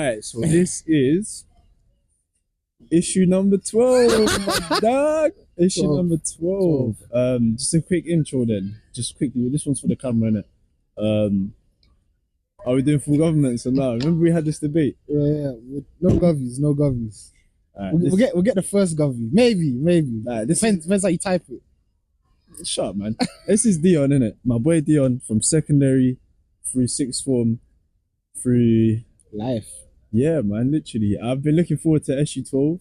Right, so this is issue number 12, my dog. Issue 12. number 12. Just a quick intro then. Just quickly, this one's for the camera, innit? Are we doing full governments or not? Remember we had this debate? Yeah. No govies. Right, We'll get the first govie. Maybe. Right, Depends how you type it. Shut up, man. This is Dion, innit? My boy Dion from secondary through sixth form through Life. Yeah, man, literally. I've been looking forward to SU 12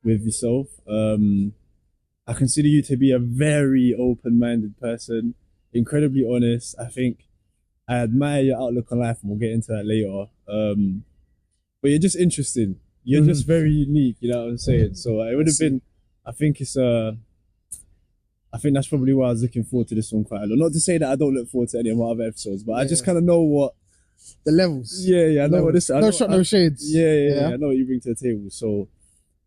with yourself. I consider you to be a very open-minded person, incredibly honest. I think I admire your outlook on life, and we'll get into that later. But you're just interesting. You're just very unique, you know what I'm saying? So it would have been, I think that's probably why I was looking forward to this one quite a lot. Not to say that I don't look forward to any of my other episodes, but I just kind of know what the levels. Yeah, I know what this. No shot, no shades. Yeah, I know what you bring to the table. So,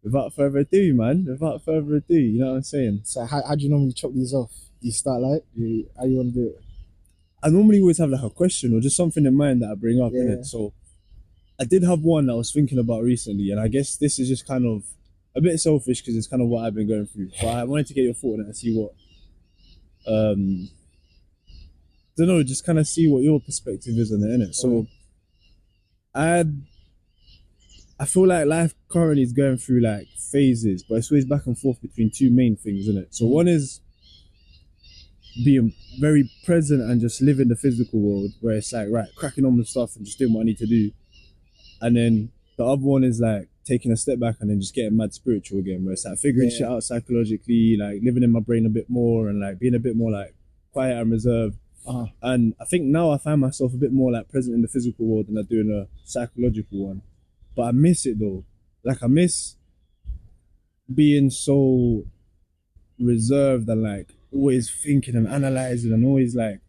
without further ado, you know what I'm saying? So, how do you normally chop these off? Do you start how you want to do it? I normally always have like a question or just something in mind that I bring up, innit? So, I did have one that I was thinking about recently, and I guess this is just kind of a bit selfish because it's kind of what I've been going through. So, I wanted to get your thought on it and see what, don't know, just kind of see what your perspective is on it, innit? So, I feel like life currently is going through like phases, but it's always back and forth between two main things, isn't it? So one is being very present and just living the physical world, where it's like, right, cracking on with stuff and just doing what I need to do. And then the other one is like taking a step back and then just getting mad spiritual again, where it's like figuring shit out psychologically, like living in my brain a bit more and like being a bit more like quiet and reserved. And I think now I find myself a bit more like present in the physical world than I do in a psychological one. But I miss it though. Like I miss being so reserved and like always thinking and analysing and always like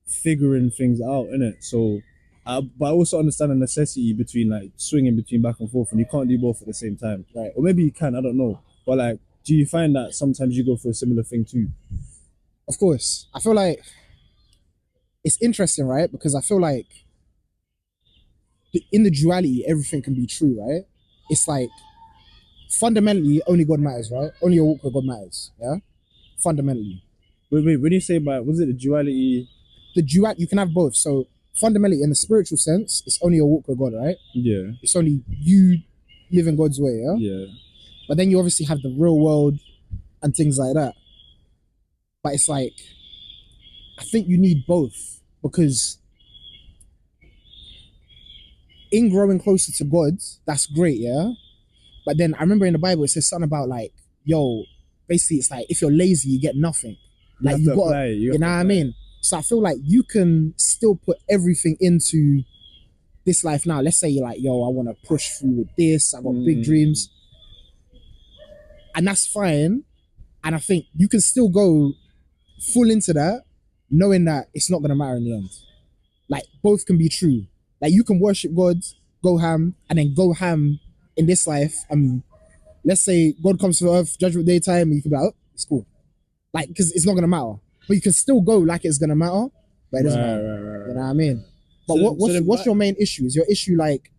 figuring things out, innit? So, but I also understand the necessity between like swinging between back and forth, and you can't do both at the same time. Right. Or maybe you can, I don't know. But like, do you find that sometimes you go through a similar thing too? Of course. I feel like it's interesting, right? Because I feel like in the duality, everything can be true, right? It's like fundamentally only God matters, right? Only your walk with God matters, yeah? Fundamentally. Wait, when you say about, was it the duality? The duality, you can have both. So fundamentally, in the spiritual sense, it's only your walk with God, right? Yeah. It's only you living God's way, yeah? Yeah. But then you obviously have the real world and things like that. But it's like, I think you need both, because in growing closer to God, that's great, yeah? But then I remember in the Bible, it says something about like, yo, basically it's like, if you're lazy, you get nothing. Like you got, you know what I mean? So I feel like you can still put everything into this life now. Let's say you're like, yo, I want to push through with this. I got big dreams. And that's fine. And I think you can still go full into that, knowing that it's not going to matter in the end. Like both can be true. Like you can worship God, go ham, and then go ham in this life. Let's say God comes to earth, judgment day time, and you can be like, oh, it's cool. Like, because it's not going to matter. But you can still go like it's going to matter, but it doesn't matter. You know what I mean? But so what's your main issue? Is your issue like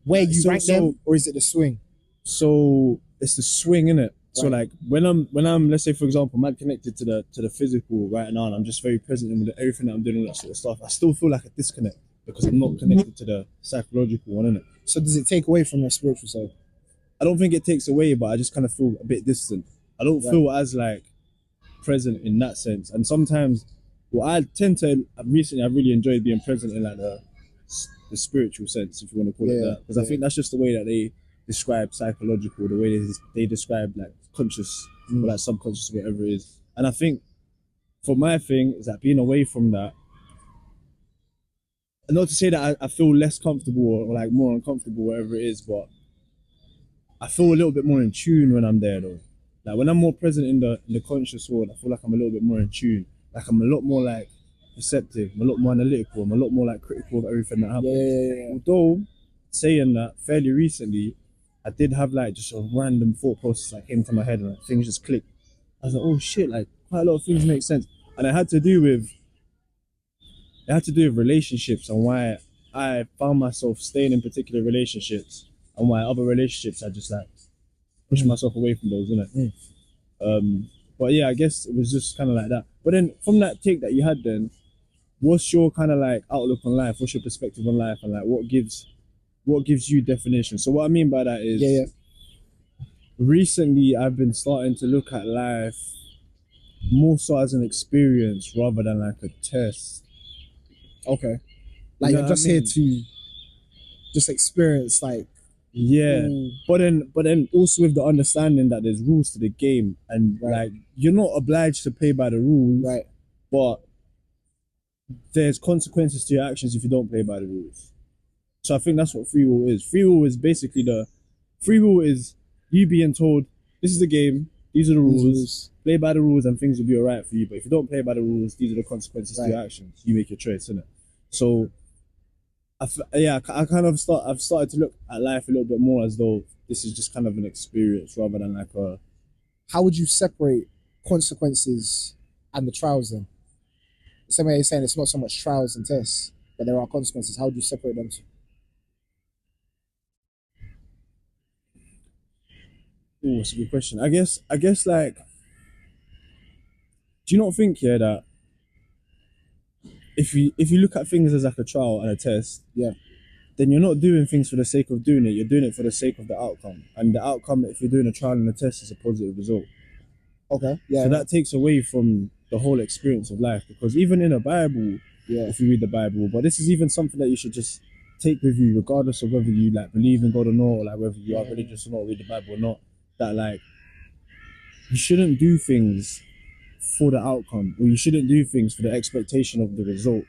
where you rank them, or is it the swing? So it's the swing, innit? Right. So like when I'm let's say for example, I'm connected to the physical right now, and I'm just very present in with everything that I'm doing, all that sort of stuff, I still feel like a disconnect because I'm not connected to the psychological one, innit? So does it take away from your spiritual side? I don't think it takes away, but I just kind of feel a bit distant. I don't feel as like present in that sense. And sometimes recently I've really enjoyed being present in like the spiritual sense, if you want to call it that, because I think that's just the way that they describe psychological, the way they describe like conscious or like subconscious, whatever it is. And I think for my thing is that being away from that, and not to say that I feel less comfortable or like more uncomfortable, whatever it is, but I feel a little bit more in tune when I'm there though. Like when I'm more present in the conscious world, I feel like I'm a little bit more in tune. Like I'm a lot more like perceptive, I'm a lot more analytical, I'm a lot more like critical of everything that happens. Yeah. Although saying that, fairly recently, I did have like just a random thought process that came to my head and like, things just clicked. I was like, oh shit, like quite a lot of things make sense. And it had to do with relationships and why I found myself staying in particular relationships, and why other relationships I just like push myself away from those, innit? But yeah, I guess it was just kind of like that. But then from that take that you had, then what's your kind of like outlook on life? What's your perspective on life, and like what gives you definition? So what I mean by that is, recently I've been starting to look at life more so as an experience rather than like a test. Okay. Like you're just here to just experience, like. Yeah. But then also with the understanding that there's rules to the game, and like you're not obliged to play by the rules. Right. But there's consequences to your actions if you don't play by the rules. So I think that's what free will is. Free will is basically you being told, this is the game, these are the rules, play by the rules and things will be alright for you. But if you don't play by the rules, these are the consequences to your actions. You make your choice, innit? So I've started to look at life a little bit more as though this is just kind of an experience rather than like a... How would you separate consequences and the trials then? The same way you're saying it's not so much trials and tests, but there are consequences. How would you separate them two? Oh, that's a good question. I guess like, do you not think that if you look at things as like a trial and a test, then you're not doing things for the sake of doing it, you're doing it for the sake of the outcome. And the outcome, if you're doing a trial and a test, is a positive result. Okay. Yeah. So that takes away from the whole experience of life, because even in the Bible, if you read the Bible, but this is even something that you should just take with you, regardless of whether you like believe in God or not, or like whether you are religious or not, read the Bible or not, that like you shouldn't do things for the outcome, or you shouldn't do things for the expectation of the result.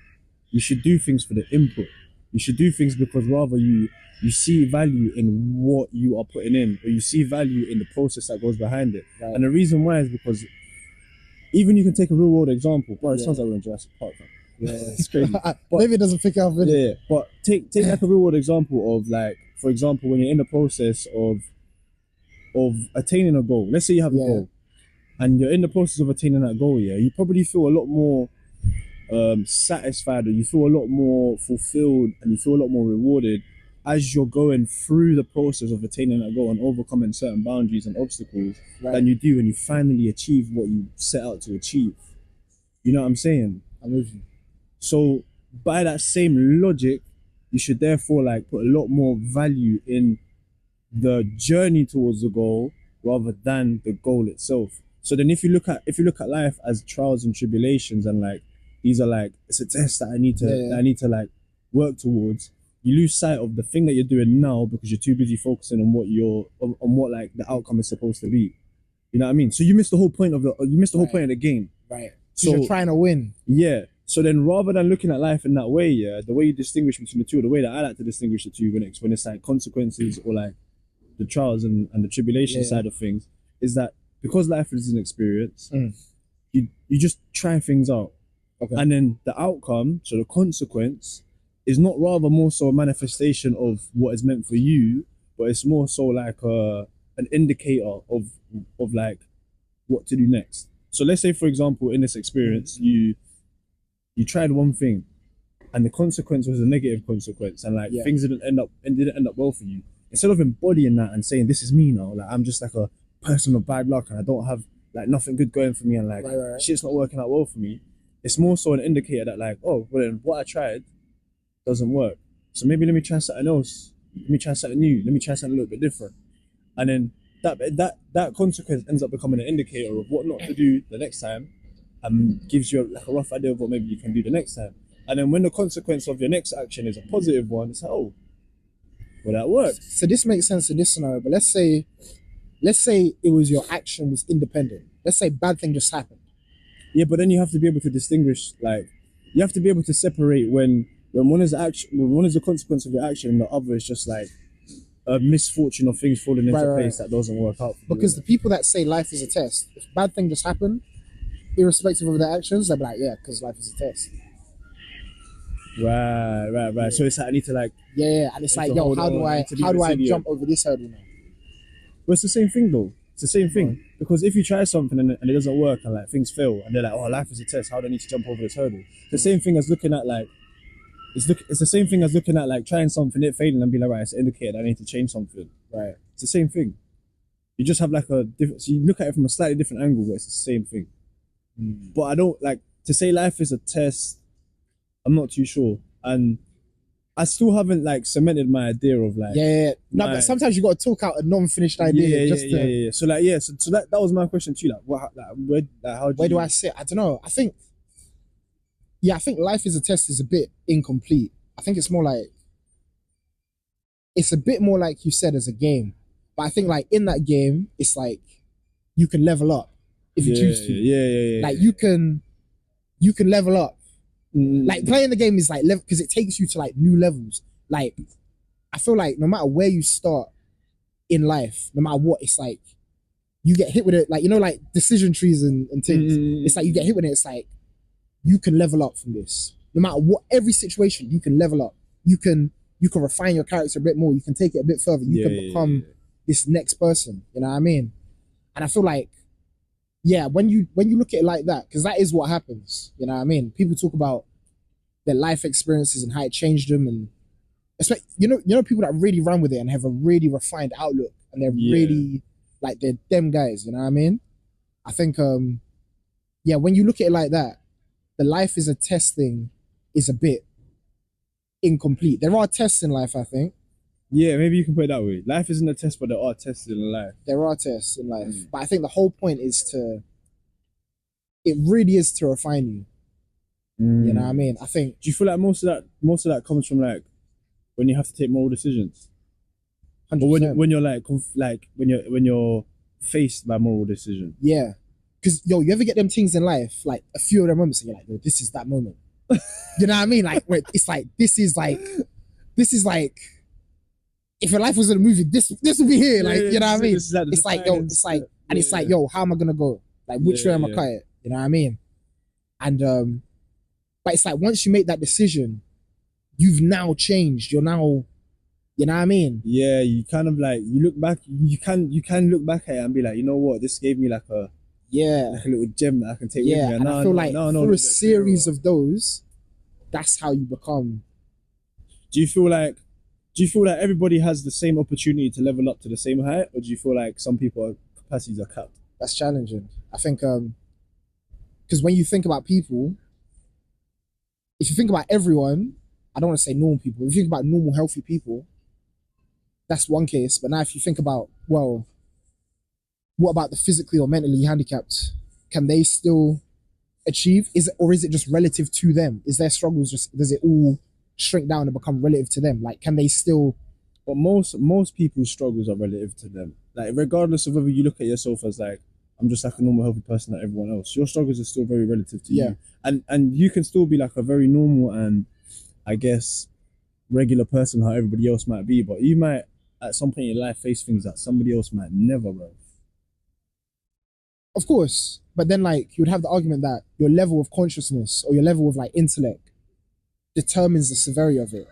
You should do things for the input. You should do things because rather you see value in what you are putting in, or you see value in the process that goes behind it. Right. And the reason why is because even you can take a real world example. Bro, it sounds like we're in Jurassic Park. Yeah, it's crazy. But, maybe it doesn't pick up. Yeah, but take like a real world example of like, for example, when you're in the process of attaining a goal. Let's say you have a goal, and you're in the process of attaining that goal. Yeah, you probably feel a lot more satisfied, or you feel a lot more fulfilled, and you feel a lot more rewarded as you're going through the process of attaining that goal and overcoming certain boundaries and obstacles than you do when you finally achieve what you set out to achieve. You know what I'm saying? I'm with you. So by that same logic, you should therefore like put a lot more value in the journey towards the goal rather than the goal itself. So then if you look at life as trials and tribulations, and like these are like, it's a test that I need to like work towards, you lose sight of the thing that you're doing now because you're too busy focusing on what like the outcome is supposed to be. You know what I mean? So you missed the whole point of the game. Right. So you're trying to win. Yeah. So then rather than looking at life in that way, the way you distinguish between the two, the way that I like to distinguish the two when it's like consequences or like the trials and the tribulation side of things, is that because life is an experience, you just try things out. Okay. And then the outcome, so the consequence, is not rather more so a manifestation of what is meant for you, but it's more so like an indicator of like what to do next. So let's say, for example, in this experience, you tried one thing, and the consequence was a negative consequence, and like things didn't end up well for you. Instead of embodying that and saying, this is me now, like I'm just like a person of bad luck and I don't have like nothing good going for me, and like shit's not working out well for me, it's more so an indicator that like, oh, well then what I tried doesn't work. So maybe let me try something else. Let me try something new. Let me try something a little bit different. And then that consequence ends up becoming an indicator of what not to do the next time, and gives you like a rough idea of what maybe you can do the next time. And then when the consequence of your next action is a positive one, it's like, oh, well, that worked. So this makes sense in this scenario, but let's say it was your action was independent. Let's say bad thing just happened. Yeah, but then you have to be able to distinguish, like, you have to be able to separate when one is the consequence of your action and the other is just like a misfortune of things falling into place that doesn't work out. Because the people that say life is a test, if bad thing just happened, irrespective of their actions, they'll be like, yeah, because life is a test. Right. Yeah. So it's like I need to like... Yeah, and it's like, yo, how do I jump over this hurdle now? Well, it's the same thing though. It's the same thing. Because if you try something and it doesn't work and like things fail and they're like, oh, life is a test, how do I need to jump over this hurdle? It's the same thing as looking at like, It's the same thing as looking at like trying something, it failing, and be like, right, it's indicated I need to change something. Right. It's the same thing. You just have like a different. So you look at it from a slightly different angle, but it's the same thing. But I don't like to say life is a test. I'm not too sure, and I still haven't like cemented my idea of like. Yeah. No, but sometimes you got to talk out a non-finished idea. Yeah. So like, yeah. So that was my question too. Like, where do I sit? I don't know. I think life is a test is a bit incomplete. I think it's a bit more like you said as a game. But I think like in that game, it's like you can level up if you choose to. Yeah. Like you can level up. Like playing the game is like level because it takes you to like new levels. Like I feel like no matter where you start in life, no matter what, it's like you get hit with it. Like you know, like decision trees and things. It's like you get hit with it. It's like you can level up from this. No matter what, every situation, you can level up. You can refine your character a bit more. You can take it a bit further. You can become this next person. You know what I mean? And I feel like, yeah, when you look at it like that, because that is what happens. You know what I mean? People talk about their life experiences and how it changed them, and especially you know people that really run with it and have a really refined outlook, and they're really like they're them guys. You know what I mean? I think when you look at it like that, the life is a test thing is a bit incomplete. There are tests in life, I think. Yeah, maybe you can put it that way. Life isn't a test, but there are tests in life. There are tests in life. But I think the whole point is it really is to refine you. You know what I mean? I think. Do you feel like most of that comes from like when you have to take moral decisions? 100%. Or when you're like when you're faced by moral decision. Yeah. Because you ever get them things in life, like a few of them moments, and you're like, this is that moment. You know what I mean? Like, where it's like, this is like, if your life was in a movie, this would be here. Like, you know what I mean? It's like, how am I gonna go? Like, which way am I cut it? You know what I mean? And but it's like once you make that decision, you've now changed. You're now, you know what I mean? Yeah, you kind of like you look back. You can look back at it and be like, you know what? This gave me like a little gem that I can take with me. And I feel like through a series of those, that's how you become. Do you feel like everybody has the same opportunity to level up to the same height, or do you feel like some people's capacities are capped? That's challenging. I think because when you think about people, if you think about everyone, I don't want to say normal people. If you think about normal, healthy people, that's one case. But now if you think about, well, what about the physically or mentally handicapped? Can they still achieve? Is it just relative to them? Is their struggles does it all shrink down and become relative to them? Like, can they still? But most people's struggles are relative to them. Like, regardless of whether you look at yourself as like, I'm just like a normal healthy person like everyone else, your struggles are still very relative to you. And you can still be like a very normal and I guess regular person how everybody else might be, but you might at some point in your life face things that somebody else might never have. Of course, but then like you would have the argument that your level of consciousness or your level of like intellect determines the severity of it.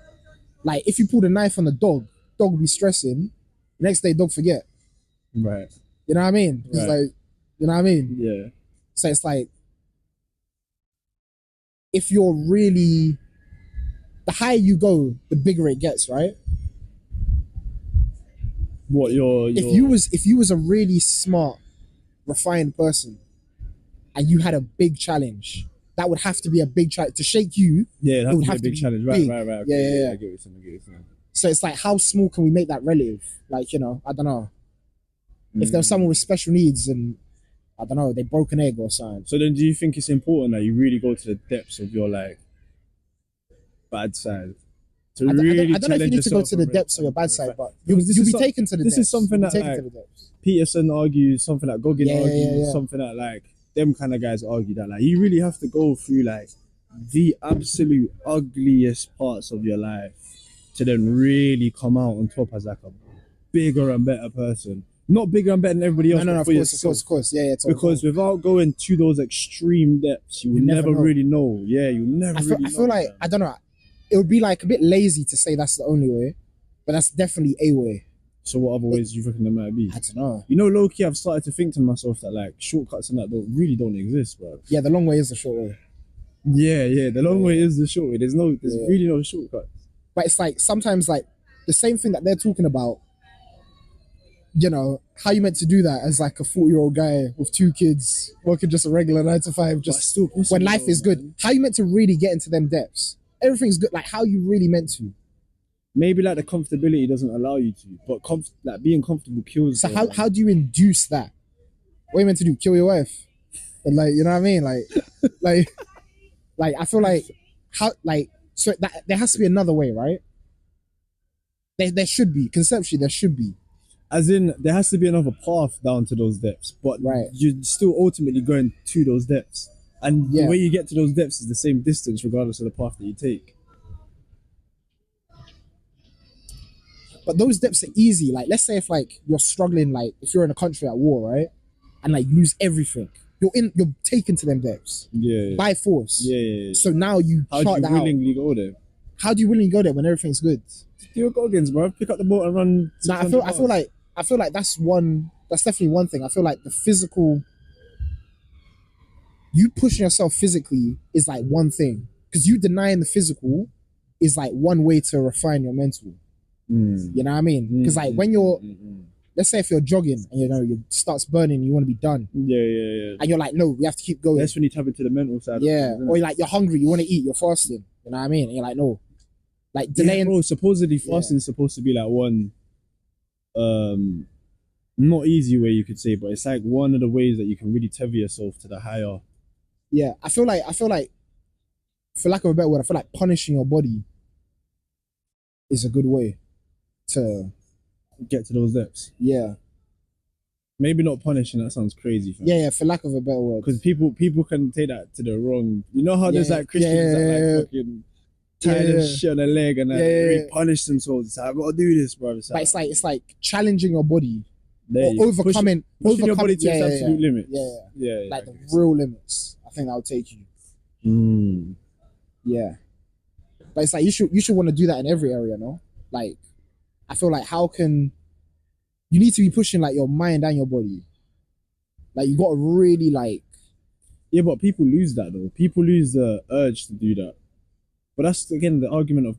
Like if you pulled a knife on the dog will be stressing. Next day, dog forget. Right. You know what I mean? It's like, you know what I mean? Yeah. So it's like, if you're really, the higher you go, the bigger it gets, right? What if you was a really smart, refined person, and you had a big challenge, that would have to be a big challenge to shake you. Yeah, it would have to be a big challenge. Right. Okay. Yeah. I get what you're saying. So it's like, how small can we make that relative? Like, you know, I don't know. If there's someone with special needs and I don't know, they broke an egg or something. So then, do you think it's important that you really go to the depths of your like bad side? I don't know if you need to go to the depths of your bad side, but you'll be taken to the depths. This is something that like, Peterson argues, something that Goggin argues, something that like them kind of guys argue that like you really have to go through like the absolute ugliest parts of your life to then really come out on top as like a bigger and better person. Not bigger and better than everybody else. No, of course. Yeah. Because without going to those extreme depths, you will never really know. Yeah, you never really know. I feel like, I don't know, it would be like a bit lazy to say that's the only way, but that's definitely a way. So what other ways do you reckon there might be? I don't know. You know, low-key, I've started to think to myself that like shortcuts and that don't exist, bro. Yeah, the long way is the short way. Yeah. The long way is the short way. There's really no shortcut. But it's like sometimes like the same thing that they're talking about. You know, how you meant to do that as like a 40-year-old guy with 2 kids working just a regular 9 to 5, just still when life is good. Man. How you meant to really get into them depths? Everything's good. Like how you really meant to. Maybe like the comfortability doesn't allow you to, but like being comfortable kills. So how do you induce that? What are you meant to do? Kill your wife? And like, you know what I mean? Like I feel like so that there has to be another way, right? There should be conceptually there should be. As in, there has to be another path down to those depths, but you're still ultimately going to those depths. And the way you get to those depths is the same distance regardless of the path that you take. But those depths are easy. Like, let's say if like you're struggling, like if you're in a country at war, right? And like you lose everything. You're taken to them depths. Yeah. By force. Yeah. So now you how do you willingly go there? How do you willingly go there when everything's good? Do your Goggins, bro. Pick up the boat and run. Nah, I feel like that's definitely one thing. I feel like the physical, you pushing yourself physically is like one thing. Because you denying the physical is like one way to refine your mental. You know what I mean? Because like when you're, let's say if you're jogging and you know, it starts burning, you want to be done. Yeah. And you're like, no, we have to keep going. That's when you tap into the mental side. Yeah. Or like you're hungry, you want to eat, you're fasting. You know what I mean? And you're like, no. Like delaying. Yeah, bro, supposedly fasting is supposed to be like one not easy way you could say, but it's like one of the ways that you can really tether yourself to the higher. Yeah, I feel like for lack of a better word, I feel like punishing your body is a good way to get to those depths. Yeah. Maybe not punishing, that sounds crazy. Fam. Yeah, for lack of a better word. Because people can take that to the wrong. You know how there's like Christians that like fucking tie their shit on their leg and really punish themselves. It's like, I gotta do this, bro. But it's like challenging your body. There or overcoming your body to its absolute limits. Yeah. Like the real limits. I think that would take you. Yeah. But it's like you should want to do that in every area, no? Like I feel like you need to be pushing like your mind and your body. Like you gotta really like. Yeah, but people lose that though. People lose the urge to do that. But that's again the argument of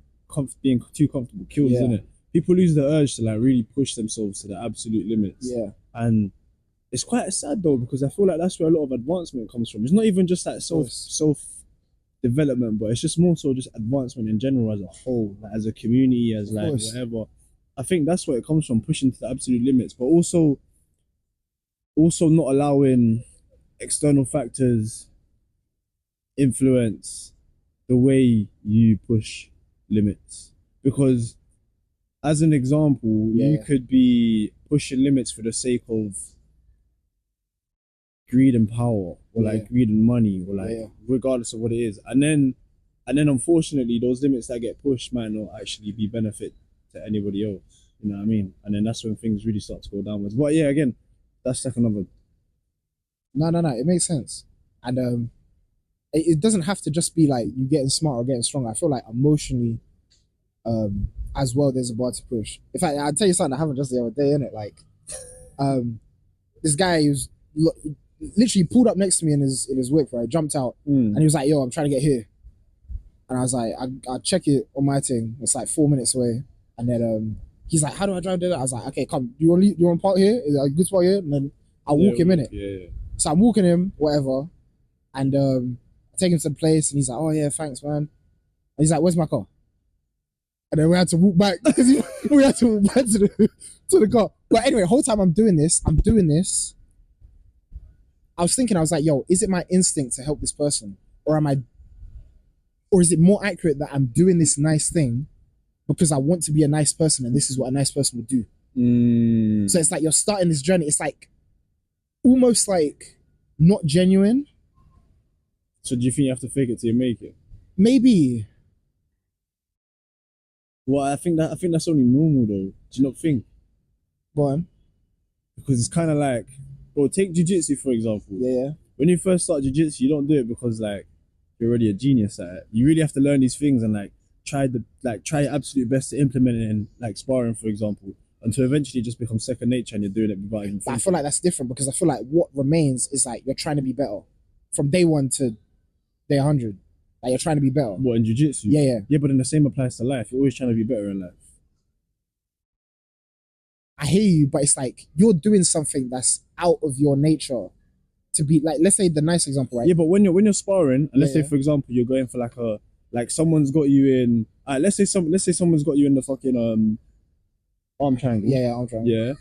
being too comfortable kills, isn't it? People lose the urge to like really push themselves to the absolute limits. Yeah. And it's quite sad though, because I feel like that's where a lot of advancement comes from. It's not even just like self development, but it's just more so just advancement in general as a whole, like as a community, as like whatever. I think that's where it comes from, pushing to the absolute limits, but also not allowing external factors influence the way you push limits. Because as an example, you could be pushing limits for the sake of greed and power, or like greed and money, or like regardless of what it is. And then unfortunately those limits that get pushed might not actually be benefit to anybody else. You know what I mean? And then that's when things really start to go downwards. But yeah, again, that's like another. No, it makes sense. And it doesn't have to just be like you getting smarter or getting stronger. I feel like emotionally, as well, there's a bar to push. In fact, I'll tell you something that happened just the other day, innit? Like, this guy who's literally pulled up next to me in his whip, right? Jumped out, and he was like, "Yo, I'm trying to get here." And I was like, "I'll check it on my thing. It's like 4 minutes away." And then he's like, "How do I drive there?" I was like, "Okay, come. Do you want to park here? Is it a good spot here?" And then I'll walk him in it. Yeah. So I'm walking him, whatever, and I take him to the place, and he's like, "Oh yeah, thanks, man." And he's like, "Where's my car?" And then we had to walk back because we had to walk back to the car. But anyway, the whole time I'm doing this, I was thinking, I was like, yo, is it my instinct to help this person? Or is it more accurate that I'm doing this nice thing because I want to be a nice person and this is what a nice person would do? So it's like you're starting this journey. It's like almost like not genuine. So do you think you have to fake it till you make it? Maybe. Well, I think that's only normal though. Do you not think? Go on. Because it's kind of like, bro, take jiu-jitsu for example. Yeah. When you first start jiu-jitsu, you don't do it because like you're already a genius at it. You really have to learn these things and like try your absolute best to implement it in like sparring, for example, until eventually it just becomes second nature and you're doing it without even thinking. But I feel like that's different because I feel like what remains is like you're trying to be better from day 1 to day 100. Like you're trying to be better. What, in jiu-jitsu? Yeah. Yeah, but then the same applies to life. You're always trying to be better in life. I hear you, but it's like you're doing something that's out of your nature to be like, let's say the nice example, right? Yeah, but when you're sparring, and let's say for example you're going for like someone's got you in let's say someone's got you in the fucking arm triangle. Yeah, arm triangle. Yeah.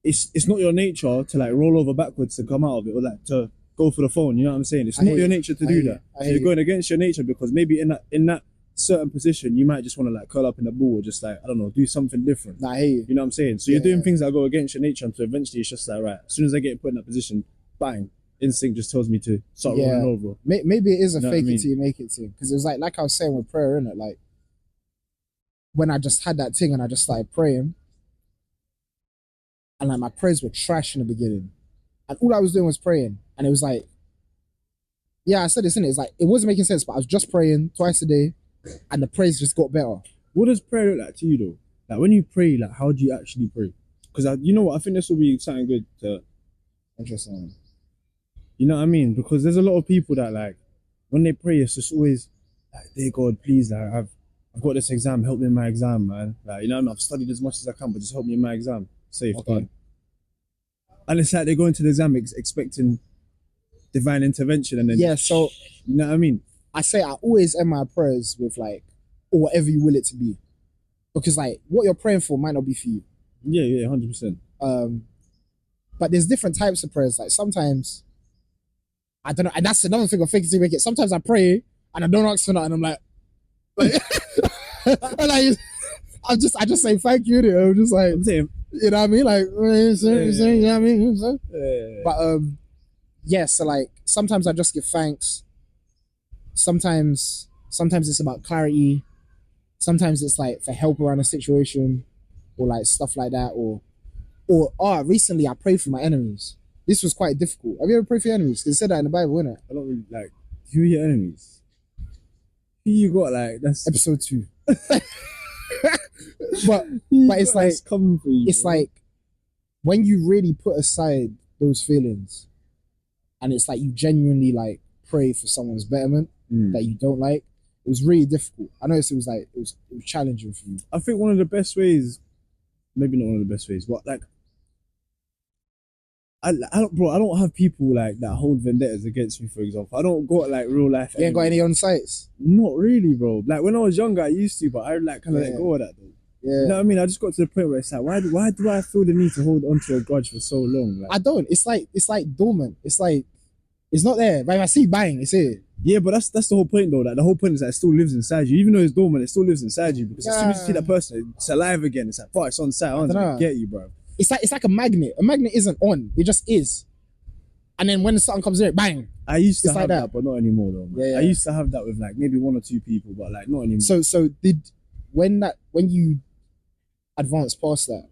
It's not your nature to like roll over backwards to come out of it, or like to go for the phone, you know what I'm saying? It's not your nature to do that. So you're going against your nature because maybe in that certain position you might just want to like curl up in the ball or just like, I don't know, do something different. Nah, I hear you. You know what I'm saying? So you're doing things that go against your nature, and so eventually it's just like, right, as soon as I get put in that position, bang, instinct just tells me to start rolling over. Maybe it is a fake it till you make it thing. Because it was like I was saying with prayer, innit? Like when I just had that thing and I just started praying, and like my prayers were trash in the beginning, and all I was doing was praying, and it was like, yeah, I said this, innit? It's like it wasn't making sense, but I was just praying twice a day, and the prayers just got better. What does prayer look like to you though? Like when you pray, like how do you actually pray? Because you know what, I think this will be something good to. Interesting. You know what I mean? Because there's a lot of people that like when they pray, it's just always like, dear God, please, like I've got this exam, help me in my exam, man. Like, you know what I mean? I've studied as much as I can, but just help me in my exam. Safe, okay. And it's like they go into the exam expecting divine intervention, and then so you know what I mean? I say I always end my prayers with like, or whatever you will it to be, because like what you're praying for might not be for you. Yeah, 100%. But there's different types of prayers. Like sometimes I don't know, and that's another thing of fake it till you make it. Sometimes I pray and I don't ask for nothing. I'm like and I just say thank you. I'm just like, you know what I mean? Like, you know what I mean? But yeah, so like sometimes I just give thanks. Sometimes it's about clarity. Sometimes it's like for help around a situation, or like stuff like that, or recently I prayed for my enemies. This was quite difficult. Have you ever prayed for your enemies? Because it said that in the Bible, innit? I don't really like. Who are your enemies? Who you got? Like that's episode 2. but it's like coming for you. It's like when you really put aside those feelings, and it's like you genuinely like pray for someone's betterment that you don't like. It was really difficult. I noticed it was challenging for you. I think one of the best ways, maybe not one of the best ways, but like I don't have people like that hold vendettas against me, for example. I don't got like real life. You ain't got any on sites? Not really, bro. Like when I was younger, I used to, but I like kind of let go of that though. Yeah. You know what I mean? I just got to the point where it's like, why do I feel the need to hold on to a grudge for so long? Like, I don't. It's like dormant. It's like it's not there. But if I see bang, it's here. Yeah, but that's the whole point though. Like the whole point is that it still lives inside you. Even though it's dormant, it still lives inside you. Because as soon as you see that person, it's alive again. It's like, fuck, it's on site. I get you, bro. It's like a magnet. A magnet isn't on. It just is. And then when the sun comes in, bang. I used to have that, but not anymore though. Man. Yeah. I used to have that with like maybe 1 or 2 people, but like not anymore. So when you advanced past that,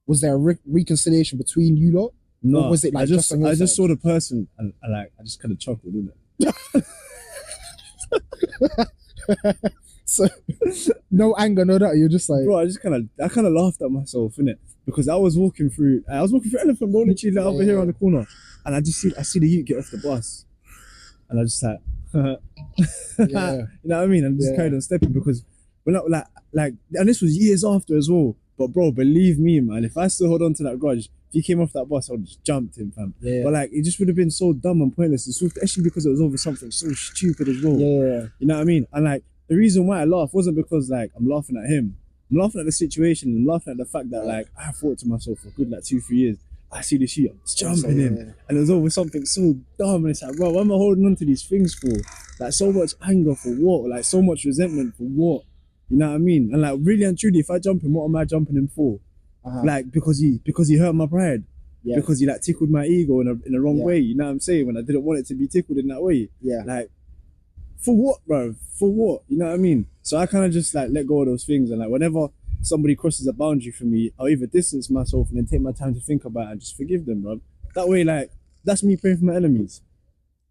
was there a reconciliation between you lot? No, or was it like I just saw the person and like I just kind of chuckled, didn't it? So no anger, no that. You're just like, bro. I kind of laughed at myself, innit? Because I was walking through Elephant Road, literally over here on the corner, and I see the youth get off the bus, and I just like, you know what I mean? And just carried on stepping because when like, and this was years after as well. But bro, believe me, man, if I still hold on to that grudge, if he came off that bus, I would have just jumped him, fam. Yeah. But like, it just would have been so dumb and pointless, especially because it was over something so stupid as well. Yeah. You know what I mean? And like, the reason why I laugh wasn't because like I'm laughing at him. I'm laughing at the situation. I'm laughing at the fact that like I thought to myself for a good like 2-3 years, I see the shooter, it's jumping him, and it was over something so dumb. And it's like, bro, why am I holding on to these things for? Like so much anger for what? Like so much resentment for what? You know what I mean? And like really and truly, if I jump him, what am I jumping him for? Like because he hurt my pride. Yeah. Because he like tickled my ego in a wrong way. You know what I'm saying? When I didn't want it to be tickled in that way. Yeah. Like for what, bro? For what? You know what I mean? So I kind of just like let go of those things, and like whenever somebody crosses a boundary for me, I'll either distance myself and then take my time to think about it and just forgive them, bro. That way, like that's me praying for my enemies.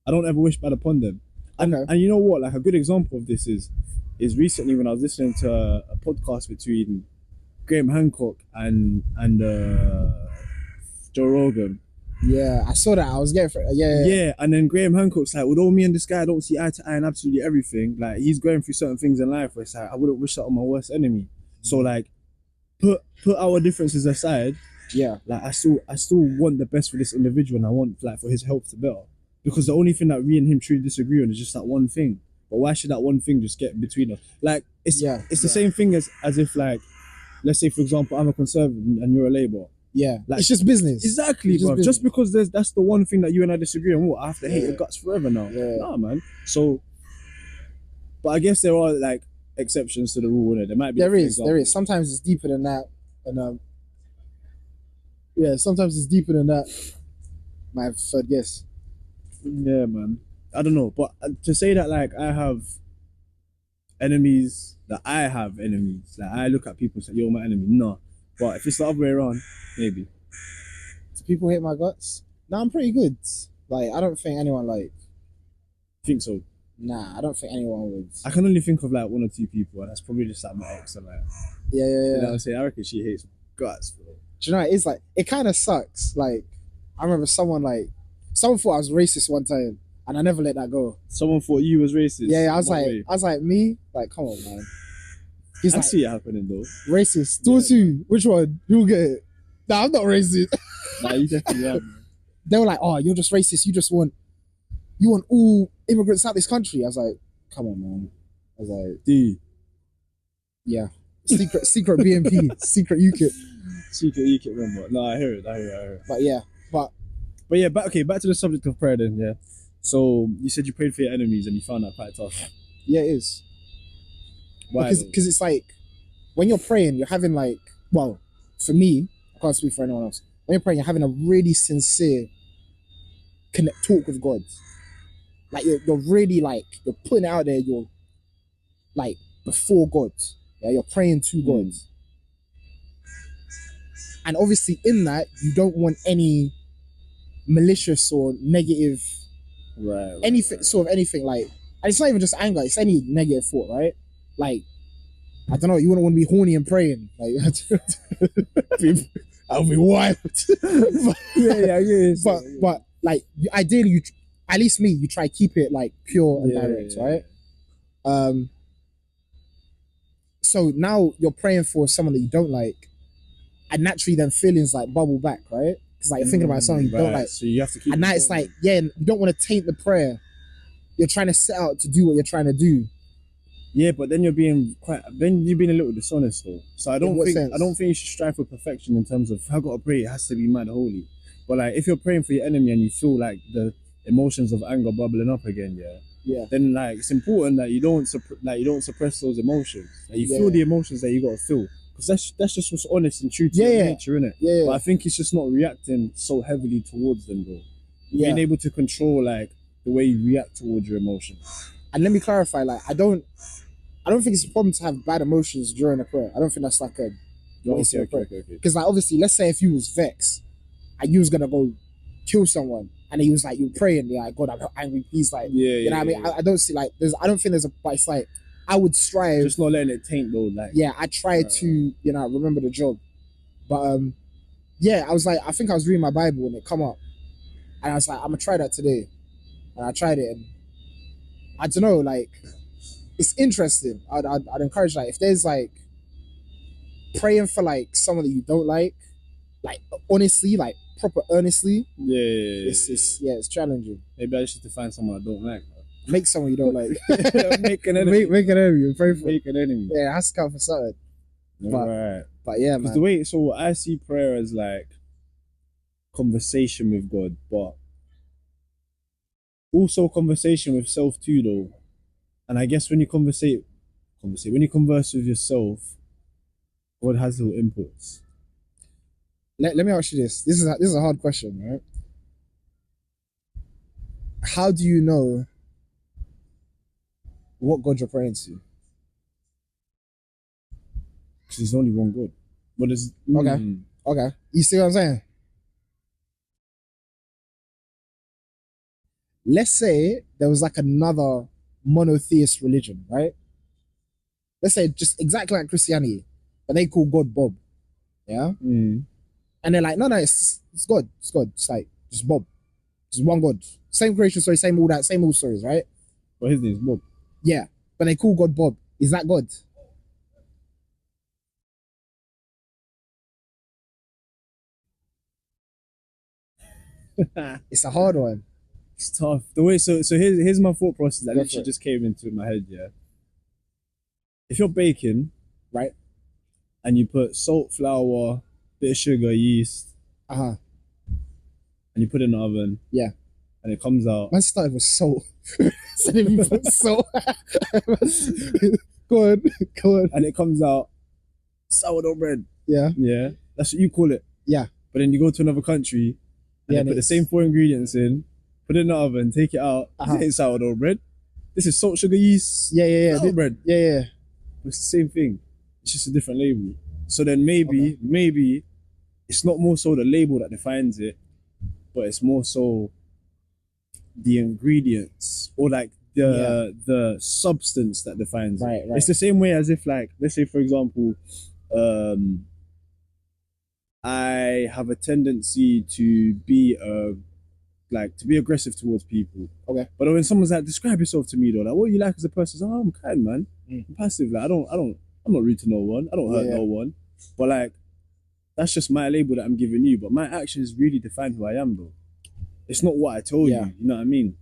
I don't ever wish bad upon them. And you know what? Like a good example of this is recently when I was listening to a podcast between Graham Hancock and Joe Rogan. Yeah, I saw that. I was getting for Yeah, and then Graham Hancock's like, although me and this guy don't see eye to eye in absolutely everything, like he's going through certain things in life where it's like I wouldn't wish that on my worst enemy. So like, put our differences aside. Yeah, like I still want the best for this individual, and I want like for his health to better. Because the only thing that me and him truly disagree on is just that one thing. But why should that one thing just get between us? Like it's the same thing as if like, let's say for example, I'm a conservative and you're a Labour. Yeah, like, it's just business. Exactly, bro. Just because that's the one thing that you and I disagree on, what I have to hate your guts forever now? Yeah. Nah, man. So, but I guess there are like exceptions to the rule, innit? There might be. There is. Sometimes it's deeper than that, and sometimes it's deeper than that. My third guess. Yeah, man. I don't know, but to say that like I have enemies, like I look at people and say, "You're my enemy." No, but if it's the other way around, maybe. Do people hate my guts? No, I'm pretty good. Like, I don't think anyone like. Think so? Nah, I don't think anyone would. I can only think of like one or two people, and that's probably just like my ex. And like, yeah. You know what I'm saying? I reckon she hates guts, bro. Do you know? It's like it kind of sucks. Like, I remember someone thought I was racist one time, and I never let that go. Someone thought you was racist. Yeah, I was like, me? Like, come on, man. I see it happening though. Racist. Two. Which one? Who'll get it? Nah, I'm not racist. Nah, you definitely are, man. They were like, oh, you're just racist. You want all immigrants out this country. I was like, come on, man. I was like, D. Yeah. Secret BNP. Secret UKIP. Secret UKIP member. No, I hear it. But yeah. But yeah, back to the subject of prayer then, yeah. So you said you prayed for your enemies and you found that quite tough. Yeah, it is. Why? Because it's like, when you're praying, you're having like, well, for me, I can't speak for anyone else. When you're praying, you're having a really sincere talk with God. Like you're really like, you're putting it out there, you're like before God. Yeah, you're praying to God. And obviously in that, you don't want any malicious or negative anything like, and it's not even just anger, it's any negative thought, right? Like, I don't know, you wouldn't want to be horny and praying. Like I'll be wild. But like ideally at least me, you try to keep it like pure and direct, right? So now you're praying for someone that you don't like, and naturally then feelings like bubble back, right? Because like you're thinking about someone you don't like. So you have to keep. And now it's like, you don't want to taint the prayer. You're trying to set out to do what you're trying to do. Yeah, but then you're being a little dishonest though. So I don't think you should strive for perfection in terms of, I gotta pray, it has to be mad holy. But like if you're praying for your enemy and you feel like the emotions of anger bubbling up again, then like it's important that you don't suppress those emotions. Like you feel the emotions that you gotta feel. Because that's just what's honest and true to your nature, innit? Yeah. But I think it's just not reacting so heavily towards them though. Being able to control like the way you react towards your emotions. And let me clarify, like I don't think it's a problem to have bad emotions during a prayer. I don't think that's like a okay. Because like obviously, let's say if you was vexed and you was gonna go kill someone, and he was like, you praying, you're like, God, I'm angry, please, like, you know what I mean? I don't see like I don't think there's but it's like I would strive, just not letting it taint though, like I try to remember the job. But I was like, I think I was reading my Bible and it come up, and I was like, I'm gonna try that today, and I tried it, and I don't know, like it's interesting. I'd encourage, like, if there's like praying for like someone that you don't like honestly, like proper earnestly, it's challenging. Maybe I just need to find someone I don't like. Make someone you don't like. Make an enemy. Make an enemy. Pray for. Make an enemy. Yeah, it has to count for something. But yeah, man. So I see prayer as like conversation with God, but also conversation with self too, though. And I guess when you converse with yourself, God has little inputs. Let me ask you this. This is a hard question, right? How do you know what God you're praying to? Because there's only one God. What is Okay. You see what I'm saying? Let's say there was like another monotheist religion, right? Let's say just exactly like Christianity, but they call God Bob. Yeah? Mm. And they're like, no, it's God. It's God. It's like, Just Bob. Just one God. Same creation story, same all that, same all stories, right? But his name's Bob. Yeah. But they call God Bob. Is that God? It's a hard one. It's tough. The way so here's my thought process that Go for literally it. just came into my head, yeah. If you're baking, Right? and you put salt, flour, bit of sugar, yeast, Uh-huh. and you put it in the oven, Yeah. and it comes out. Man started with salt. So if you put salt. Go on. Go on. And it comes out sourdough bread. Yeah. Yeah. That's what you call it. Yeah. But then you go to another country and Yeah, they put the same 4 ingredients in, put it in the oven, take it out. This ain't sourdough bread. This is salt, sugar, yeast. Yeah. Sourdough bread. Yeah. It's the same thing. It's just a different label. So then maybe it's not more so the label that defines it, but it's more so the ingredients or like the substance that defines it. Right. It's the same way as if, like, let's say for example, I have a tendency to be aggressive towards people. Okay. But when someone's like, describe yourself to me though, like what you like as a person, oh, I'm kind, man. I'm passive, like I'm not rude to no one. I don't hurt no one. But like that's just my label that I'm giving you. But my actions really define who I am though. It's not what I told you. You know what I mean?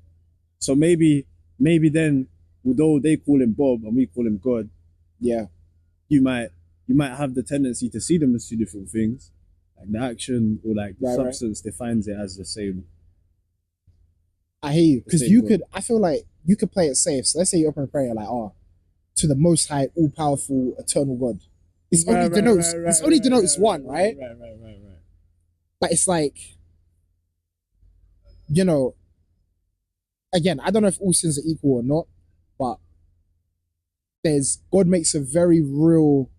So maybe then, although they call him Bob and we call him God, you might have the tendency to see them as two different things. Like the action or like the substance defines it as the same. I hear you. Because I feel like you could play it safe. So let's say you open a prayer like, to the most high, all powerful, eternal God. It's only denotes one, right? Right. But it's like, you know, again, I don't know if all sins are equal or not, but God makes a very real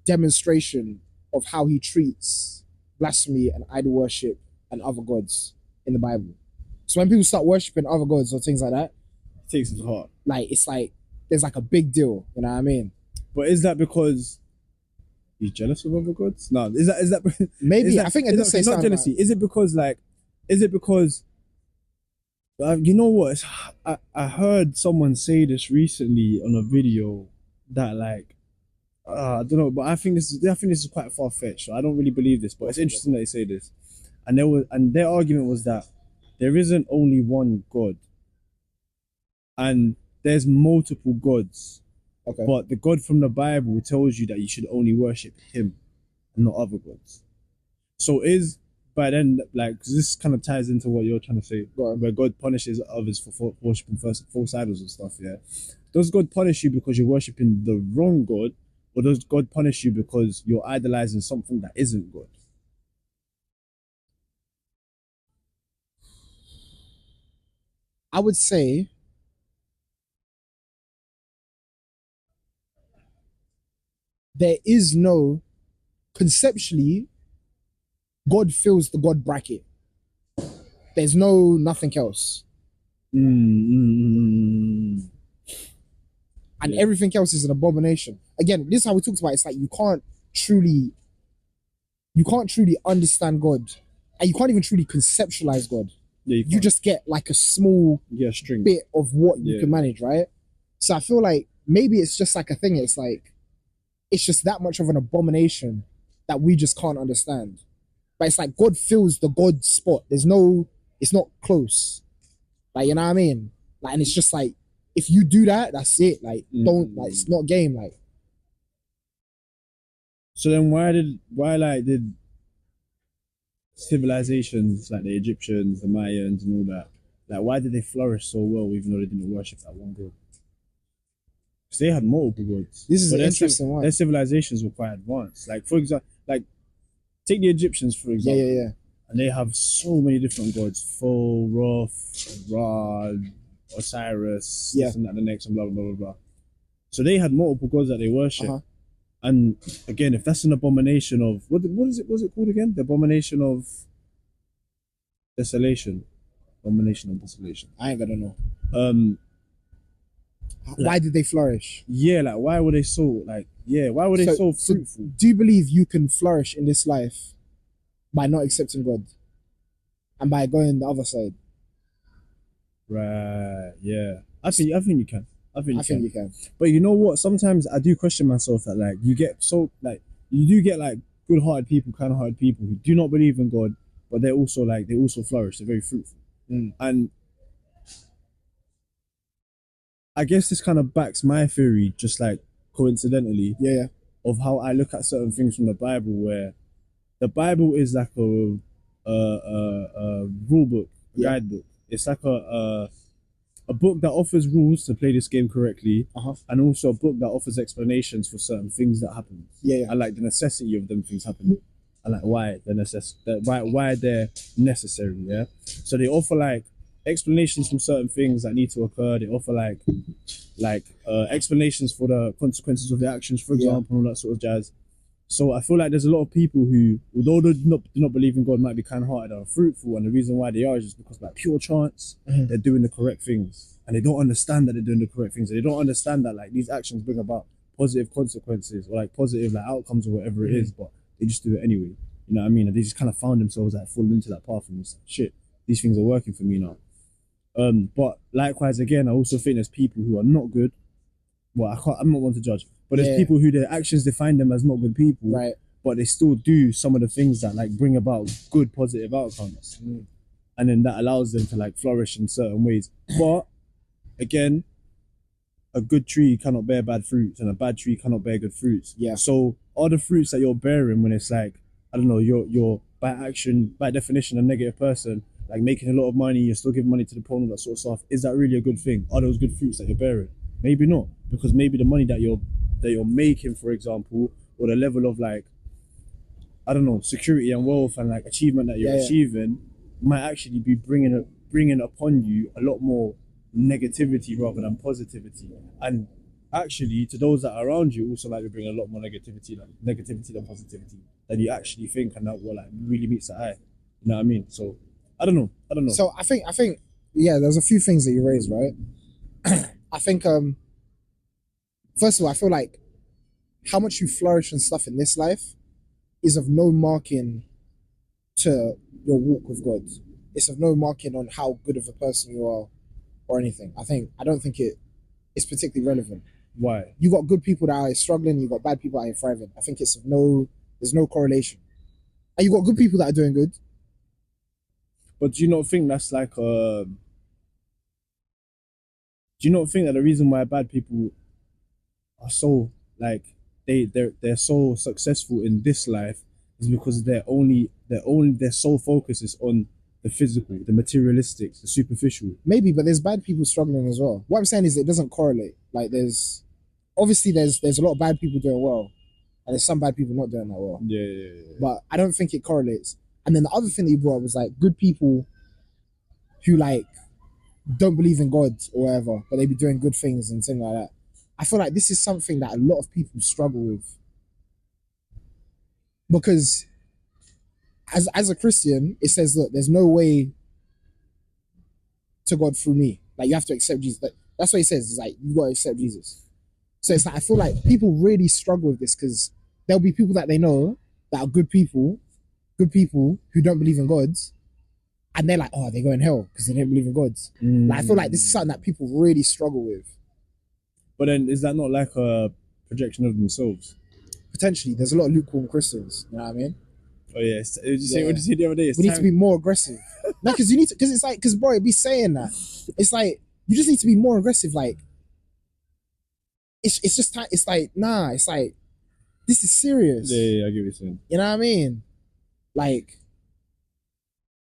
demonstration of how he treats blasphemy and idol worship and other gods in the Bible. So when people start worshiping other gods or things like that, it takes his heart. Like it's like there's like a big deal, you know what I mean? But is that because he's jealous of other gods? No, is that maybe? I think I did say not jealousy. Is it because you know what? I heard someone say this recently on a video that like I don't know, but I think this is quite far fetched. So I don't really believe this, but it's interesting that they say this. And their argument was that there isn't only one God, and there's multiple gods. Okay. But the God from the Bible tells you that you should only worship him and not other gods. So by then, like, cause this kind of ties into what you're trying to say, where God punishes others for worshiping false idols and stuff, yeah? Does God punish you because you're worshiping the wrong God, or does God punish you because you're idolizing something that isn't God? I would say there is no, conceptually, God fills the God bracket. There's nothing else. And everything else is an abomination. Again, this is how we talked about it. It's like you can't truly understand God, and you can't even truly conceptualize God. You just get like a small string bit of what you can manage, right? So I feel like maybe it's just like a thing. It's like it's just that much of an abomination that we just can't understand. But it's like God fills the God spot. It's not close. Like, you know what I mean? Like, and it's just like, if you do that, that's it. Like, don't, like, it's not game. Like, so then why did civilizations like the Egyptians, the Mayans, and all that, like, why did they flourish so well even though they didn't worship that one God? Because they had multiple gods. This is an interesting one. Their civilizations were quite advanced. Like, for example, like, take the Egyptians, for example. Yeah. And they have so many different gods. Thoth, Ra, Osiris, this and that, the next, and blah, blah, blah, blah. So they had multiple gods that they worship. And again, if that's an abomination of, what is it called again? The abomination of desolation. Abomination of desolation. I ain't gonna know. Why did they flourish? Yeah, like why were they so fruitful? Do you believe you can flourish in this life by not accepting God and by going the other side. Right. Yeah. I think you can. I think You can. But you know what? Sometimes I do question myself that like you get so like you do get like good-hearted people, kind-hearted people who do not believe in God, but they also flourish. They're very fruitful, and I guess this kind of backs my theory, just like coincidentally, Yeah. of how I look at certain things from the Bible, where the Bible is like a rule book, guidebook. It's like a book that offers rules to play this game correctly, and also a book that offers explanations for certain things that happen. And like the necessity of them things happening, and like why they're necessary. Yeah, so they offer like explanations from certain things that need to occur. They offer like explanations for the consequences of their actions, for example, and all that sort of jazz. So I feel like there's a lot of people who, although they do not believe in God, might be kind-hearted and fruitful, and the reason why they are is just because, like, pure chance, they're doing the correct things, and they don't understand that they're doing the correct things, and they don't understand that like these actions bring about positive consequences or like positive like outcomes or whatever it is, but they just do it anyway. You know what I mean? And they just kind of found themselves like falling into that path, and it's like, shit, these things are working for me now. But likewise, again, I also think there's people who are not good. Well, I'm not one to judge, but there's people who their actions define them as not good people, right? But they still do some of the things that like bring about good, positive outcomes, and then that allows them to like flourish in certain ways. But again, a good tree cannot bear bad fruits, and a bad tree cannot bear good fruits. Yeah. So all the fruits that you're bearing, when it's like, I don't know, you're by definition a negative person, like making a lot of money, you're still giving money to the poor and that sort of stuff. Is that really a good thing? Are those good fruits that you're bearing? Maybe not, because maybe the money that you're making, for example, or the level of like, I don't know, security and wealth and like achievement that you're achieving might actually be bringing upon you a lot more negativity rather than positivity. And actually, to those that are around you, also like we bring a lot more negativity than positivity that you actually think, and that what like really meets the eye. You know what I mean? So I don't know. So I think there's a few things that you raised, right? I think first of all, I feel like how much you flourish and stuff in this life is of no marking to your walk with God. It's of no marking on how good of a person you are or anything. I don't think it's particularly relevant. Why? You got good people that are struggling, you got bad people that are thriving. I think there's no correlation. And you got good people that are doing good. But do you not think that's like do you not think that the reason why bad people are so like they're so successful in this life is because their sole focus is on the physical, the materialistic, the superficial? Maybe, but there's bad people struggling as well. What I'm saying is it doesn't correlate. Like there's a lot of bad people doing well, and there's some bad people not doing that well. Yeah. But I don't think it correlates. And then the other thing that you brought up was like good people who like don't believe in God or whatever, but they be doing good things and things like that. I feel like this is something that a lot of people struggle with. Because as a Christian, it says, look, there's no way to God through me. Like you have to accept Jesus. That's what it says. It's like you gotta accept Jesus. So it's like I feel like people really struggle with this because there'll be people that they know that are good people who don't believe in God, and they're like, oh, they go in hell because they don't believe in God. Like I feel like this is something that people really struggle with. But then is that not like a projection of themselves? Potentially, there's a lot of lukewarm Christians. You know what I mean? Oh yeah. What did you say the other day? We need to be more aggressive. No, because it's like, because bro, it be saying that. It's like you just need to be more aggressive. Like it's just it's like nah. It's like this is serious. Yeah, I get what you're saying. You know what I mean? Like,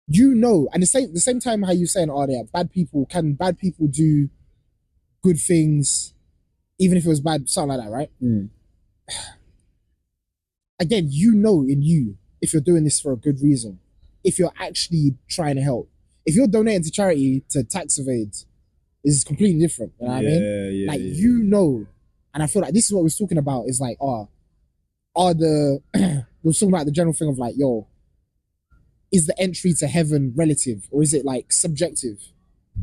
and the same time how you saying, oh, can bad people do good things, even if it was bad, something like that, right? Again, in you, if you're doing this for a good reason, if you're actually trying to help, if you're donating to charity to tax evade, is completely different. You know what I mean? Like and I feel like this is what we're talking about. Is like, we're talking about the general thing of like, yo, is the entry to heaven relative, or is it like subjective,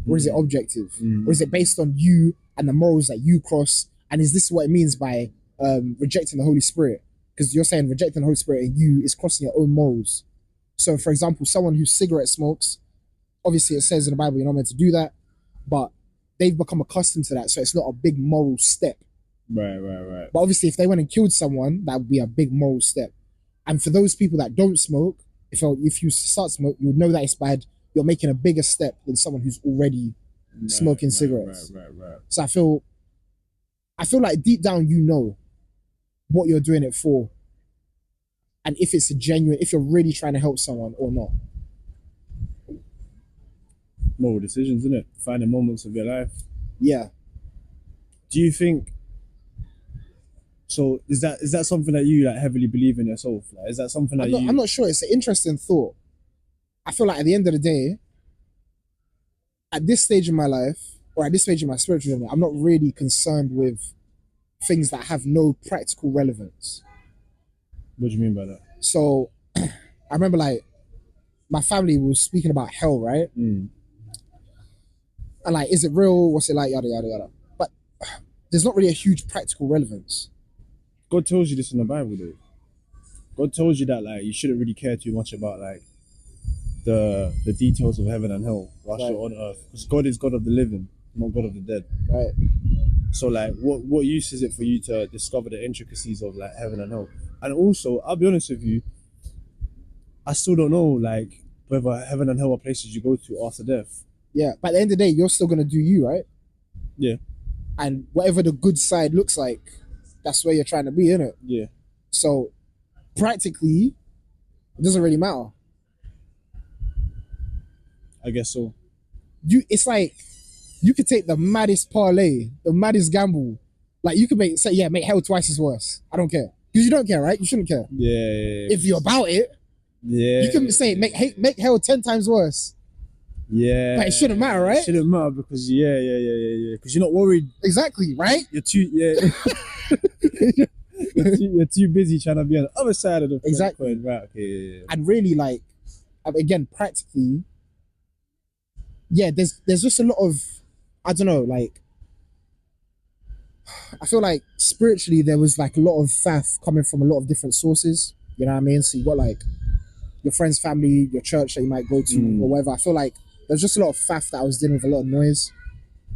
or is it objective, or is it based on you and the morals that you cross? And is this what it means by rejecting the Holy Spirit? Because you're saying rejecting the Holy Spirit and you is crossing your own morals. So, for example, someone who cigarette smokes, obviously it says in the Bible you're not meant to do that, but they've become accustomed to that, so it's not a big moral step. Right. But obviously, if they went and killed someone, that would be a big moral step. And for those people that don't smoke, if you start smoke, you would know that it's bad. You're making a bigger step than someone who's already smoking cigarettes. Right. So I feel like deep down you know what you're doing it for, and if it's a genuine, if you're really trying to help someone or not. Moral decisions, isn't it? Finding moments of your life. Yeah. Do you think? So is that something that you like heavily believe in yourself? Like, is that something that I'm not sure. It's an interesting thought. I feel like at the end of the day, at this stage in my life, or at this stage in my spiritual journey, I'm not really concerned with things that have no practical relevance. What do you mean by that? So I remember like my family was speaking about hell, right? Mm. And like, is it real? What's it like? Yada yada yada. But there's not really a huge practical relevance. God tells you this in the Bible, though. God tells you that like you shouldn't really care too much about like the details of heaven and hell whilst you're on earth, because God is God of the living, not God of the dead. Right. So like, what use is it for you to discover the intricacies of like heaven and hell? And also, I'll be honest with you, I still don't know like whether heaven and hell are places you go to after death. Yeah, but at the end of the day, you're still gonna do you, right? Yeah. And whatever the good side looks like, that's where you're trying to be, innit? Yeah. So practically, it doesn't really matter. I guess so. It's like you could take the maddest parlay, the maddest gamble. Like you could make hell twice as worse. I don't care. Because you don't care, right? You shouldn't care. Yeah. If you're about it, you can say make hell 10 times worse. Yeah. But it shouldn't matter, right? It shouldn't matter because yeah. Because you're not worried. Exactly, right? You're too you're too busy trying to be on the other side of the exactly. Coin. Right, okay. Yeah. And really, like, again, practically, yeah, there's just a lot of, I don't know, like, I feel like spiritually there was like a lot of faff coming from a lot of different sources. You know what I mean? So you got like your friend's family, your church that you might go to or whatever. I feel like there's just a lot of faff that I was dealing with, a lot of noise.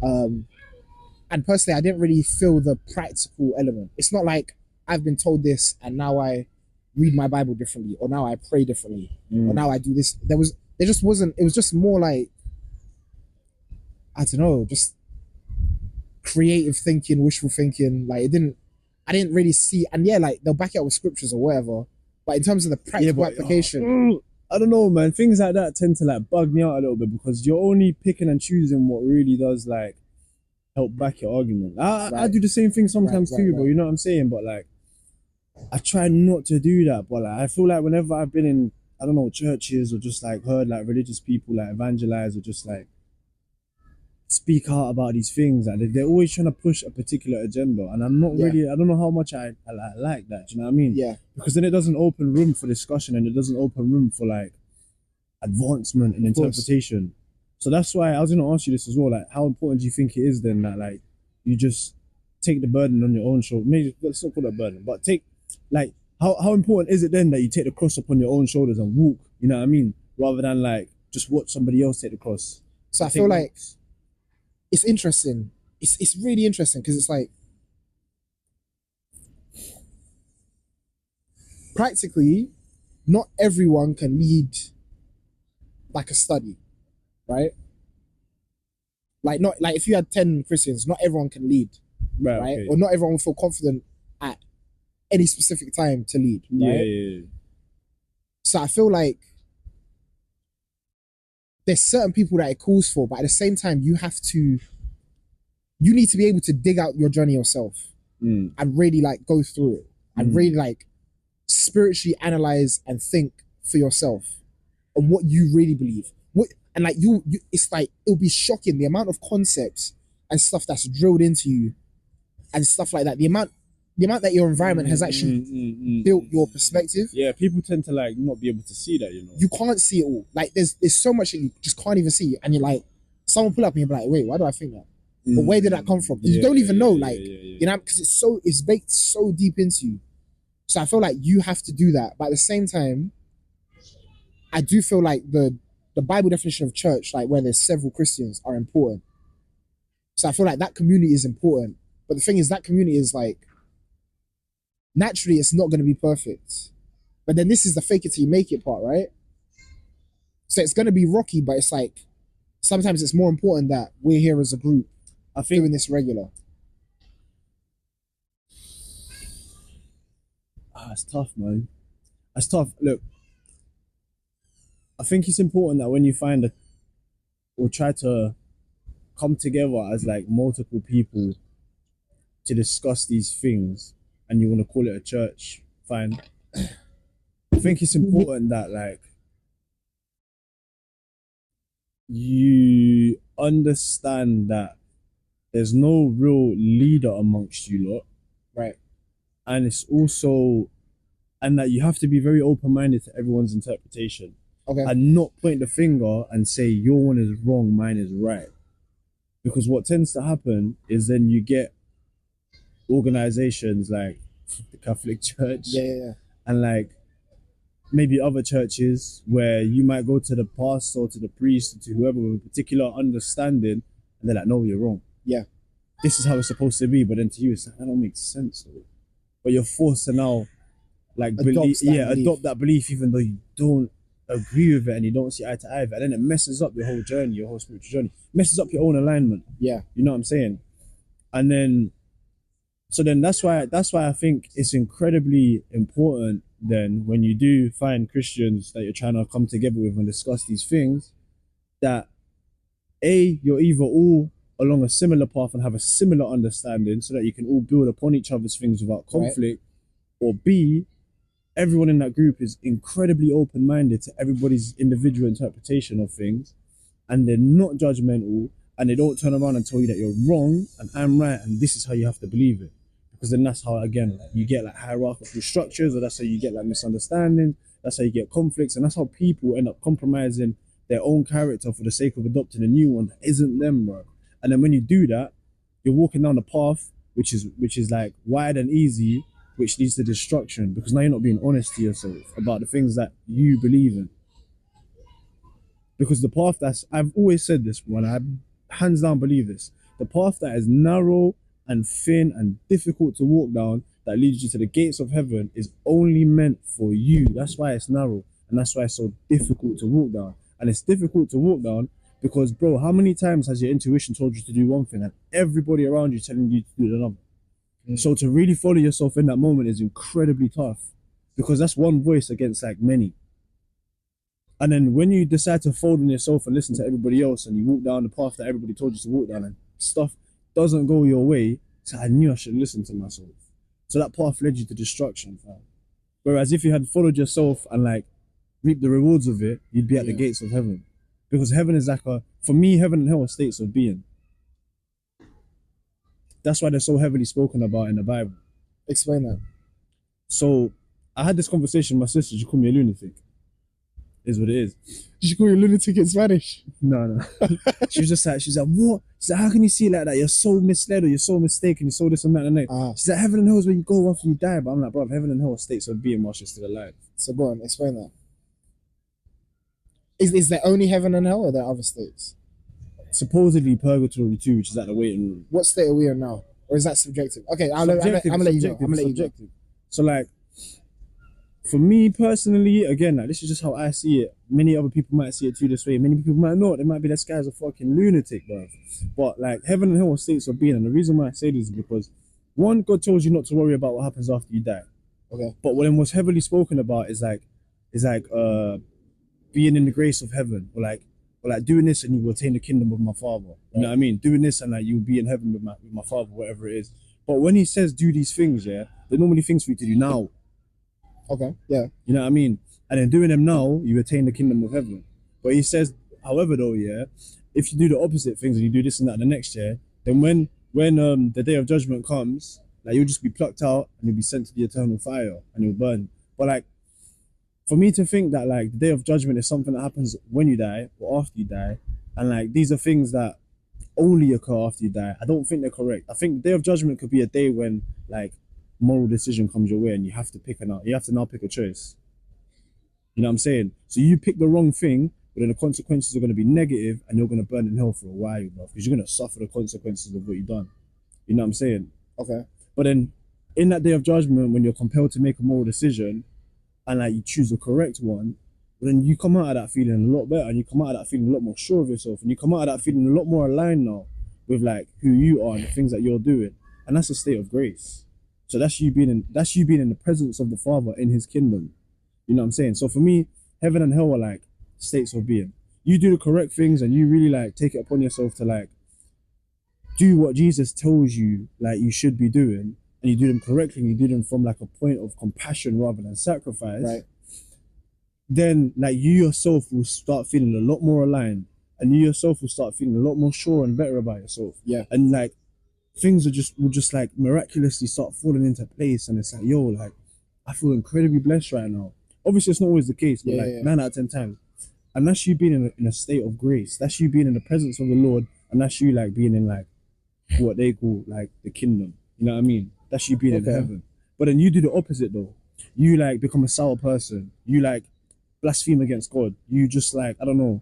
And personally, I didn't really feel the practical element. It's not like I've been told this and now I read my Bible differently, or now I pray differently, or now I do this. It just wasn't, it was just more like, I don't know, just creative thinking, wishful thinking. Like I didn't really see, and yeah, like they'll back it up with scriptures or whatever. But in terms of the practical application, I don't know, man. Things like that tend to like bug me out a little bit because you're only picking and choosing what really does like help back your argument. I do the same thing sometimes too, but you know what I'm saying? But like, I try not to do that. But like, I feel like whenever I've been in, I don't know, churches or just like heard like religious people like evangelize or just like speak out about these things, like they're always trying to push a particular agenda, and I'm not really, I don't know how much I like that. Do you know what I mean? Yeah. Because then it doesn't open room for discussion, and it doesn't open room for like advancement and interpretation. So that's why I was going to ask you this as well. Like, how important do you think it is then that like you just take the burden on your own shoulder? Maybe let's not call it a burden, but take like how important is it then that you take the cross upon your own shoulders and walk? You know what I mean? Rather than like just watch somebody else take the cross. So I feel like it's interesting. It's really interesting because it's like practically not everyone can lead like a study, right? Like not like if you had 10 Christians, not everyone can lead, right? Okay. Or not everyone will feel confident at any specific time to lead, right? Yeah. So I feel like there's certain people that it calls for, but at the same time, you need to be able to dig out your journey yourself and really like go through it and really like spiritually analyze and think for yourself on what you really believe. And like you it's like, it'll be shocking the amount of concepts and stuff that's drilled into you and stuff like that. The amount that your environment has actually built your perspective. Yeah, people tend to like not be able to see that, you know. You can't see it all. Like there's so much that you just can't even see. And you're like, someone pull up and you're like, wait, why do I think that? But where did that come from? You don't even know, like, you know, because it's baked so deep into you. So I feel like you have to do that. But at the same time, I do feel like the Bible definition of church, like where there's several Christians, are important. So I feel like that community is important. But the thing is, that community is like, naturally, it's not going to be perfect. But then this is the fake it till you make it part, right? So it's going to be rocky, but it's like, sometimes it's more important that we're here as a group. I think doing this regular. It's tough, man. It's tough. Look, I think it's important that when you find or try to come together as like multiple people to discuss these things, and you want to call it a church, fine. I think it's important that like you understand that there's no real leader amongst you lot, right? And it's also, and that you have to be very open-minded to everyone's interpretation. Okay. And not point the finger and say your one is wrong, mine is right. Because what tends to happen is then you get organizations like the Catholic Church, and like maybe other churches where you might go to the pastor or to the priest or to whoever with a particular understanding, and they're like, no, you're wrong. Yeah. This is how it's supposed to be, but then to you, it's like, that don't make sense. Though. But you're forced to now like adopt that belief, even though you don't agree with it and you don't see eye to eye with it, and then it messes up your whole journey, your whole spiritual journey, messes up your own alignment. Yeah, you know what I'm saying. And then, so then that's why I think it's incredibly important then when you do find Christians that you're trying to come together with and discuss these things, that you're either all along a similar path and have a similar understanding so that you can all build upon each other's things without conflict, right. Or B, everyone in that group is incredibly open-minded to everybody's individual interpretation of things, and they're not judgmental, and they don't turn around and tell you that you're wrong and I'm right and this is how you have to believe it. Because then that's how, again, you get like hierarchical structures, or that's how you get like misunderstandings, that's how you get conflicts, and that's how people end up compromising their own character for the sake of adopting a new one that isn't them, bro. And then when you do that, you're walking down the path which is like wide and easy, which leads to destruction, because now you're not being honest to yourself about the things that you believe in. Because the path I've always said this one, I hands down believe this, the path that is narrow and thin and difficult to walk down, that leads you to the gates of heaven, is only meant for you. That's why it's narrow, and that's why it's so difficult to walk down. And it's difficult to walk down because, bro, how many times has your intuition told you to do one thing and everybody around you telling you to do another? So to really follow yourself in that moment is incredibly tough, because that's one voice against like many. And then when you decide to fold on yourself and listen to everybody else, and you walk down the path that everybody told you to walk down, and stuff doesn't go your way, so I knew I should listen to myself. So that path led you to destruction, fam. Whereas if you had followed yourself and like reap the rewards of it, you'd be at the gates of heaven. Because heaven is like for me, heaven and hell are states of being. That's why they're so heavily spoken about in the Bible. Explain that. So I had this conversation with my sister. She called me a lunatic. Is what it is. Did she call you a lunatic in Spanish? No. She was like, what? She's like, how can you see it like that? You're so misled, or you're so mistaken, you're so this and that and that. She's like, heaven and hell is where you go after you die. But I'm like, bro, heaven and hell are states of being whilst you're still alive. So go on, explain that. Is there only heaven and hell, or are there other states? Supposedly purgatory too, which is at the waiting room. What state are we in now? Or is that subjective? Okay, I'm gonna let you know. I'm gonna let you know. So like, for me personally, again, like, this is just how I see it. Many other people might see it too this way. Many people might not. They might be, this guy's a fucking lunatic, bro. But like, heaven and hell are states of being. And the reason why I say this is because, one, God tells you not to worry about what happens after you die. Okay. But what what's heavily spoken about is being in the grace of heaven, or like doing this and you will attain the kingdom of my Father. You know what I mean? Doing this and like you'll be in heaven with my Father, whatever it is. But when he says do these things, they're normally things for you to do now. Okay, yeah. You know what I mean? And then doing them now, you attain the kingdom of heaven. But he says, however though, if you do the opposite things and you do this and that the next year, then when the day of judgment comes, like you'll just be plucked out and you'll be sent to the eternal fire and you'll burn. But like, for me to think that like the day of judgment is something that happens when you die or after you die, and like these are things that only occur after you die, I don't think they're correct. I think the day of judgment could be a day when like moral decision comes your way and you have to now pick a choice. You know what I'm saying? So you pick the wrong thing, but then the consequences are going to be negative, and you're going to burn in hell for a while, bro, because you're going to suffer the consequences of what you've done. You know what I'm saying? Okay. But then, in that day of judgment, when you're compelled to make a moral decision, and like you choose the correct one, then you come out of that feeling a lot better, and you come out of that feeling a lot more sure of yourself, and you come out of that feeling a lot more aligned now with like who you are and the things that you're doing, and that's a state of grace. So that's you being in the presence of the Father in His kingdom. You know what I'm saying? So for me, heaven and hell are like states of being. You do the correct things, and you really like take it upon yourself to like do what Jesus tells you like you should be doing, and you do them correctly, and you do them from like a point of compassion rather than sacrifice, right? Then like you yourself will start feeling a lot more aligned, and you yourself will start feeling a lot more sure and better about yourself. Yeah. And like things will just like miraculously start falling into place, and it's like, yo, like I feel incredibly blessed right now. Obviously it's not always the case, but 9 out of 10 times. And that's you being in a state of grace. That's you being in the presence of the Lord, and that's you like being in like what they call like the kingdom. You know what I mean? That's you being in heaven. But then you do the opposite though. You like become a sour person. You like blaspheme against God. You just like, I don't know,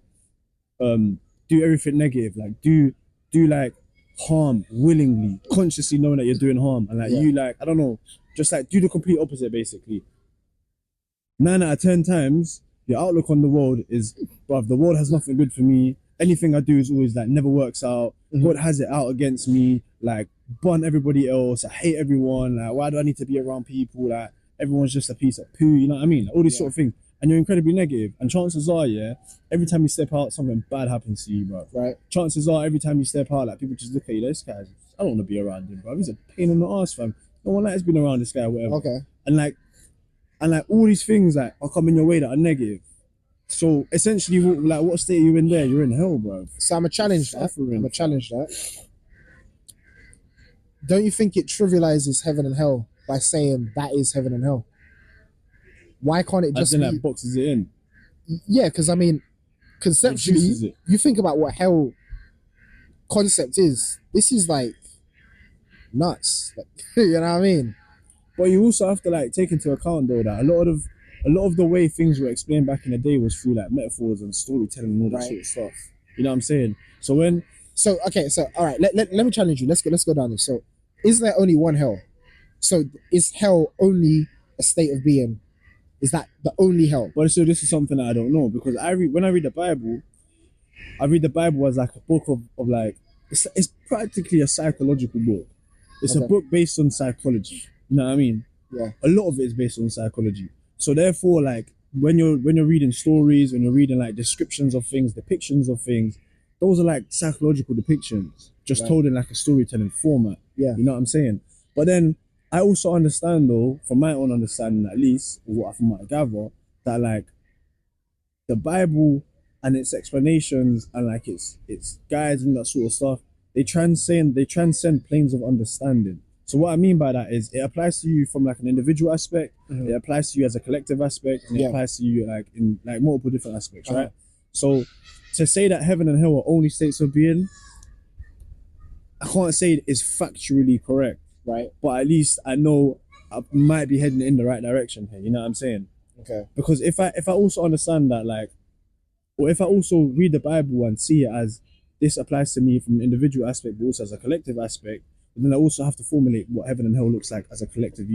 do everything negative. Like do like harm willingly, consciously knowing that you're doing harm. And like you like, I don't know, just like do the complete opposite basically. 9 out of 10 times, your outlook on the world is, bruv, the world has nothing good for me. Anything I do is always like never works out. God has it out against me. Like, bun everybody else. I hate everyone. Like, why do I need to be around people? Like, everyone's just a piece of poo. You know what I mean? Like, all these sort of things. And you're incredibly negative. And chances are, every time you step out, something bad happens to you, bro. Right. Chances are, every time you step out, like people just look at you. This guy, I don't want to be around him, bro. He's a pain in the ass, fam. No one likes being around this guy, or whatever. Okay. And like all these things like are coming your way that are negative. So essentially, like, what state are you in there? You're in hell, bro. So I'm a challenge that. Don't you think it trivializes heaven and hell by saying that is heaven and hell? Why can't it just be... that boxes it in? Yeah, because I mean, conceptually, you think about what hell concept is. This is like nuts. Like, you know what I mean? But you also have to like take into account though that a lot of the way things were explained back in the day was through like metaphors and storytelling and all that sort of stuff. You know what I'm saying? So all right, let me challenge you. Let's go down this. So is there only one hell? So is hell only a state of being? Is that the only hell? But so this is something that I don't know, because when I read the Bible, I read the Bible as like a book of like it's practically a psychological book. It's a book based on psychology. You know what I mean? Yeah. A lot of it is based on psychology. So therefore, like when you're reading stories, when you're reading like descriptions of things, depictions of things, those are like psychological depictions, just told in like a storytelling format. Yeah. You know what I'm saying? But then I also understand though, from my own understanding at least, or from what I gather, that like the Bible and its explanations and like its guides and that sort of stuff, they transcend planes of understanding. So what I mean by that is it applies to you from like an individual aspect, it applies to you as a collective aspect, and it applies to you like in like multiple different aspects, right? So to say that heaven and hell are only states of being, I can't say it's factually correct, right? But at least I know I might be heading in the right direction here. You know what I'm saying? Okay. Because if I also understand that, like, or if I also read the Bible and see it as this applies to me from an individual aspect, but also as a collective aspect, then I also have to formulate what heaven and hell looks like as a collective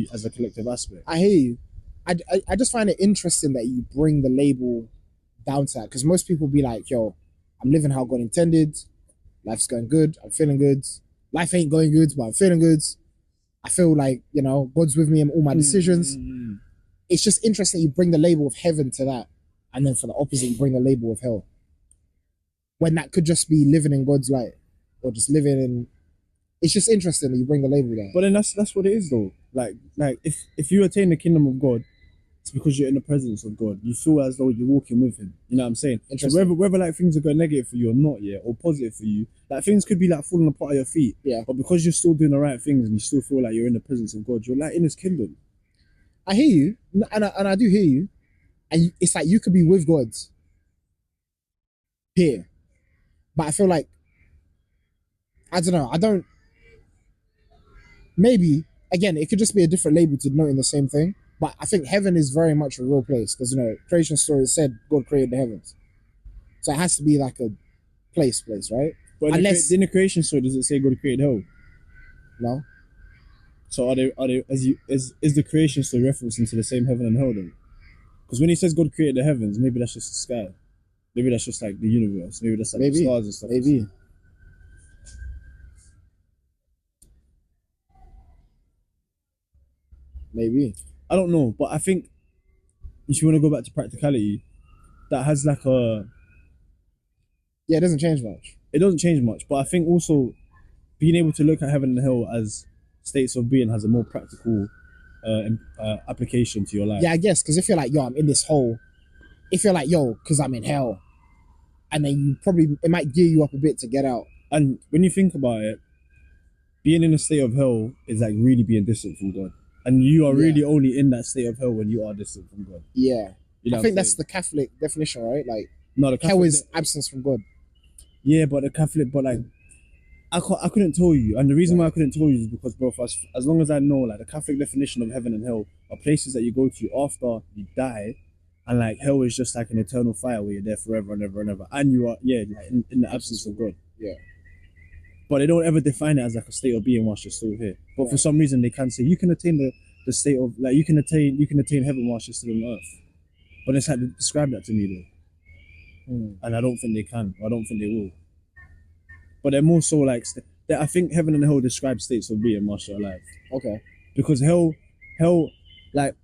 aspect. I hear you. I just find it interesting that you bring the label down to that, because most people be like, yo, I'm living how God intended. Life's going good. I'm feeling good. Life ain't going good, but I'm feeling good. I feel like, you know, God's with me in all my decisions. It's just interesting you bring the label of heaven to that, and then for the opposite, you bring the label of hell. When that could just be living in God's light, or just living in... It's just interesting that you bring the label there. But then that's what it is though. Like if you attain the kingdom of God, it's because you're in the presence of God. You feel as though you're walking with Him. You know what I'm saying? So whether like things are going negative for you or not, or positive for you, like things could be like falling apart at your feet. Yeah. But because you're still doing the right things and you still feel like you're in the presence of God, you're like in His kingdom. I hear you, and I do hear you, and it's like you could be with God here, but I feel like I don't know. Maybe again, it could just be a different label to noting the same thing. But I think heaven is very much a real place because, creation story said God created the heavens. So it has to be like a place, right? But in the creation story, does it say God created hell? No. So are they is the creation story referencing to the same heaven and hell then? Because when he says God created the heavens, maybe that's just the sky. Maybe that's just like the universe. Maybe that's like the stars and stuff. Maybe. I don't know, but I think if you want to go back to practicality, that has like a... Yeah, it doesn't change much. It doesn't change much, but I think also being able to look at heaven and hell as states of being has a more practical application to your life. Yeah, I guess, because if you're like, yo, I'm in this hole, if you're like, yo, because I'm in hell, and then it might gear you up a bit to get out. And when you think about it, being in a state of hell is like really being distant from God. And you are really only in that state of hell when you are distant from God. Yeah. I think that's the Catholic definition, right? Like, no, the Catholic hell is absence from God. Yeah, but like, I couldn't tell you. And the reason why I couldn't tell you is because, bro, as long as I know, like, the Catholic definition of heaven and hell are places that you go to after you die. And like, hell is just like an eternal fire where you're there forever and ever and ever. And you are, in the absence of God. Yeah. But they don't ever define it as like a state of being whilst you're still here. But for some reason they can say you can attain the state of, like, you can attain heaven whilst you're still on earth. But it's like, describe that to me though. And I don't think they can, or I don't think they will. But they're more so like, I think heaven and hell describe states of being whilst you're alive. Okay. Because hell, like,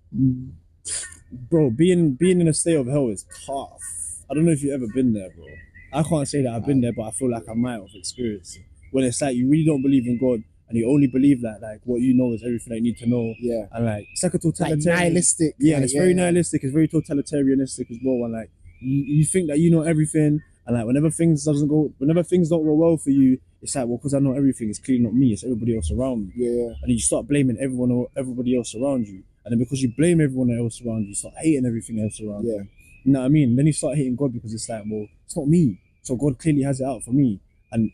bro, being in a state of hell is tough. I don't know if you've ever been there, bro. I can't say that I've been there, but I feel like I might have experienced it. When it's like you really don't believe in God and you only believe that like what you know is everything that you need to know. Yeah. And like it's like a totalitarian. Like nihilistic. Yeah, and it's very nihilistic, it's very totalitarianistic as well. And like you think that you know everything, and like whenever things don't go well for you, it's like, well, because I know everything, it's clearly not me, it's everybody else around me. Yeah. And you start blaming everybody else around you. And then because you blame everyone else around you, you start hating everything else around you. You know what I mean? Then you start hating God because it's like, well, it's not me. So God clearly has it out for me. And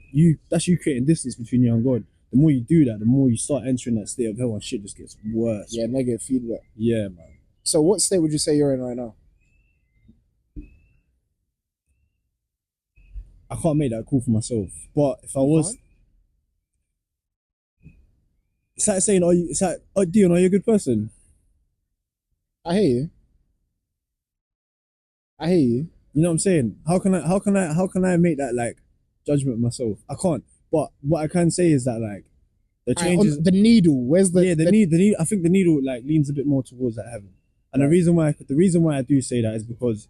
that's you creating distance between you and God. The more you do that, the more you start entering that state of hell and shit just gets worse. Yeah, negative feedback. Yeah, man. So what state would you say you're in right now? I can't make that call for myself. But if I was... It's like saying, Dion, are you a good person? I hear you. You know what I'm saying? How can I make that like judgment myself? I can't. But what I can say is that like the changes, the needle. Where's the needle? I think the needle like leans a bit more towards that heaven. And the reason why I do say that is because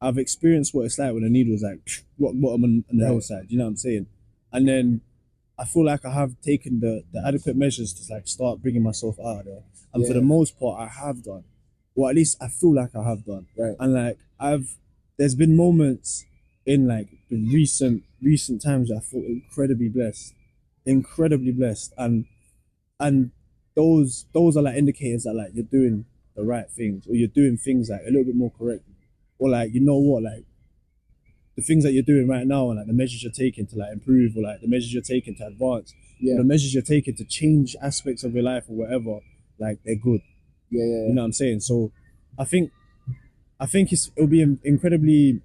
I've experienced what it's like when the needle is like rock bottom on the hillside. You know what I'm saying? And then I feel like I have taken the adequate measures to like start bringing myself out of there. And for the most part, I have done. Or at least I feel like I have done. Right. And like there's been moments in like the recent times where I feel incredibly blessed. And those are like indicators that like you're doing the right things, or you're doing things like a little bit more correctly. Or like, you know what, like the things that you're doing right now and like the measures you're taking to like improve, or like the measures you're taking to advance, or the measures you're taking to change aspects of your life or whatever, like they're good. You know what I'm saying? So I think it'll be incredibly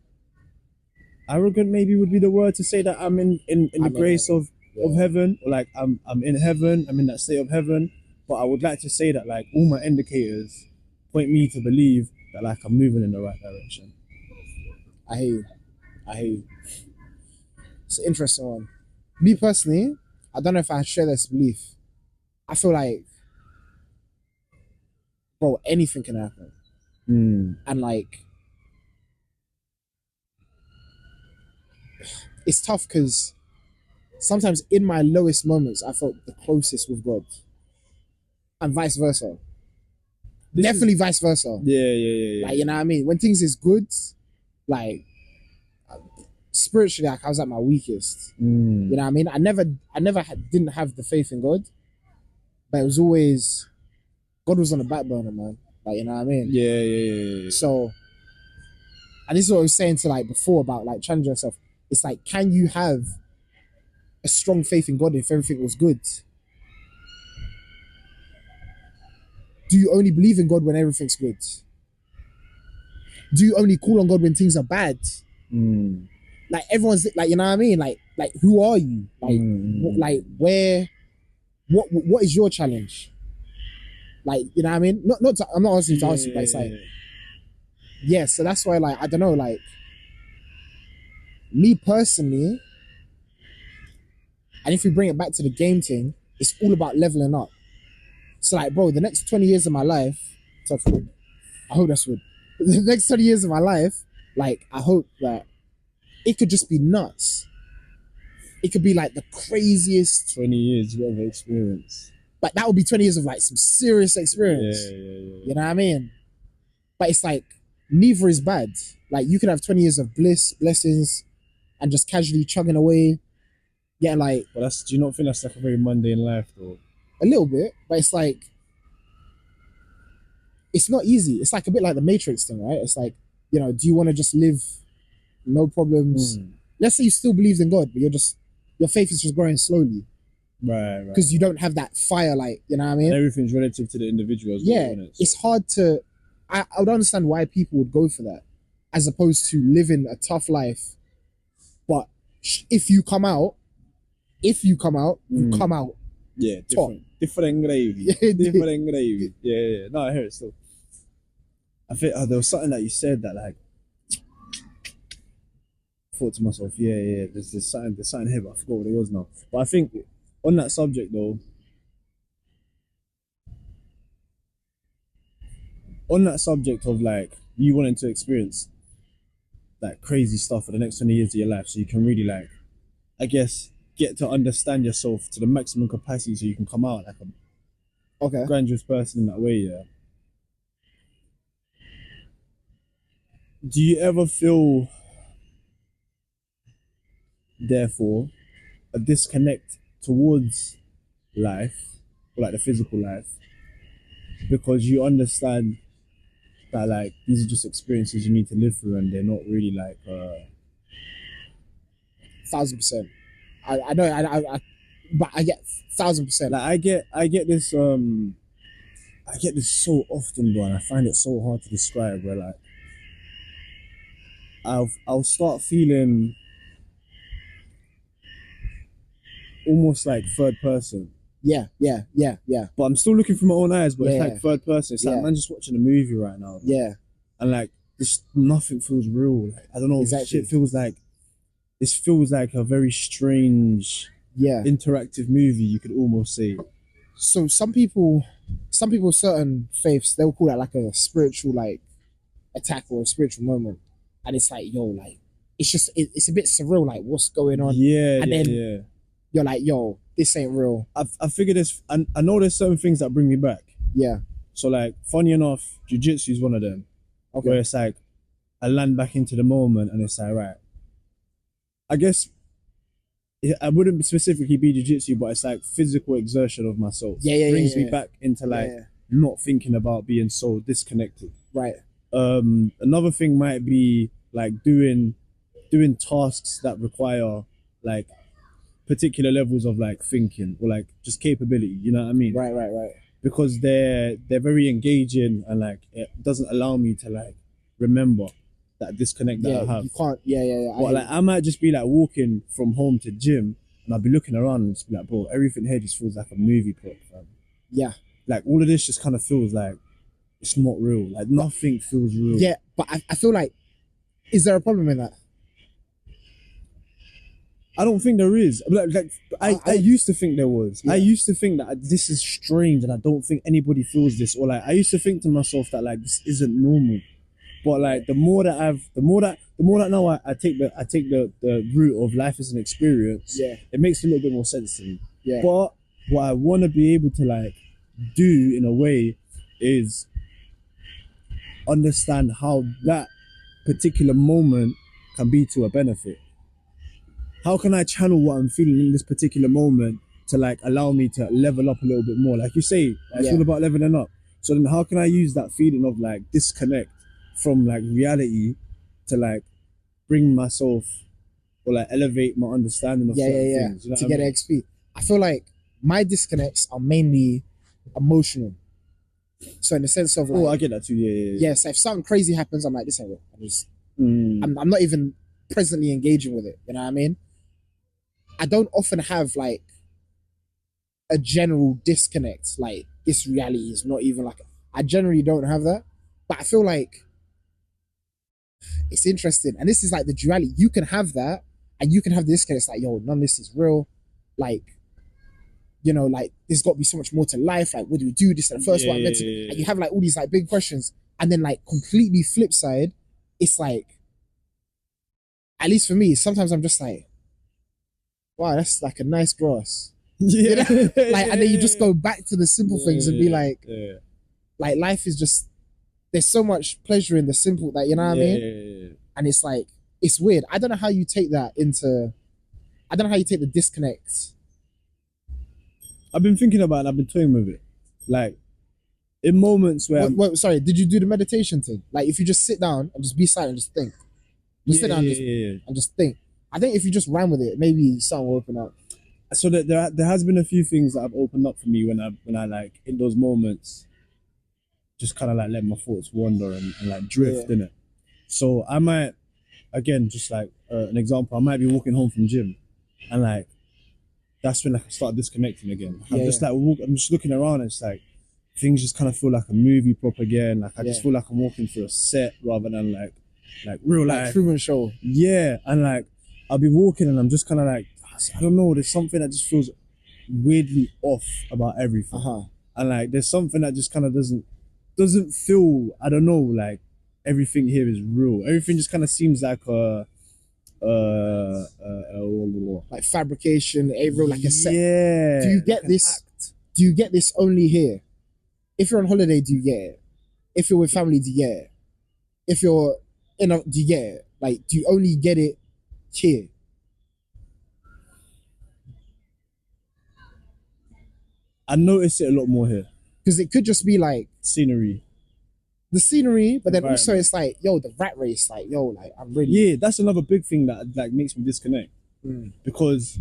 arrogant, maybe would be the word, to say that I'm in the grace of heaven, or like I'm in heaven, I'm in that state of heaven. But I would like to say that like all my indicators point me to believe that like I'm moving in the right direction. I hear you. It's an interesting one. Me personally, I don't know if I share this belief. I feel like, bro, anything can happen. And like, it's tough because sometimes in my lowest moments, I felt the closest with God, and vice versa. Definitely vice versa. Yeah. Like, you know what I mean? When things is good, like spiritually, like I was at my weakest. You know what I mean? I never didn't have the faith in God, but it was always, God was on the back burner, man. Like, you know what I mean? Yeah. So, and this is what I was saying to like before about like challenging yourself. It's like, can you have a strong faith in God if everything was good? Do you only believe in God when everything's good? Do you only call on God when things are bad? Like everyone's like, you know what I mean? Like who are you? Like where? What is your challenge? Like, you know what I mean? I'm not asking you to answer, but it's like, yeah. So that's why, like, I don't know, like, me personally, and if we bring it back to the game thing, it's all about leveling up. So, like, bro, the next 20 years of my life, touch wood. I hope that's wood. The next 20 years of my life, like, I hope that it could just be nuts. It could be like the craziest 20 years of experience. But that would be 20 years of like some serious experience. Yeah. You know what I mean? But it's like, neither is bad. Like, you could have 20 years of bliss, blessings, and just casually chugging away. Yeah, like. But do you not think that's like a very mundane life though? A little bit, but it's like, it's not easy. It's like a bit like the Matrix thing, right? It's like, you know, do you want to just live no problems? Let's say you still believe in God, but your faith is just growing slowly. Right. Because you don't have that fire, like, you know what I mean? And everything's relative to the individual as well, isn't it? So it's hard to. I would understand why people would go for that, as opposed to living a tough life. But if you come out, you come out. Yeah, top. Different gravy. Different gravy. Yeah. No, I hear it still. I think there was something that you said that like. I thought to myself, yeah. There's something here, but I forgot what it was now. But I think on that subject though. On that subject of like you wanting to experience like crazy stuff for the next 20 years of your life, so you can really like, I guess, get to understand yourself to the maximum capacity, so you can come out like a grandiose person in that way. Yeah. Do you ever feel, therefore, a disconnect towards life, or like the physical life, because you understand that like these are just experiences you need to live through, and they're not really like 1000%. I know, but I get 1000%. Like I get this so often, bro, and I find it so hard to describe. Where like I'll start feeling almost like third person. Yeah. But I'm still looking through my own eyes, but it's Yeah. like third person. It's like man just watching a movie right now. Bro. Yeah. And like nothing feels real. Like, I don't know. Exactly. This feels like a very strange, interactive movie. You could almost say. So some people, certain faiths, they'll call that like a spiritual like attack or a spiritual moment, and it's like, yo, like it's a bit surreal, like what's going on? Yeah. And then you're like, yo, this ain't real. I figured this. I know there's certain things that bring me back. Yeah. So like, funny enough, jiu-jitsu is one of them. Okay. Where it's like, I land back into the moment, and it's like, right. I guess I wouldn't specifically be jiu-jitsu, but it's like physical exertion of myself. Yeah. Brings me back into like not thinking about being so disconnected. Right. Another thing might be like doing tasks that require like particular levels of like thinking or like just capability. You know what I mean? Right. Because they're very engaging, and like it doesn't allow me to like remember that disconnect that I have. You can't. Yeah. But like I might just be like walking from home to gym, and I'll be looking around and just be like, bro, everything here just feels like a movie plot, fam. Yeah. Like all of this just kind of feels like it's not real. Like nothing feels real. Yeah, but I feel like, is there a problem in that? I don't think there is. I used to think there was. Yeah. I used to think that this is strange, and I don't think anybody feels this. Or like I used to think to myself that like this isn't normal. But like the more that now I take the route of life as an experience. Yeah. It makes a little bit more sense to me. Yeah. But what I want to be able to like do in a way is understand how that particular moment can be to a benefit. How can I channel what I'm feeling in this particular moment to like allow me to level up a little bit more? Like you say, it's all about leveling up. So then how can I use that feeling of like disconnect from like reality to like bring myself or like elevate my understanding of certain things? You know to get XP. I feel like my disconnects are mainly emotional. So in the sense of like, oh, I get that too. Yeah. yeah. So if something crazy happens, I'm like, this ain't real. Mm. I'm not even presently engaging with it. You know what I mean? I don't often have like a general disconnect. Like this reality is not even like. I generally don't have that, but I feel like it's interesting. And this is like the duality. You can have that, and you can have this case like, yo, none of this is real. Like, you know, like there's got to be so much more to life. Like, what do we do? This is the first one I meant to. And you have like all these like big questions, and then like completely flip side, it's like, at least for me, sometimes I'm just like, wow, that's like a nice grass. Yeah. You know? Like, and then you just go back to the simple things and be like, like life is just, there's so much pleasure in the simple, that, you know what I mean? And it's like, it's weird. I don't know how you take that into, I don't know how you take the disconnect. I've been thinking about it and I've been toying with it. Like, in moments where Wait, sorry, did you do the meditation thing? Like, if you just sit down and just be silent and just think. Just sit down and just think. I think if you just ran with it, maybe something will open up. So there has been a few things that have opened up for me when I like, in those moments, just kind of like let my thoughts wander and like drift in it. So I might, again, just like an example, I might be walking home from gym, and like that's when like I start disconnecting again. I'm just like I'm just looking around, and it's like things just kind of feel like a movie prop again. Like I just feel like I'm walking through a set rather than like real life. Like Truman Show. Yeah, and like I'll be walking and I'm just kind of like, I don't know, there's something that just feels weirdly off about everything. And like there's something that just kind of doesn't feel, I don't know, like everything here is real. Everything just kind of seems like like fabrication, real, like a set. Yeah. Do you get this? Do you get this only here? If you're on holiday, do you get it? If you're with family, do you get it? If you're do you get it? Like, do you only get it here? I notice it a lot more here. Because it could just be like scenery. The scenery, but then also it's like, yo, the rat race, like, yo, like I'm really. Yeah, that's another big thing that like makes me disconnect. Because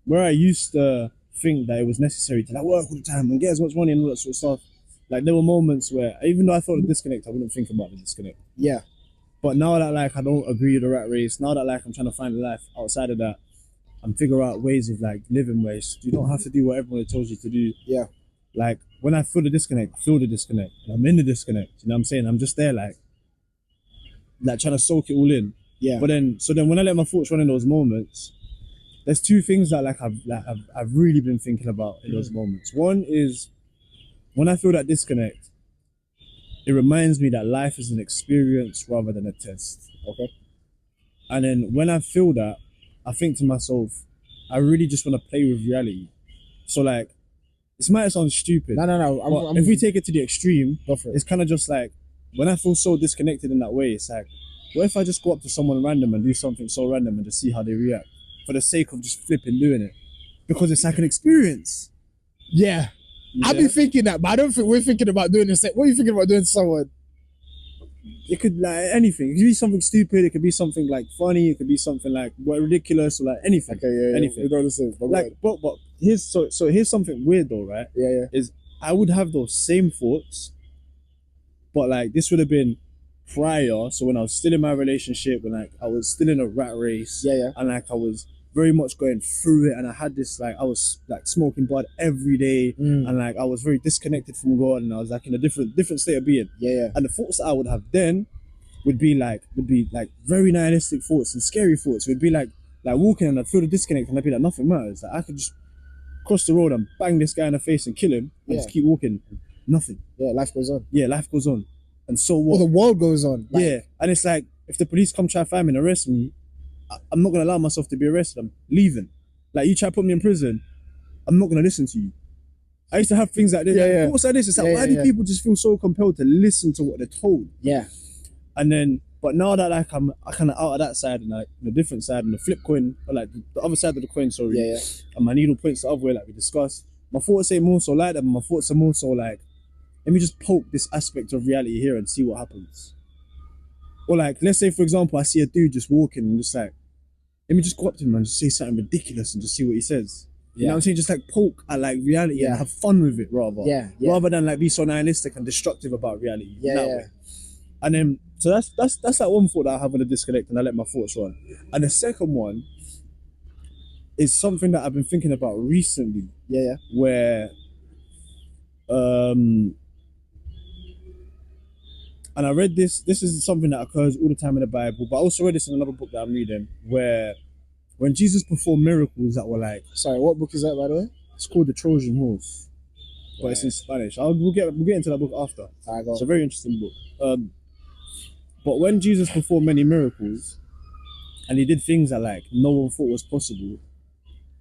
where I used to think that it was necessary to like work all the time and get as much money and all that sort of stuff, like there were moments where even though I felt a disconnect, I wouldn't think about the disconnect. Yeah. But now that like I don't agree with the rat race, now that like I'm trying to find a life outside of that, I'm figuring out ways of like living ways. You don't have to do what everyone tells you to do. Yeah. Like when I feel the disconnect, I feel the disconnect. And I'm in the disconnect. You know what I'm saying? I'm just there like trying to soak it all in. Yeah. But then when I let my thoughts run in those moments, there's two things that I've really been thinking about in those moments. One is when I feel that disconnect, it reminds me that life is an experience rather than a test. Okay. And then when I feel that, I think to myself, I really just want to play with reality. So like, this might sound stupid. No. If we take it to the extreme, go for it. It's kind of just like, when I feel so disconnected in that way, it's like, what if I just go up to someone random and do something so random and just see how they react for the sake of just flipping doing it? Because it's like an experience. Yeah. I've been thinking that, but I don't think we're thinking about doing this. What are you thinking about doing to someone? It could like anything. It could be something stupid. It could be something like funny. It could be something like ridiculous or like anything. Okay, anything. You don't listen. Like, but here's here's something weird though, right? Yeah. Is I would have those same thoughts, but like this would have been prior. So when I was still in my relationship, when like I was still in a rat race. Yeah. And like I was very much going through it, and I had this like I was like smoking bud every day, and like I was very disconnected from God, and I was like in a different state of being. Yeah. And the thoughts that I would have then would be like very nihilistic thoughts and scary thoughts. It would be like walking and I'd feel the disconnect, and I'd be like, nothing matters. Like I could just cross the road and bang this guy in the face and kill him, and just keep walking. Nothing. Yeah, life goes on. Yeah, life goes on. And so what? Well, the world goes on. Like, yeah, and it's like if the police come try to find me and arrest me, I'm not gonna allow myself to be arrested. I'm leaving. Like you try to put me in prison, I'm not gonna listen to you. I used to have things like this. Thoughts like this. It's like, why do people just feel so compelled to listen to what they're told? Yeah. And then, but now that like I'm kind of out of that side and like the different side and the flip coin, or like the other side of the coin, sorry. Yeah. And my needle points the other way, like we discussed. My thoughts ain't more so like that, but my thoughts are more so like, let me just poke this aspect of reality here and see what happens. Or like, let's say for example, I see a dude just walking and just like, let me just go up to him and just say something ridiculous and just see what he says. You know what I'm saying? Just like poke at like reality and have fun with it rather. Rather than like be so nihilistic and destructive about reality. Way. And then so that's that one thought that I have on the disconnect, and I let my thoughts run. And the second one is something that I've been thinking about recently. Where and I read this is something that occurs all the time in the Bible, but I also read this in another book that I'm reading where when Jesus performed miracles that were like... Sorry, what book is that, by the way? It's called The Trojan Horse, but it's in Spanish. We'll get into that book after. It's a very interesting book. But when Jesus performed many miracles, and he did things that like no one thought was possible,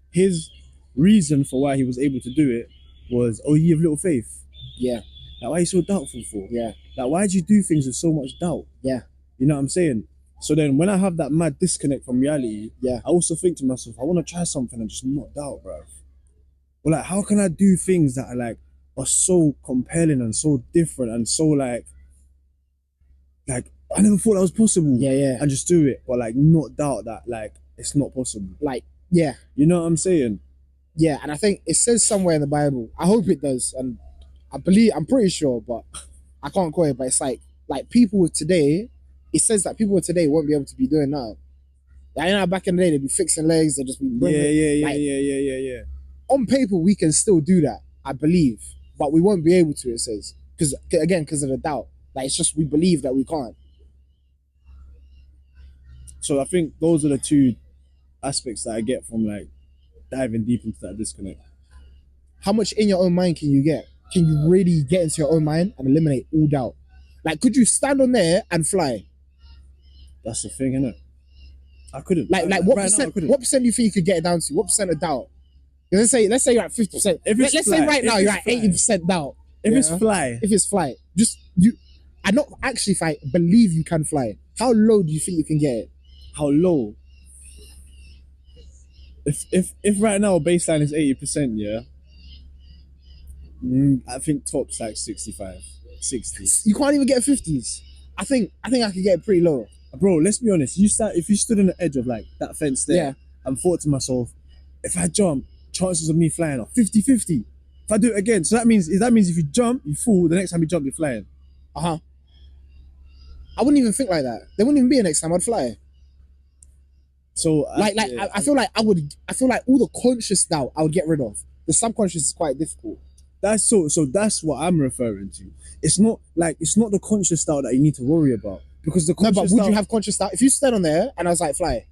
his reason for why he was able to do it was, oh, you have little faith. Like, why are you so doubtful for? Like, why do you do things with so much doubt? You know what I'm saying? So then when I have that mad disconnect from reality, I also think to myself, I want to try something and just not doubt, bruv. Or like, how can I do things that are so compelling and so different and so like I never thought that was possible. And just do it, but like not doubt that like it's not possible. Like, you know what I'm saying? And I think it says somewhere in the Bible, I hope it does, and I'm pretty sure, but I can't quote it, but it's like people with today, it says that people with today won't be able to be doing that. Like, you know, back in the day, they'd be fixing legs, they'd just be... Yeah. On paper, we can still do that, I believe, but we won't be able to, it says. Because of the doubt. Like, it's just we believe that we can't. So I think those are the two aspects that I get from like diving deep into that disconnect. How much in your own mind can you get? Can you really get into your own mind and eliminate all doubt? Like, could you stand on there and fly? That's the thing, innit? I couldn't. Like what percent? What percent do you think you could get it down to? What percent of doubt? Let's say you're at 50%. Let's say right now you're at 80% doubt. If it's fly, just you. I not actually if I believe you can fly. How low do you think you can get it? How low? If right now baseline is 80%, I think top's like 65, 60. You can't even get 50s. I think I could get it pretty low. Bro, let's be honest. If you stood on the edge of like that fence there and thought to myself, if I jump, chances of me flying are 50-50. If I do it again, so that means if you jump, you fall. The next time you jump, you're flying. I wouldn't even think like that. There wouldn't even be a next time I'd fly. So I feel like all the conscious doubt I would get rid of. The subconscious is quite difficult. So that's what I'm referring to. It's not the conscious doubt that you need to worry about, because the conscious but would you have conscious doubt if you stood on there and I was like fly?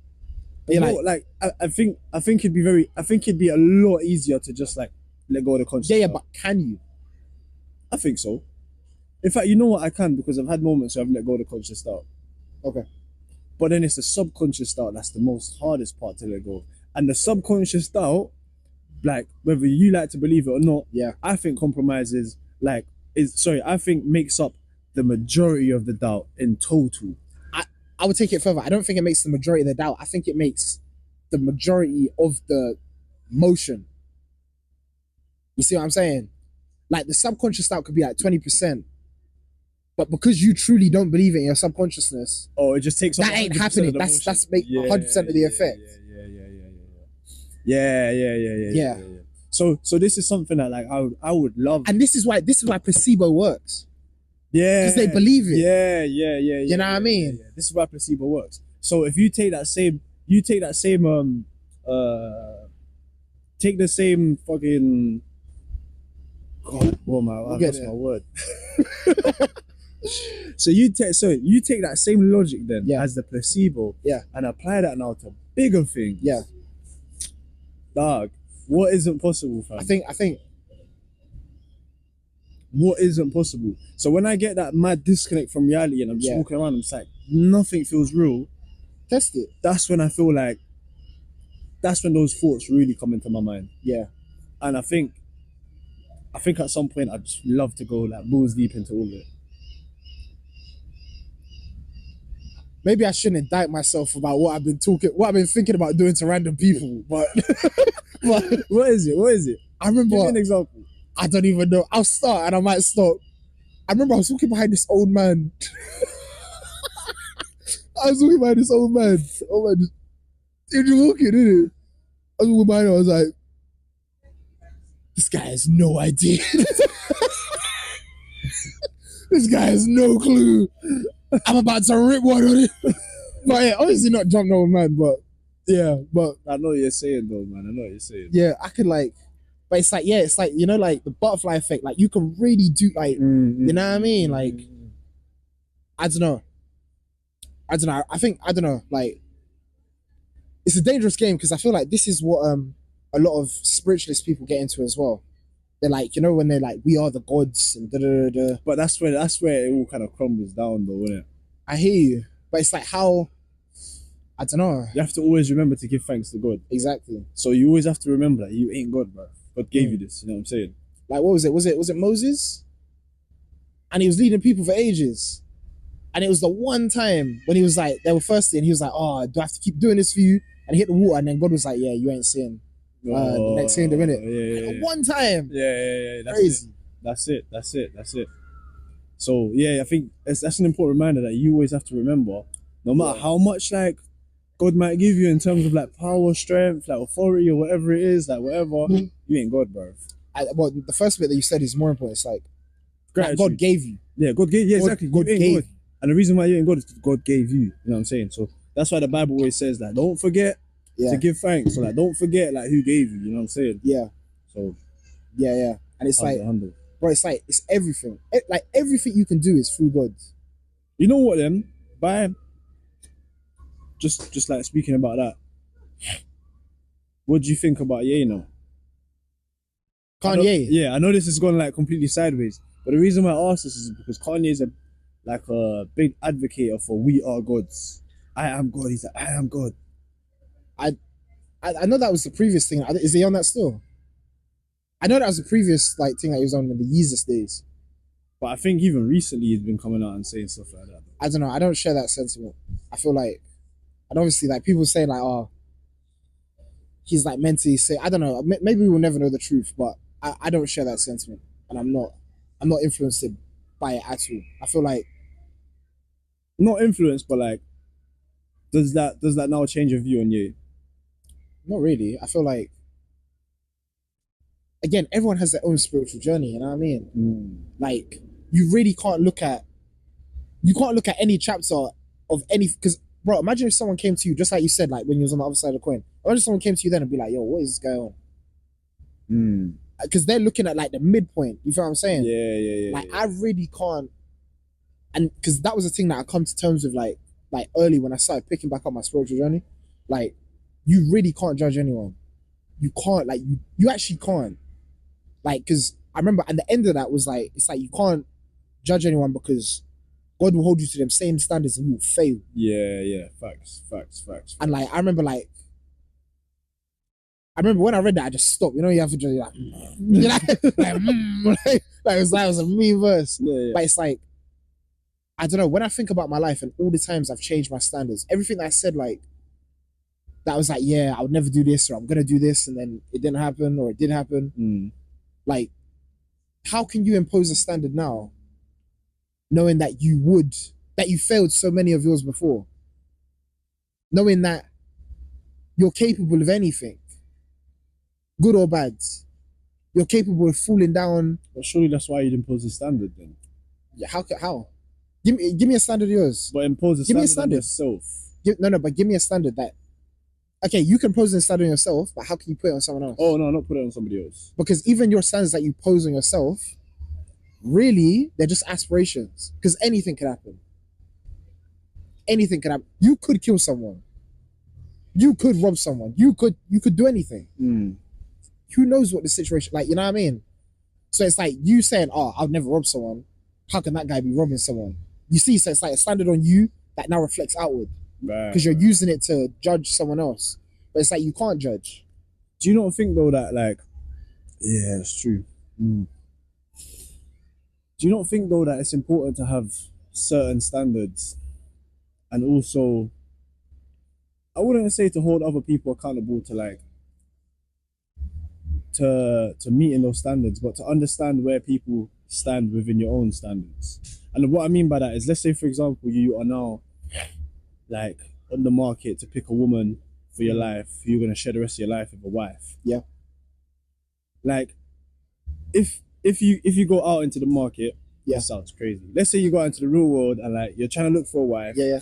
I think it'd be a lot easier to just like let go of the conscious doubt. But can you? I think so. In fact, you know what, I can, because I've had moments where I've let go of the conscious doubt. Okay. But then it's the subconscious doubt that's the most hardest part to let go of. And the subconscious doubt, like whether you like to believe it or not, I think compromises I think makes up the majority of the doubt in total. I would take it further. I don't think it makes the majority of the doubt. I think it makes the majority of the motion. You see what I'm saying? Like the subconscious doubt could be like 20%. But because you truly don't believe it in your subconsciousness, it just takes that ain't happening. That's make 100% of the effect. Yeah. So this is something that like I would love. And this is why placebo works. Yeah. Because they believe it. Yeah. You know what I mean? Yeah. This is why placebo works. So if you take the same fucking God, I've lost my word. So you take that same logic then as the placebo and apply that now to bigger things. Dog, what isn't possible, fam? I think what isn't possible. So when I get that mad disconnect from reality and I'm just walking around, I'm just like, nothing feels real. Test it. That's when I feel like, that's when those thoughts really come into my mind. And I think at some point I'd just love to go like balls deep into all of it. Maybe I shouldn't indict myself about what I've been thinking about doing to random people, but what is it? I remember. Give me an example. I don't even know. I'll start and I might stop. I remember I was walking behind this old man. Oh man, he was walking, didn't it? I was walking behind him, I was like, guy has no idea. This guy has no clue. I'm about to rip one on it. But yeah, obviously not jump no man, but yeah, but I know what you're saying though, man. I know what you're saying. yeah, I could like, but it's like, yeah, it's like, you know, like the butterfly effect, like you can really do like, you know what I mean? Like, I don't know. I think, I don't know, like, it's a dangerous game because I feel like this is what a lot of spiritualist people get into as well. They're like, you know, when they're like, we are the gods and da da da da. But that's where it all kind of crumbles down though, isn't it? I hear you. But it's like how, I don't know. You have to always remember to give thanks to God. Exactly. So you always have to remember that you ain't God, bro. God gave you this, you know what I'm saying? Like, what was it? Was it Moses? And he was leading people for ages. And it was the one time when he was like, they were thirsty and he was like, oh, do I have to keep doing this for you? And he hit the water and then God was like, yeah, you ain't sin. The next thing, the minute. Yeah. One time. Yeah. That's crazy. It. That's it. So yeah, I think that's an important reminder that you always have to remember, no matter how much like God might give you in terms of like power, strength, like authority or whatever it is, like whatever, you ain't God, bro. Well, the first bit that you said is more important. It's like God gave you. Yeah, God gave you. Yeah, exactly. God gave God. And the reason why you ain't God is because God gave you. You know what I'm saying? So that's why the Bible always says that don't forget to give thanks. So like don't forget like who gave you. You know what I'm saying? Yeah. So yeah. And it's like, 100. bro, it's like it's everything. Like everything you can do is through God. You know what then? Just like speaking about that. What do you think about Ye now? Kanye? I know this has gone like completely sideways, but the reason why I asked this is because Kanye is a big advocate for we are gods. I am God. He's like, I am God. I know that was the previous thing. Is he on that still? I know that was the previous like thing that he was on in the Yeezus days. But I think even recently he's been coming out and saying stuff like that. I don't know. I don't share that sentiment. I feel like, and obviously like people say like, oh, he's like mentally sick. I don't know. Maybe we'll never know the truth, but I don't share that sentiment, and I'm not influenced by it at all. I feel like not influenced, but like, does that now change your view on you? Not really. I feel like, again, everyone has their own spiritual journey. You know what I mean? Like, you really can't look at any chapter of any, because bro, imagine if someone came to you just like you said, like when you was on the other side of the coin. Imagine if someone came to you then and be like, yo, what is going on? Because they're looking at like the midpoint. You feel what I'm saying? Yeah. Like I really can't, and because that was the thing that I come to terms with like early when I started picking back up my spiritual journey. Like, you really can't judge anyone. You can't, like, you actually can't. Like, because I remember at the end of that was like, it's like you can't judge anyone because God will hold you to them same standards and you will fail. Yeah. Facts. And like, I remember when I read that, I just stopped. You know, you have to just like, you know, like it was a mean verse. Yeah. But it's like, I don't know, when I think about my life and all the times I've changed my standards, everything that I said, like, that was like, yeah, I would never do this, or I'm going to do this, and then it didn't happen, or it did happen. Like, how can you impose a standard now, knowing that you failed so many of yours before? Knowing that you're capable of anything, good or bad. You're capable of falling down. Well, surely that's why you'd impose a standard then. Yeah, how? Give me a standard of yours. But impose a standard on yourself. But give me a standard that, okay, you can pose a standard on yourself, but how can you put it on someone else? Oh, no, not put it on somebody else. Because even your standards that you pose on yourself, really, they're just aspirations. Because anything can happen. Anything can happen. You could kill someone. You could rob someone. You could do anything. Who knows what the situation, like, you know what I mean? So it's like you saying, oh, I'll never rob someone. How can that guy be robbing someone? You see, so it's like a standard on you that now reflects outward. Because you're using it to judge someone else. But it's like you can't judge. Do you not think though that like, yeah, it's true. Do you not think though that it's important to have certain standards and also, I wouldn't say to hold other people accountable to like, to meeting those standards, but to understand where people stand within your own standards. And what I mean by that is, let's say for example, you are now like on the market to pick a woman for your life, who you're going to share the rest of your life with, a wife. Yeah. Like, if you go out into the market, Yeah. that sounds crazy. Let's say you go out into the real world and like you're trying to look for a wife, Yeah.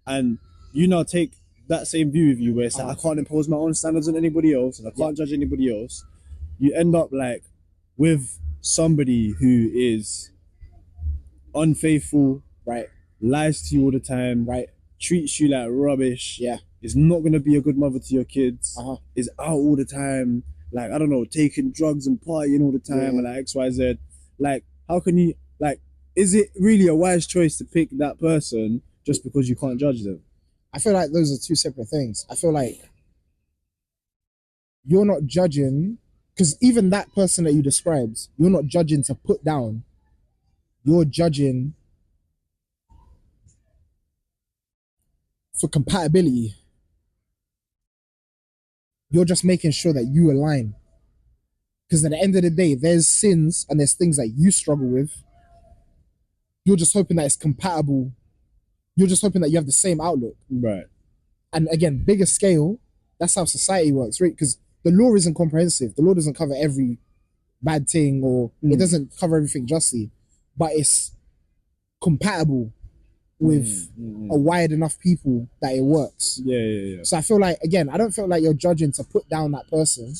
and you now take that same view of you where it's like I can't impose my own standards on anybody else and I can't judge anybody else. You end up like with somebody who is unfaithful, Right. lies to you all the time, Right. treats you like rubbish, Yeah. is not gonna be a good mother to your kids, Uh-huh. is out all the time, like I don't know, taking drugs and partying all the time, and like XYZ. Like, how can you like? Is it really a wise choice to pick that person just because you can't judge them? I feel like those are two separate things. I feel like you're not judging, because even that person that you described, you're not judging to put down. You're judging for compatibility. You're just making sure that you align. Because at the end of the day, there's sins and there's things that you struggle with. You're just hoping that it's compatible. You're just hoping that you have the same outlook. Right. And again, bigger scale, that's how society works, right? Because the law isn't comprehensive. The law doesn't cover every bad thing, or it doesn't cover everything justly, but it's compatible with a wide enough people that it works. Yeah. So I feel like, again, I don't feel like you're judging to put down that person.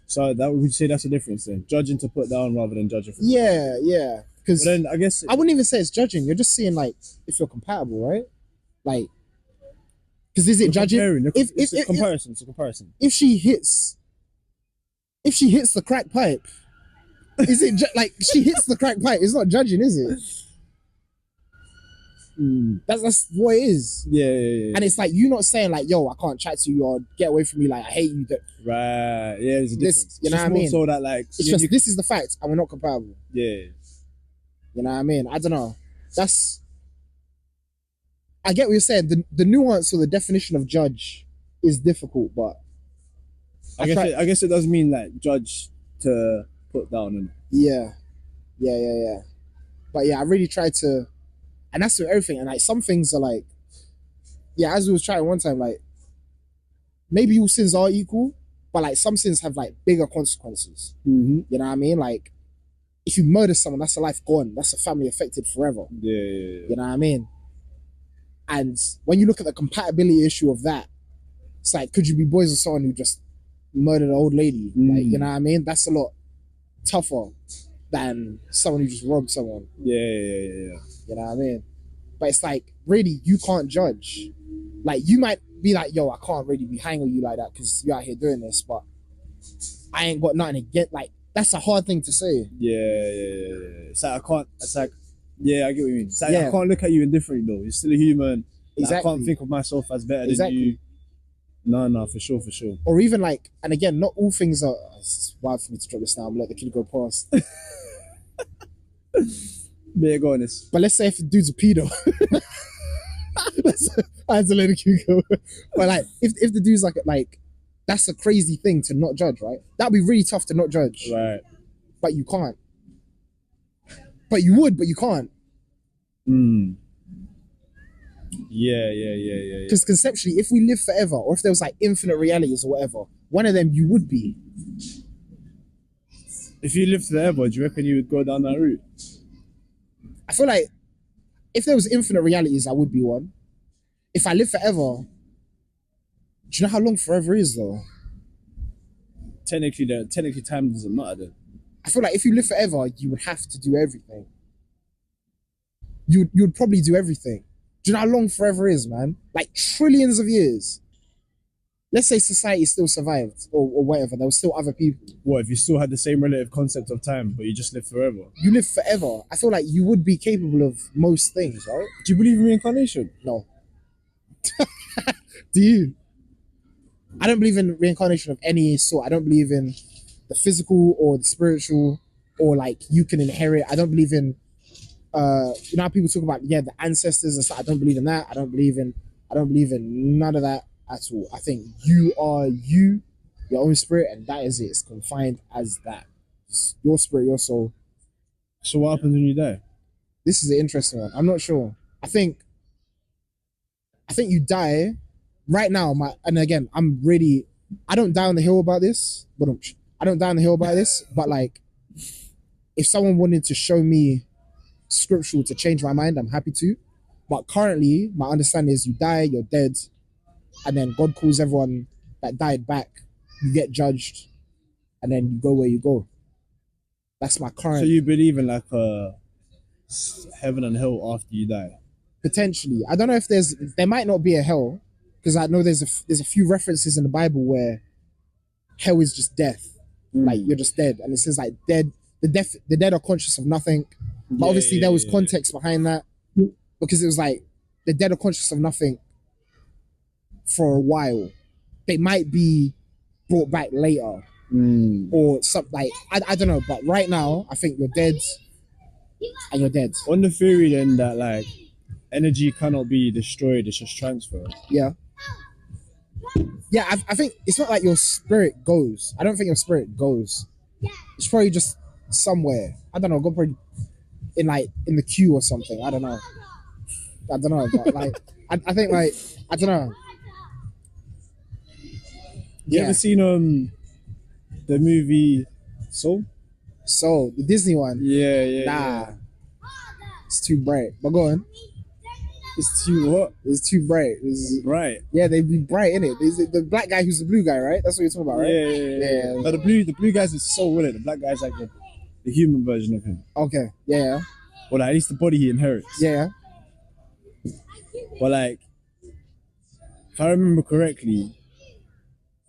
So that would you say that's the difference then? Judging to put down rather than judging for Yeah. Because then I guess I wouldn't even say it's judging. You're just seeing like if you're compatible, right? Like, because is it judging? It's a comparison. If she hits the crack pipe, is it like she hits the crack pipe? It's not judging, is it? That's what it is. Yeah. And it's like you not saying like, yo, I can't chat to you or get away from me, like I hate you. Right. Yeah, there's a difference. You know what I mean? So that like it's just this is the fact and we're not compatible. Yeah. You know what I mean? I don't know. I get what you're saying. The nuance or the definition of judge is difficult, but I guess it does mean like judge to put down and yeah. But yeah, I really tried to, and that's with everything. And like some things are like, yeah, as we was trying one time, like maybe all sins are equal, but like some sins have like bigger consequences. Mm-hmm. You know what I mean? Like if you murder someone, that's a life gone. That's a family affected forever. Yeah. You know what I mean? And when you look at the compatibility issue of that, it's like, could you be boys with someone who just murdered an old lady? Like, you know what I mean? That's a lot tougher than someone who just robbed someone. Yeah. You know what I mean? But it's like, really, you can't judge. Like, you might be like, yo, I can't really be hanging with you like that because you're out here doing this, but I ain't got nothing to get. Like, that's a hard thing to say. Yeah. It's like I can't. It's like, yeah, I get what you mean. It's like I can't look at you indifferently though. You're still a human. Exactly. Like, I can't think of myself as better than you. No, for sure. Or even like, and again, not all things are. It's wild for me to drop this now. I'm let the kid go past. Yeah, go on this. But let's say if the dude's a pedo. I had to let the kid go. But like, if the dude's like, that's a crazy thing to not judge, right? That'd be really tough to not judge. Right. But you can't. But you would, but you can't. Yeah. Because conceptually, if we live forever, or if there was like infinite realities or whatever, one of them you would be. If you lived forever, do you reckon you would go down that route? I feel like if there was infinite realities, I would be one. If I live forever, do you know how long forever is though? Technically time doesn't matter then. I feel like if you live forever, you would have to do everything. You'd probably do everything. Do you know how long forever is, man? Like trillions of years. Let's say society still survived or whatever. There were still other people. What, if you still had the same relative concept of time, but you just lived forever? You live forever. I feel like you would be capable of most things, right? Do you believe in reincarnation? No. Do you? I don't believe in reincarnation of any sort. I don't believe in the physical or the spiritual or like you can inherit. I don't believe in you know how people talk about the ancestors and stuff. I don't believe in that. I don't believe in none of that at all. I think you are you, your own spirit, and that is it. It's confined as that. It's your spirit, your soul. So what happens when you die? This is an interesting one. I'm not sure. I think you die right now. And again, I don't die on the hill about this, but like if someone wanted to show me scriptural to change my mind, I'm happy to. But currently, my understanding is you die, you're dead, and then God calls everyone that died back. You get judged, and then you go where you go. That's my current. So you believe in like heaven and hell after you die? Potentially, I don't know if there might not be a hell, because I know there's a few references in the Bible where hell is just death, like you're just dead, and it says like dead. The dead are conscious of nothing. But obviously there was context behind that, because it was like the dead are conscious of nothing for a while. They might be brought back later, or something like I don't know. But right now, I think you're dead, and you're dead. On the theory then that like energy cannot be destroyed, it's just transferred. Yeah. I think it's not like your spirit goes. I don't think your spirit goes. It's probably just somewhere. I don't know. Go probably in the queue or something. I don't know. But like I think like I don't know. You ever seen the movie Soul? Soul, the Disney one? Yeah. Nah. It's too bright. But go on. It's too what? It's too bright. It's bright. Yeah, they'd be bright, innit? The black guy who's the blue guy, right? That's what you're talking about, right? Yeah. No, the blue guys is Soul, with it. The black guy's like the human version of him. Okay. Yeah. Or like, at least the body he inherits. Yeah. But like, if I remember correctly,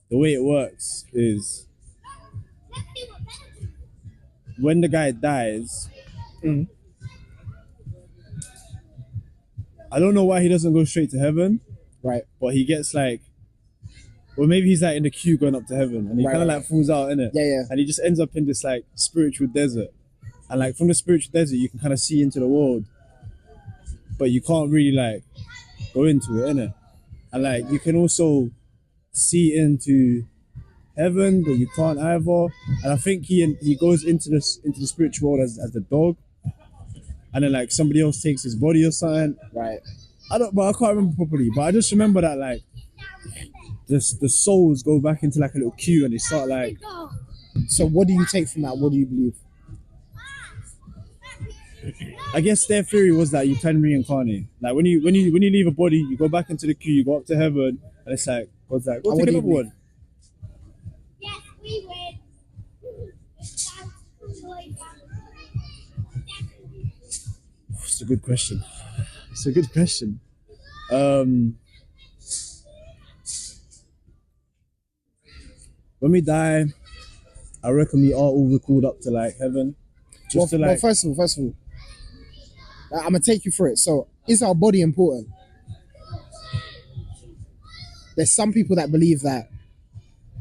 the way it works is when the guy dies, I don't know why he doesn't go straight to heaven. Right. But he gets like, or maybe he's like in the queue going up to heaven, and he kind of like falls out, innit? Yeah. And he just ends up in this like spiritual desert. And like from the spiritual desert, you can kind of see into the world, but you can't really like go into it, innit? And like you can also see into heaven, but you can't either. And I think he goes into the spiritual world as the dog, and then like somebody else takes his body or something. Right. I can't remember properly, but I just remember that like the souls go back into like a little queue and they start like. So what do you take from that? What do you believe? I guess their theory was that you can reincarnate. Like when you leave a body, you go back into the queue, you go up to heaven, and it's like God's like, go take another one. Yes, we win. It's a good question. When we die, I reckon we are all recalled up to like heaven. Well, first of all, I'm gonna take you through it. So, is our body important? There's some people that believe that,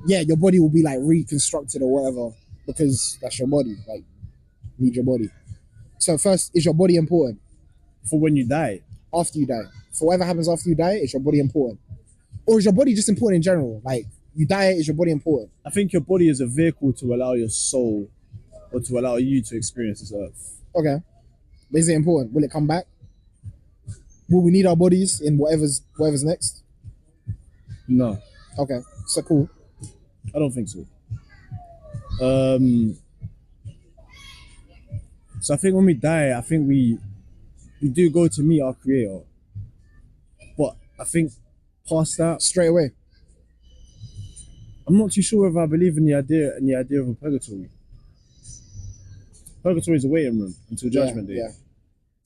yeah, your body will be like reconstructed or whatever because that's your body. Like, you need your body. So first, is your body important? For when you die? After you die. For whatever happens after you die, is your body important? Or is your body just important in general? Like, you die, is your body important? I think your body is a vehicle to allow your soul or to allow you to experience this earth. Okay. But is it important? Will it come back? Will we need our bodies in whatever's next? No. Okay. So cool. I don't think so. So I think when we die, I think we do go to meet our creator. But I think past that, straight away, I'm not too sure if I believe in the idea of a purgatory. Purgatory is a waiting room until Judgment Day. Yeah.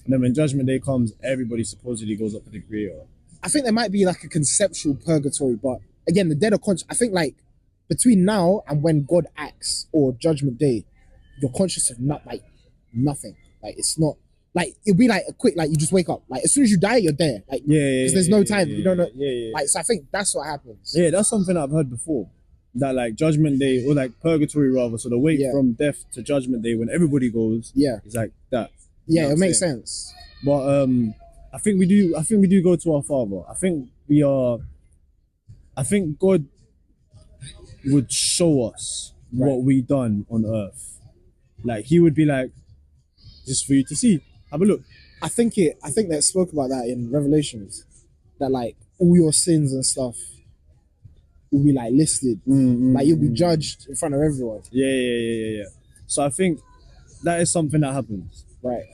And then when Judgment Day comes, everybody supposedly goes up to the creator. I think there might be like a conceptual purgatory, but again, the dead are conscious. I think like between now and when God acts or Judgment Day, you're conscious of nothing. Like it's not like it'll be like a quick, like you just wake up. Like as soon as you die, you're there. Like because there's no time. You don't know. Like so, I think that's what happens. Yeah, that's something I've heard before. That like Judgment Day or like purgatory rather. So the wait from death to Judgment Day when everybody goes. Yeah, it's like that. Yeah, it makes sense. But I think we do go to our Father. I think God would show us what we done on earth. Like he would be like, just for you to see. Have a look. I think they spoke about that in Revelations. That like all your sins and stuff will be like listed. Like you'll be judged in front of everyone. Yeah. So I think that is something that happens. Right.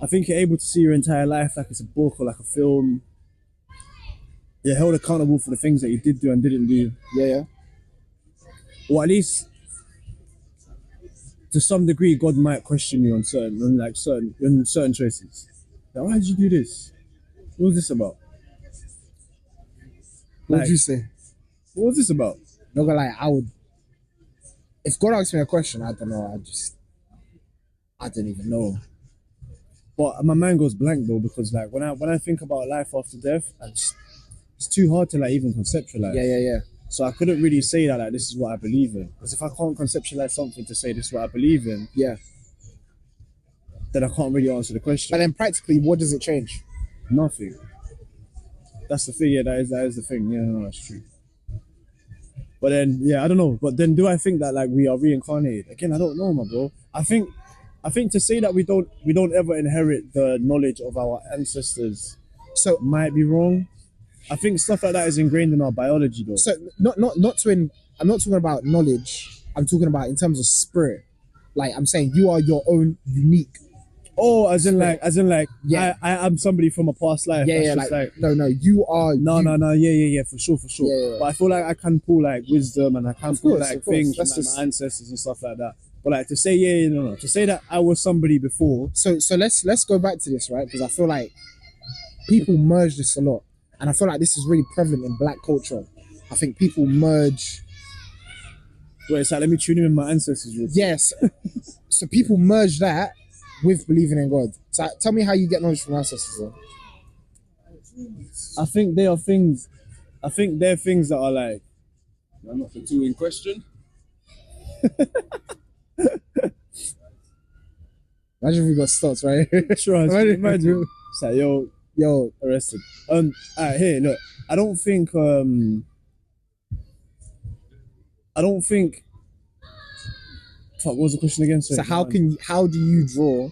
I think you're able to see your entire life like it's a book or like a film. You're held accountable for the things that you did do and didn't do. Yeah. Or at least to some degree, God might question you on certain choices. Like, why did you do this? What was this about? What Like, would you say? What was this about? Not gonna lie, I would. If God asked me a question, I don't know. I don't even know. But my mind goes blank though, because like when I think about life after death, it's too hard to like even conceptualize. Yeah. So I couldn't really say that like this is what I believe in. Because if I can't conceptualize something to say this is what I believe in, Yeah. then I can't really answer the question. But then practically, what does it change? Nothing. That's the thing. Yeah, that is the thing. Yeah, no, that's true. But then, yeah, I don't know. But then, do I think that like we are reincarnated? Again, I don't know, my bro. I think to say that we don't ever inherit the knowledge of our ancestors, So might be wrong. I think stuff like that is ingrained in our biology, though. So I'm not talking about knowledge. I'm talking about in terms of spirit. Like I'm saying, you are your own unique. Oh, as in like, yeah. I am somebody from a past life. Yeah, like no, you are. No, yeah, for sure. Yeah. But I feel like I can pull like wisdom and I can pull like things from That's like, my ancestors and stuff like that. But like to say to say that I was somebody before. So let's go back to this, right? Because I feel like people merge this a lot, and I feel like this is really prevalent in Black culture. I think people merge. Wait, so let me tune in with my ancestors. Yes. So people merge that with believing in God. So tell me how you get knowledge from ancestors. Then. I think they are things. I think they're things that are like. I'm not the two in question. Imagine if we got stopped, right? Sure. Imagine. It's like, yo, arrested. Alright, here, look. I don't think. Fuck, what was the question again? Sorry, So how do you draw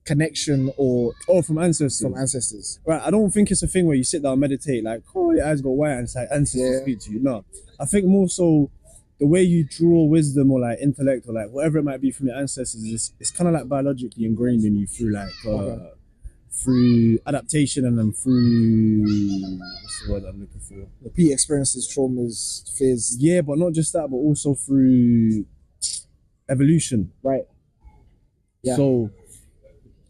connection or from ancestors? Right, I don't think it's a thing where you sit down and meditate like, oh, your eyes go white and it's like ancestors speak to you. No, I think more so the way you draw wisdom or like intellect or like whatever it might be from your ancestors is it's kind of like biologically ingrained in you through like through adaptation and then through what's the word I'm looking for? repeat experiences, traumas, fears. Yeah, but not just that, but also through evolution. Right. Yeah. So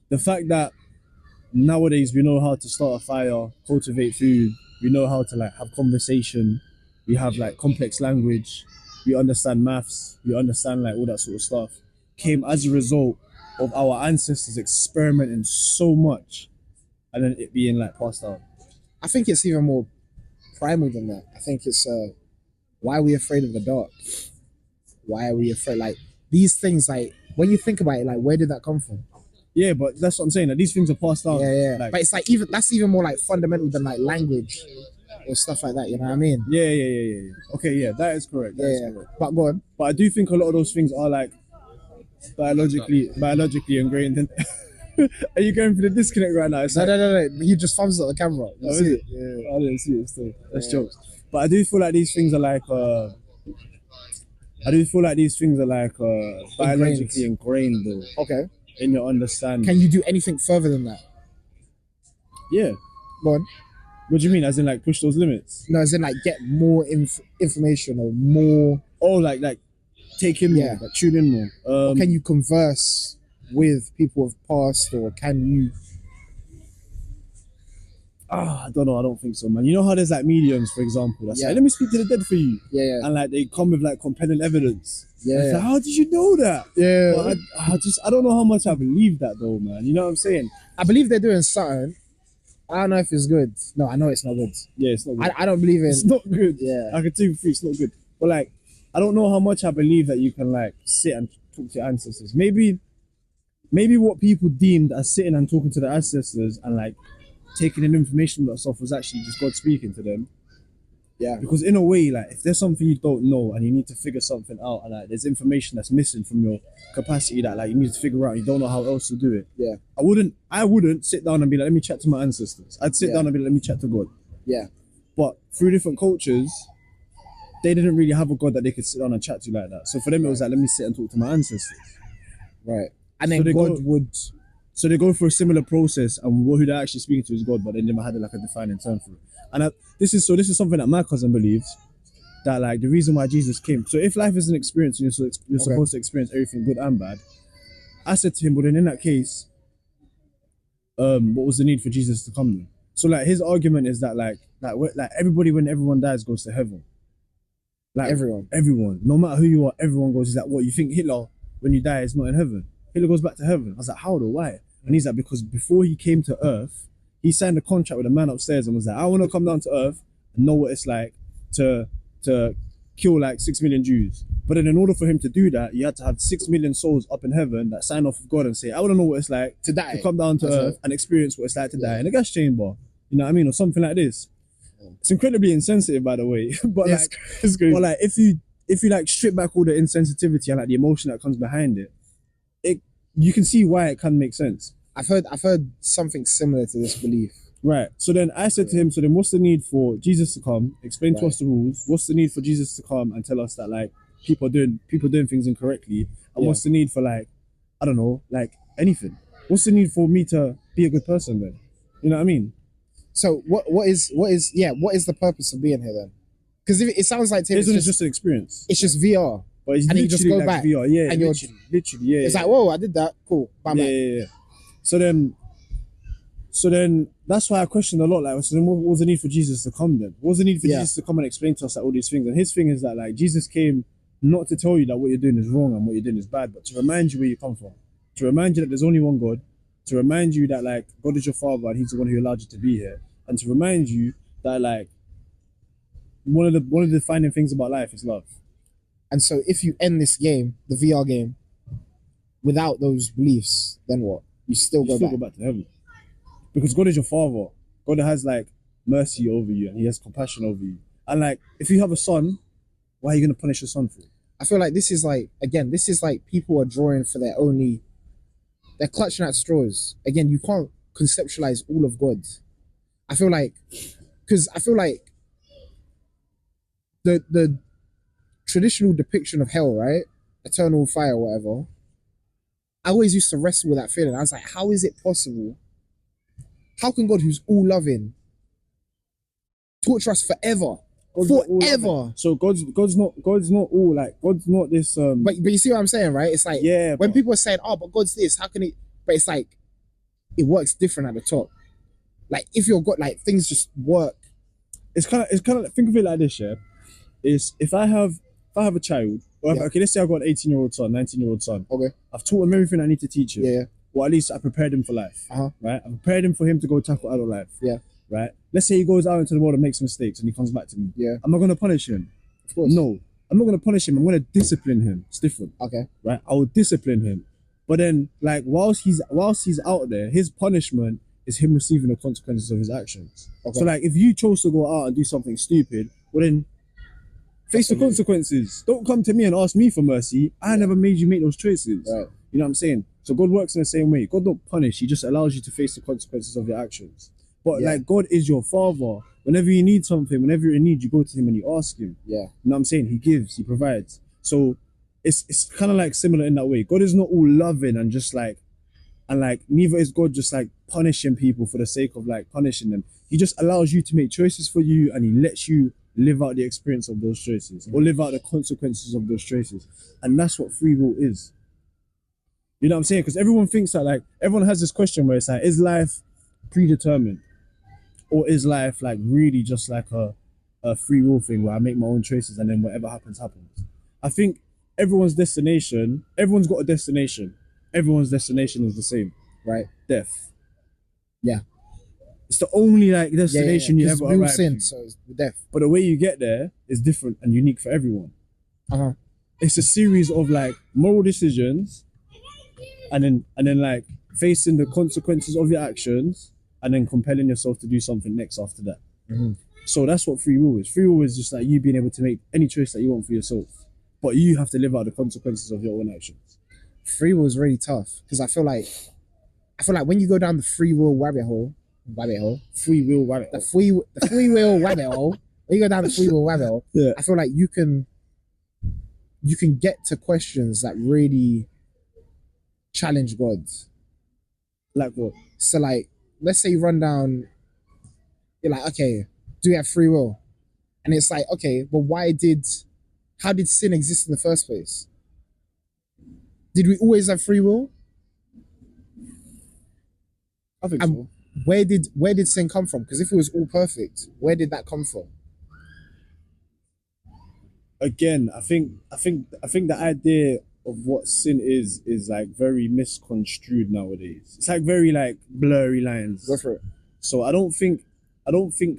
the fact that nowadays we know how to start a fire, cultivate food, we know how to like have conversation, we have like complex language, we understand maths, we understand like all that sort of stuff, came as a result of our ancestors experimenting so much and then it being like passed down. I think it's even more primal than that. I think it's why are we afraid of the dark? Why are we afraid? Like these things, like when you think about it, like where did that come from? Yeah, but that's what I'm saying. That these things are passed down. Yeah. Like, but it's like that's even more like fundamental than like language or stuff like that. You know what I mean? Yeah. Okay, yeah, that is correct. That is correct. But go on. But I do think a lot of those things are like biologically ingrained. In are you going for the disconnect right now? No. You just thumbs up the camera. You see it? Yeah, I didn't see it still. That's jokes. But I do feel like these things are like biologically ingrained though. Okay. In your understanding. Can you do anything further than that? Yeah. Go on. What do you mean? As in like push those limits? No, as in like get more information or more. Oh, like take in more, like tune in more. Or can you converse with people of past, or can you? I don't know. I don't think so, man. You know how there's like mediums, for example. That's like, let me speak to the dead for you. Yeah. And like they come with like compelling evidence. Yeah. It's like, how did you know that? Yeah. But I don't know how much I believe that though, man. You know what I'm saying? I believe they're doing something. I don't know if it's good. No, I know it's not good. Yeah, it's not good. I don't believe in. It's not good. Yeah. I can tell you for free, it's not good. But like, I don't know how much I believe that you can like sit and talk to your ancestors. Maybe what people deemed as sitting and talking to the ancestors and like taking in information from that stuff was actually just God speaking to them. Yeah. Because in a way, like if there's something you don't know and you need to figure something out and like there's information that's missing from your capacity that like you need to figure out, you don't know how else to do it. Yeah. I wouldn't sit down and be like, let me chat to my ancestors. I'd sit down and be like, let me chat to God. Yeah. But through different cultures, they didn't really have a God that they could sit down and chat to like that. So for them, it was like, let me sit and talk to my ancestors. Right. And So then God would. So they go through a similar process, and who they're actually speaking to is God, but they never had like a defining term for it. And this is something that my cousin believes, that like the reason why Jesus came. So if life is an experience, and you're supposed to experience everything good and bad. I said to him, well then in that case, what was the need for Jesus to come then? So like his argument is that like everybody, when everyone dies, goes to heaven. Like everyone, no matter who you are, everyone goes. He's like, what, you think Hitler, when you die, is not in heaven? Hitler goes back to heaven. I was like, how though? Why? And he's like, because before he came to Earth, he signed a contract with a man upstairs and was like, I want to come down to Earth and know what it's like to kill like 6 million Jews. But then in order for him to do that, you had to have 6 million souls up in heaven that sign off with God and say, I want to know what it's like to die, to come down to Earth and experience what it's like to die in a gas chamber. You know what I mean? Or something like this. It's incredibly insensitive, by the way. But like, it's good. But like, if you like strip back all the insensitivity and like the emotion that comes behind it, you can see why it can make sense. I've heard something similar to this belief. Right. So then I said to him, so then what's the need for Jesus to come, explain to us the rules? What's the need for Jesus to come and tell us that like people doing things incorrectly? And what's the need for like, I don't know, like anything? What's the need for me to be a good person then? You know what I mean? So what is the purpose of being here then? Because it sounds like to him, it's just an experience. It's just VR. But it's literally just go like back VR, yeah. And literally, yeah. It's like, whoa, I did that. Cool. Bam, yeah. So then that's why I questioned a lot. Like, so then what was the need for Jesus to come then? What was the need for Jesus to come and explain to us like all these things? And his thing is that like Jesus came not to tell you that what you're doing is wrong and what you're doing is bad, but to remind you where you come from. To remind you that there's only one God. To remind you that like God is your father and he's the one who allowed you to be here. And to remind you that like one of the defining things about life is love. And so if you end this game, the VR game, without those beliefs, then what? You still go back to heaven. Because God is your father. God has like mercy over you and he has compassion over you. And like, if you have a son, why are you going to punish your son for it? I feel like this is like people are drawing for they're clutching at straws. Again, you can't conceptualize all of God. I feel like the traditional depiction of hell, right? Eternal fire, whatever. I always used to wrestle with that feeling. I was like, how is it possible? How can God, who's all loving, torture us forever? Forever. So God's not all like, God's not this But you see what I'm saying, right? It's like when people are saying, oh, but God's this, how can it? But it's like it works different at the top. Like if you're God, like things just work. It's kind of like, think of it like this, yeah. Is if I have a child, or okay, let's say I've got an 18-year-old son, 19-year-old son. Okay. I've taught him everything I need to teach him. Yeah. Or at least I prepared him for life. Right? I prepared him for him to go tackle adult life. Yeah. Right? Let's say he goes out into the world and makes mistakes and he comes back to me. Yeah. Am I going to punish him? Of course. No. I'm not going to punish him. I'm going to discipline him. It's different. Okay. Right? I will discipline him. But then, like, whilst he's out there, his punishment is him receiving the consequences of his actions. Okay. So, like, if you chose to go out and do something stupid, well then, face the consequences. Don't come to me and ask me for mercy. I never made you make those choices. Right. You know what I'm saying? So God works in the same way. God don't punish. He just allows you to face the consequences of your actions. But like God is your father. Whenever you need something, whenever you're in need, you go to him and you ask him. Yeah. You know what I'm saying? He gives, he provides. So it's kind of like similar in that way. God is not all loving and just like, and like neither is God just like punishing people for the sake of like punishing them. He just allows you to make choices for you and he lets you live out the experience of those choices or live out the consequences of those choices. And that's what free will is. You know what I'm saying? Because everyone thinks that like, everyone has this question where it's like, is life predetermined? Or is life like really just like a free will thing where I make my own choices and then whatever happens, happens? I think everyone's got a destination. Everyone's destination is the same, right? Death. Yeah. It's the only like destination you ever arrive to. So it's death. But the way you get there is different and unique for everyone. It's a series of like moral decisions and then like facing the consequences of your actions and then compelling yourself to do something next after that. So that's what free will is. Free will is just like you being able to make any choice that you want for yourself, but you have to live out the consequences of your own actions. Free will is really tough because I feel like when you go down the free will rabbit hole, the free will rabbit hole, when you go down the free will rabbit hole, Yeah. I feel like you can get to questions that really challenge God. Like what? So like, let's say you run down, you're like, okay, do we have free will? And it's like, okay, but how did sin exist in the first place? Did we always have free will? I think And so. where did sin come from? Because if it was all perfect, where did that come from? Again, I think the idea of what sin is like very misconstrued nowadays. It's like very like blurry lines. Go for it. So I don't think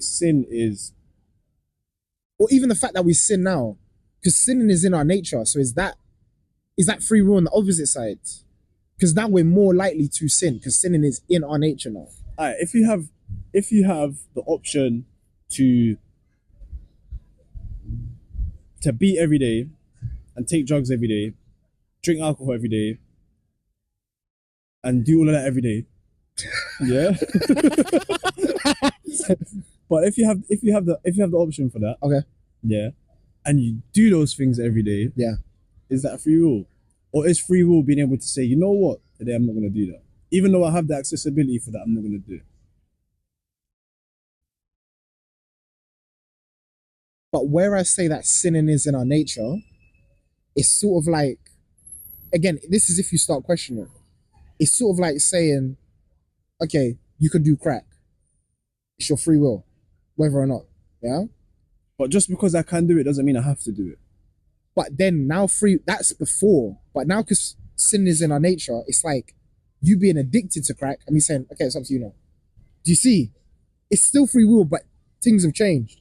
sin is, Or even the fact that we sin now, because sinning is in our nature. So is that free will on the opposite side? Because now we're more likely to sin because sinning is in our nature now. alright, if you have the option to beat every day and take drugs every day, drink alcohol every day, and do all of that every day, yeah. But if you have the option for that, Okay. yeah, and you do those things every day, Yeah. is that free will? Or is free will being able to say, you know what, today I'm not going to do that, even though I have the accessibility for that, I'm not going to do it. But where I say that sinning is in our nature, it's sort of like, again, this is if you start questioning. It's sort of like saying, okay, you could do crack. It's your free will, whether or not. Yeah. But just because I can do it doesn't mean I have to do it. But then now that's before. But now because sin is in our nature, it's like you being addicted to crack and me saying, okay, it's up to you now. Do you see? It's still free will, but things have changed.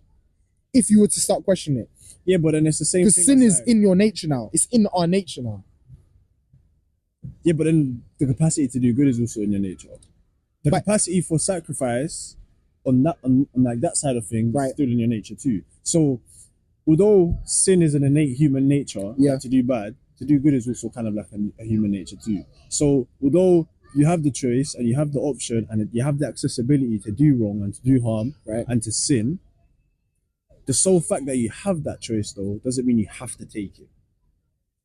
If you were to start questioning it. Yeah, but then it's the same thing. Because sin is like, in your nature now. It's in our nature now. yeah, but then the capacity to do good is also in your nature. The capacity for sacrifice on like that side of things is still in your nature too. So although sin is an innate human nature, yeah, to do bad, to do good is also kind of like a human nature too. So although you have the choice and you have the option and you have the accessibility to do wrong and to do harm, right, and to sin, the sole fact that you have that choice though doesn't mean you have to take it.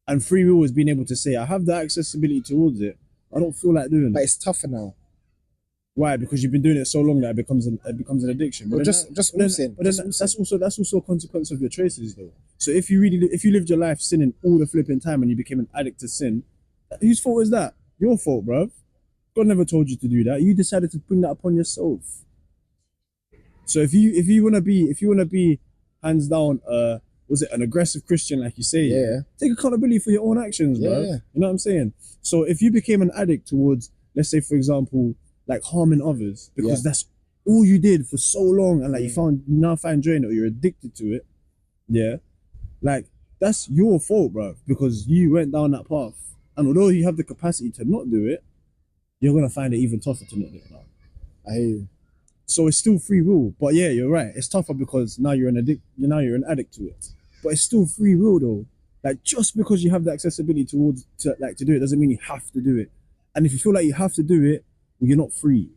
And free will is being able to say, I have the accessibility towards it. I don't feel like doing it. But it's tougher now. Why? Because you've been doing it so long that it becomes an addiction. But just sin. But then that's also a consequence of your choices though. So if you lived your life sinning all the flipping time and you became an addict to sin, whose fault is that? Your fault, bruv. God never told you to do that. You decided to bring that upon yourself. So if you wanna be hands down was it an aggressive Christian like you say? Yeah. Take accountability for your own actions, bro. Yeah. You know what I'm saying? So if you became an addict towards, let's say for example, like harming others, because that's all you did for so long, and like you now find joy in it, or you're addicted to it, yeah, like that's your fault, bro, because you went down that path. And although you have the capacity to not do it, you're gonna find it even tougher to not do it now. I hear you. So it's still free will, but yeah, you're right. It's tougher because now you're an addict to it. But it's still free will though. Like just because you have the accessibility to do it doesn't mean you have to do it. And if you feel like you have to do it, well, you're not free.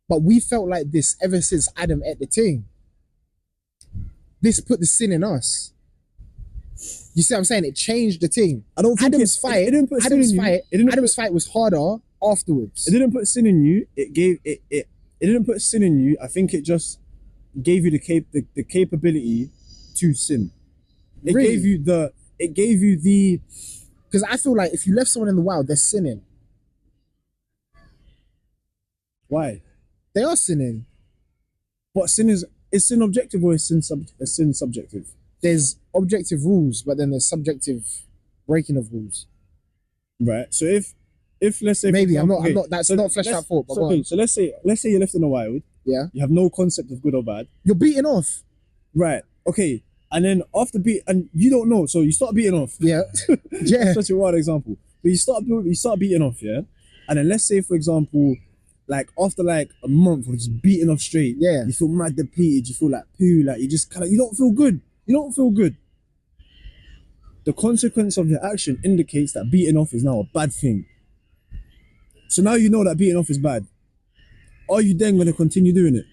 But we felt like this ever since Adam ate the thing. This put the sin in us. You see what I'm saying? It changed the thing. I don't think Adam's fight was harder afterwards. It didn't put sin in you. It didn't put sin in you. I think it just gave you the capability to sin. It Really? gave you the because I feel like if you left someone in the wild, they're sinning. Why? They are sinning. But is sin objective or is sin subjective? There's objective rules, but then there's subjective breaking of rules. Right. So if let's say maybe example, I'm not that's not fleshed out thought. But so let's say you're left in the wild. Yeah. You have no concept of good or bad. You're beaten off. Right. Okay. And then and you don't know, so you start beating off. Yeah. Yeah. Such a wild example. But you start beating off, yeah. And then let's say for example, like after like a month of just beating off straight, yeah, you feel mad depleted, you feel like poo, like you just you don't feel good. You don't feel good. The consequence of your action indicates that beating off is now a bad thing. So now you know that beating off is bad. Are you then going to continue doing it?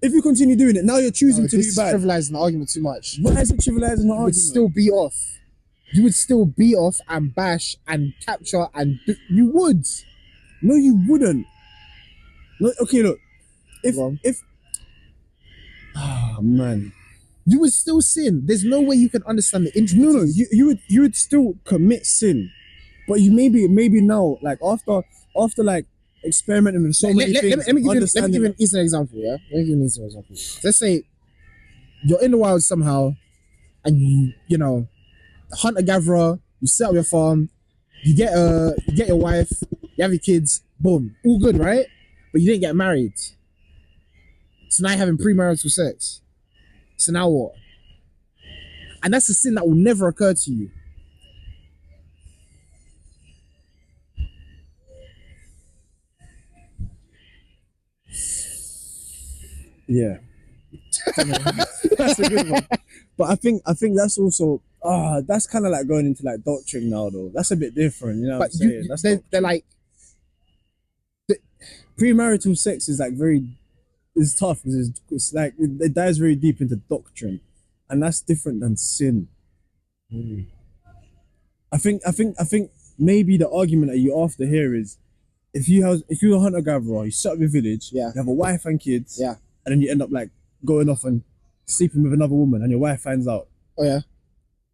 If you continue doing it, now you're choosing to this do is bad. trivializing the argument too much. Why is it trivializing the You would argument? still be off. You would still be off and bash and capture and you would. No, you wouldn't. No, okay, look. If man. You would still sin. There's no way you can understand the intricacies. No, you would still commit sin. But you maybe now, like after like experimenting with so many things. Let me give you an easy example, yeah? Let me give you an easy example. Let's say you're in the wild somehow and you know, hunter-gatherer, you set up your farm, you get your wife, you have your kids, boom, all good, right? But you didn't get married. So now you're having premarital sex. So now what? And that's a sin that will never occur to you. Yeah. That's a good one. But I think that's also that's kind of like going into like doctrine now though. That's a bit different, you know what I'm saying? They're like premarital sex is like it's tough because it's like it dives very deep into doctrine, and that's different than sin. I think maybe the argument that you after here is if you're a hunter gatherer, you set up your village, Yeah. you have a wife and kids, Yeah. and then you end up like going off and sleeping with another woman, and your wife finds out. Oh yeah.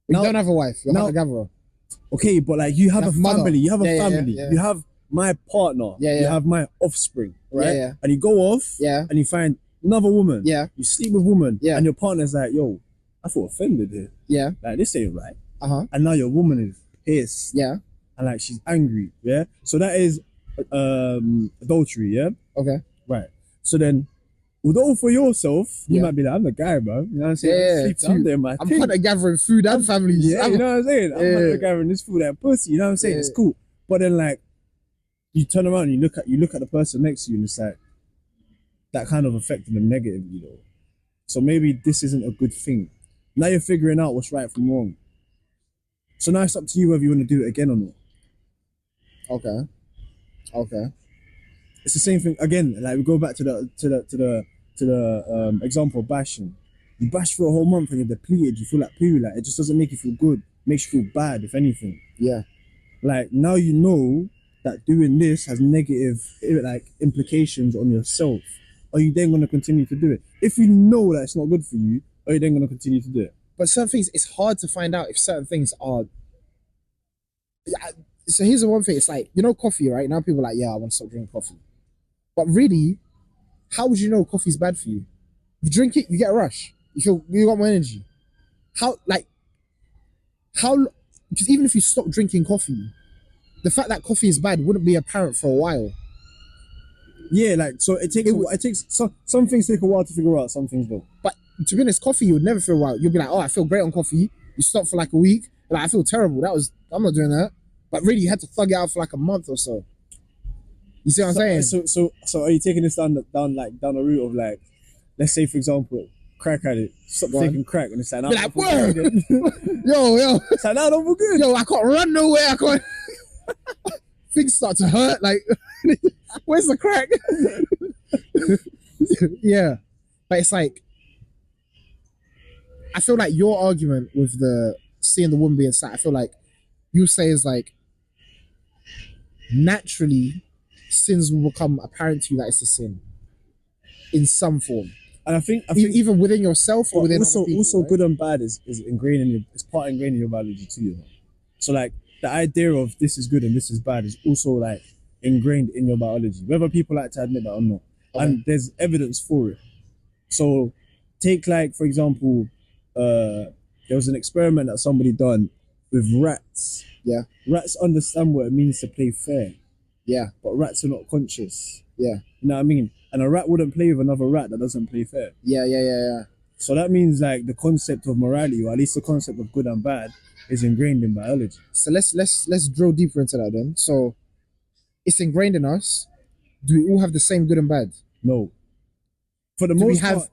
You Now- don't have a wife, you're now- hunter gatherer. Okay, but like you have a mother. family, you have a Yeah, family, yeah. you have my partner, Yeah, you yeah. have my offspring, right? Yeah. And you go off, Yeah. and you find another woman, Yeah. you sleep with woman, Yeah. and your partner's like, yo, I feel offended here. Yeah. Like this ain't right. Uh-huh. And now your woman is pissed. Yeah. And like she's angry. Yeah. So that is adultery, yeah? Okay. Right. So then although for yourself, you Yeah. might be like, I'm the guy, bro. You know what I'm saying? Yeah, I'm sleeping, I'm doing my I'm thing. hunter gathering food and families. Yeah, you know what I'm saying? I'm Yeah. hunter gathering this food and pussy, you know what I'm saying? Yeah. It's cool. But then like you turn around and you look at the person next to you and it's like that kind of affecting them negatively though. So maybe this isn't a good thing. Now you're figuring out what's right from wrong. So now it's up to you whether you want to do it again or not. Okay. It's the same thing again. Like we go back to the example of bashing. You bash for a whole month and you're depleted. You feel like poo. Like it just doesn't make you feel good. It makes you feel bad, if anything. Yeah. Like now you know that doing this has negative like implications on yourself. Are you then going to continue to do it? If you know that it's not good for you, are you then going to continue to do it? But certain things, it's hard to find out if certain things are. So here's the one thing. It's like, you know, coffee, right? Now people are like, yeah, I want to stop drinking coffee. But really, how would you know coffee's bad for you? You drink it, you get a rush. You got more energy. Because even if you stop drinking coffee, the fact that coffee is bad wouldn't be apparent for a while. Yeah, like so it takes some things take a while to figure out, some things don't. But to be honest, coffee you would never feel right. You'll be like, oh, I feel great on coffee. You stop for like a week, like I feel terrible. I'm not doing that. But really, you had to thug it out for like a month or so. You see what I'm saying? So are you taking this down the route of like, let's say for example, crack addict, stop Go on. taking crack, and it's like, Be like, word. Yo, it's like, no, don't feel good. yo, I can't run nowhere. I can't. Things start to hurt. Like, where's the crack? Yeah, but it's like, I feel like your argument with the seeing the woman being sad, I feel like you say is like, naturally, sins will become apparent to you that it's a sin in some form. And I think Even within yourself or within other people, right? good and bad is ingrained it's part ingrained in your biology too, you know? So like the idea of this is good and this is bad is also like ingrained in your biology, whether people like to admit that or not. Okay. And there's evidence for it. So take like for example, there was an experiment that somebody done with rats. Yeah. Rats understand what it means to play fair, Yeah, but rats are not conscious. yeah, You know what I mean? And a rat wouldn't play with another rat that doesn't play fair. yeah. So that means like the concept of morality, or at least the concept of good and bad, is ingrained in biology. So let's drill deeper into that then. So it's ingrained in us. Do we all have the same good and bad? No. For the Do we most have part,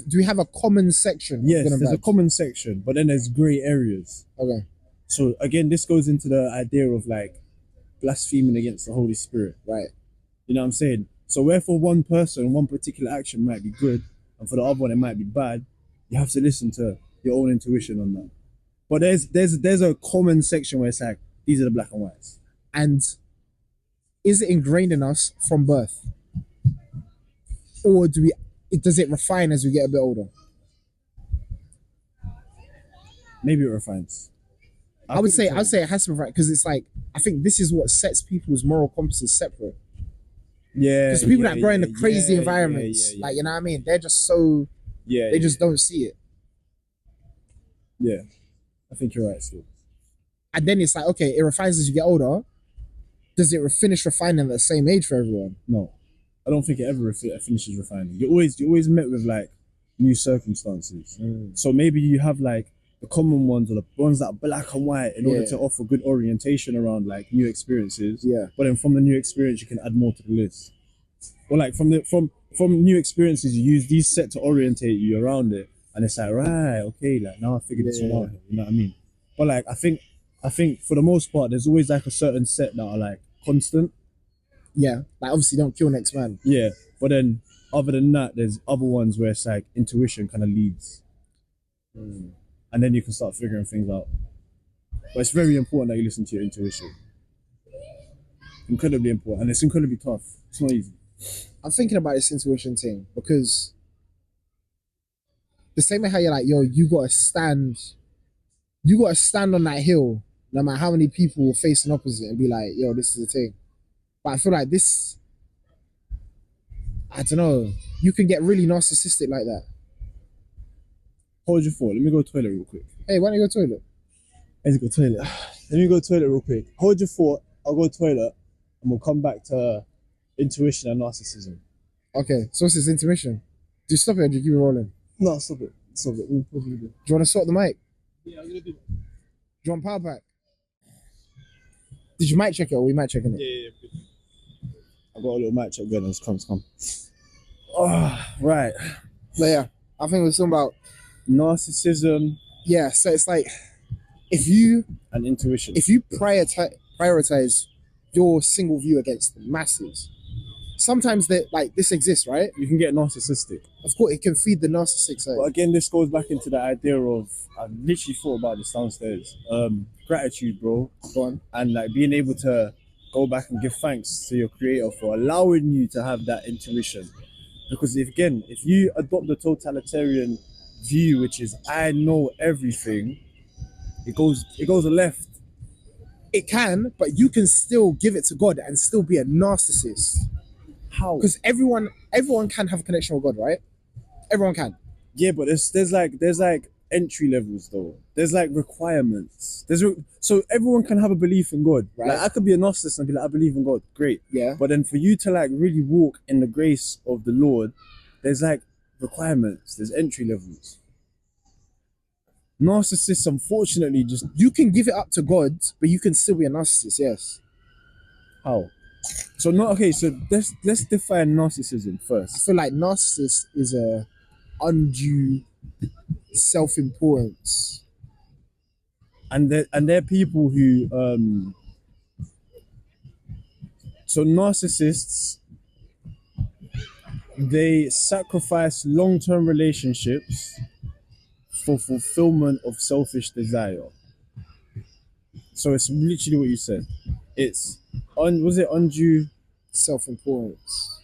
do we have a common section? of yes, good and there's a bad? common section, but then there's grey areas. Okay. So again, this goes into the idea of like blaspheming against the Holy Spirit. Right. You know what I'm saying? So where for one person, one particular action might be good, and for the other one it might be bad, you have to listen to your own intuition on that. But there's a common section where it's like, these are the black and whites. And is it ingrained in us from birth? Or does it refine as we get a bit older? Maybe it refines. I would say it has to refine, because it's like, I think this is what sets people's moral compasses separate. Yeah. Because people that grow in the crazy environments, like, you know what I mean? They're just so, they just don't see it. Yeah. I think you're right, still. And then it's like, okay, it refines as you get older. Does it finish refining at the same age for everyone? No. I don't think it ever finishes refining. You're always met with like new circumstances. So maybe you have like the common ones, or the ones that are black and white, in order to offer good orientation around like new experiences. Yeah. But then from the new experience, you can add more to the list. Or like from new experiences, you use these set to orientate you around it, and it's like, right, okay, like now I figured this one out. You know what I mean? But like I think for the most part, there's always like a certain set that are like constant. Yeah, like obviously don't kill next man. Yeah, but then other than that, there's other ones where it's like intuition kind of leads. And then you can start figuring things out. But it's very important that you listen to your intuition. Incredibly important, and it's incredibly tough. It's not easy. I'm thinking about this intuition thing because the same way how you're like, yo, you gotta stand on that hill, no matter how many people will face an opposite and be like, yo, this is the thing. But I feel like this, I don't know, you can get really narcissistic like that. Hold your thought. Let me go to the toilet real quick. Hey, why don't you go to the toilet? Let's go to the toilet. Let me go to the toilet real quick. Hold your thought. I'll go to the toilet, and we'll come back to intuition and narcissism. Okay, so what's this intermission? Do you stop it or do you keep it rolling? No, stop it. Stop it. Do you want to sort the mic? Yeah, I'm gonna do that. Do you want power pack? Did you mic check it or we mic checking it? Yeah. I've got a little mic check going on. Come. Oh, right. But yeah, I think it was something about narcissism. Yeah, so it's like and intuition. If you prioritize your single view against the masses, sometimes that like this exists, right? You can get narcissistic. Of course, it can feed the narcissistic side. But again, this goes back into the idea of, I literally thought about this downstairs. Gratitude, bro. Go on. And like being able to go back and give thanks to your creator for allowing you to have that intuition. Because if you adopt the totalitarian view, which is I know everything, it goes left. It can, but you can still give it to God and still be a narcissist. How? Because everyone can have a connection with God, right? Everyone can. Yeah, but there's like entry levels though. There's like requirements. So everyone can have a belief in God. Right. Like I could be a narcissist and be like, I believe in God. Great. Yeah. But then for you to like really walk in the grace of the Lord, there's like requirements. There's entry levels. Narcissists, unfortunately, just you can give it up to God, but you can still be a narcissist. Yes. How? So let's define narcissism first. I feel like narcissist is a undue self-importance, and they're people who so narcissists, they sacrifice long-term relationships for fulfillment of selfish desire. So it's literally what you said. It's undue self-importance?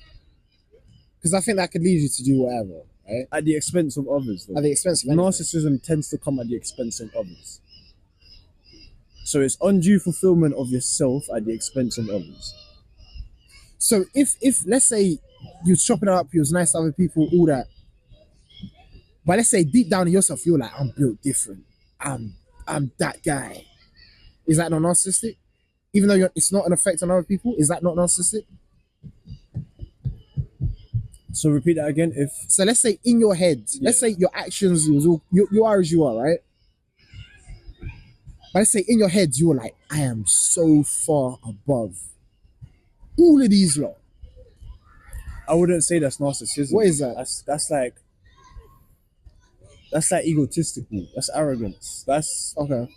Because I think that could lead you to do whatever, right? At the expense of others, though. At the expense of anything. Narcissism tends to come at the expense of others. So it's undue fulfillment of yourself at the expense of others. So if let's say you chop it up, you was nice to other people, all that, but let's say deep down in yourself, you're like, I'm built different. I'm that guy. Is that not narcissistic? Even though it's not an effect on other people, is that not narcissistic? So repeat that again. So let's say in your head, let's say your actions, you are as you are, right? But let's say in your head, you were like, I am so far above all of these lot. I wouldn't say that's narcissism. What is that? That's like egotistical. That's arrogance. That's okay.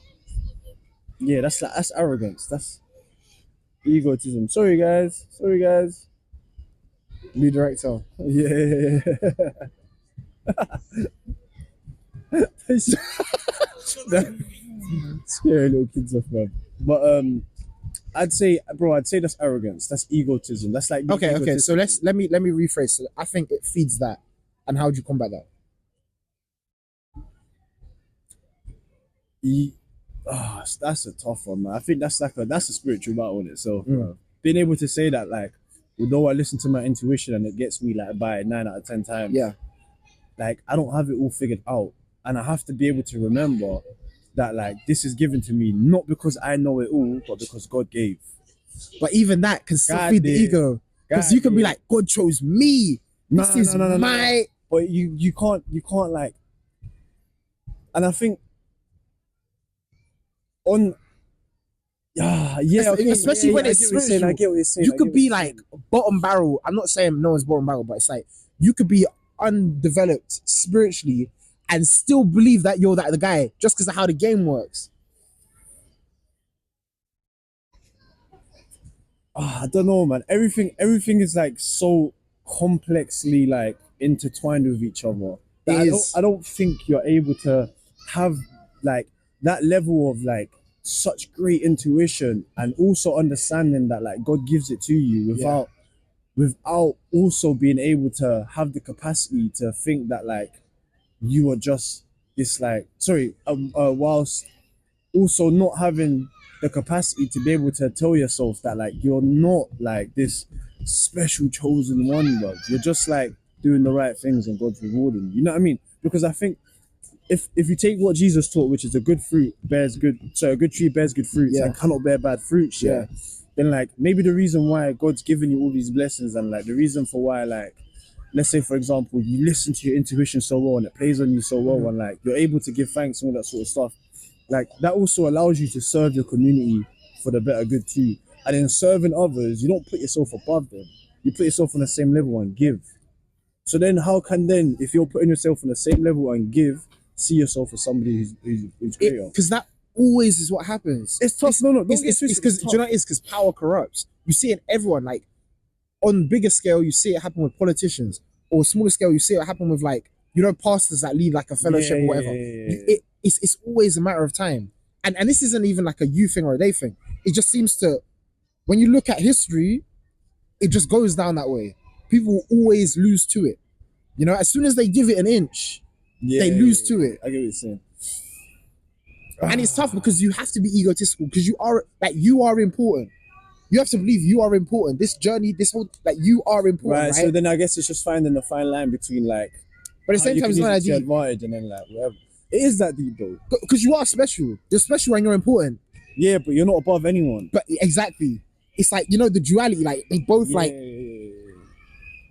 Yeah, that's arrogance. That's egotism. Sorry guys. Be director. Yeah. Scary little kids off, man. But I'd say that's arrogance. That's egotism. That's like Okay. So let me rephrase. So I think it feeds that. And how do you combat that? That's a tough one, man. I think that's a spiritual battle in itself, bro. Being able to say that, like, although I listen to my intuition and it gets me like by 9 out of 10 times, Yeah. like I don't have it all figured out, and I have to be able to remember that like this is given to me not because I know it all, but because God gave. But even that can still God feed the did. ego. Because you can be like, God chose me. This is my. But you can't like, and I think on. Especially when it's spiritual. I get what you're saying. You could be like bottom barrel. I'm not saying no one's bottom barrel, but it's like you could be undeveloped spiritually and still believe that you're the guy just because of how the game works. I don't know, man. Everything is like so complexly like intertwined with each other. I don't think you're able to have like that level of like such great intuition and also understanding that like God gives it to you without also being able to have the capacity to think that like you are just this like whilst also not having the capacity to be able to tell yourself that like you're not like this special chosen one, bro. You're just like doing the right things and God's rewarding you. You know what I mean? Because I think if you take what Jesus taught, which is a good tree bears good fruits and cannot bear bad fruits, then like maybe the reason why God's given you all these blessings and like the reason for why like let's say for example you listen to your intuition so well and it plays on you so well and like you're able to give thanks and all that sort of stuff, like that also allows you to serve your community for the better good too. And in serving others, you don't put yourself above them, you put yourself on the same level and give. So then how can then, if you're putting yourself on the same level and give, see yourself as somebody who's greater? Because that always is what happens. It's tough. It's because do you know what it is? Because power corrupts. You see it in everyone. Like on bigger scale, you see it happen with politicians, or smaller scale, you see it happen with like pastors that lead like a fellowship or whatever. It's always a matter of time. And this isn't even like a you thing or a they thing. It just seems to, when you look at history, it just goes down that way. People will always lose to it. You know, as soon as they give it an inch, they lose to it. I get what you're saying. And it's tough because you have to be egotistical because you are important. You have to believe you are important. This journey, this whole, like you are important, right? So then I guess it's just finding the fine line between like, but at the same time, it's not that deep. Advantage and then like whatever. It is that deep though. Because you are special. You're special and you're important. Yeah, but you're not above anyone. But exactly. It's like, the duality, like they both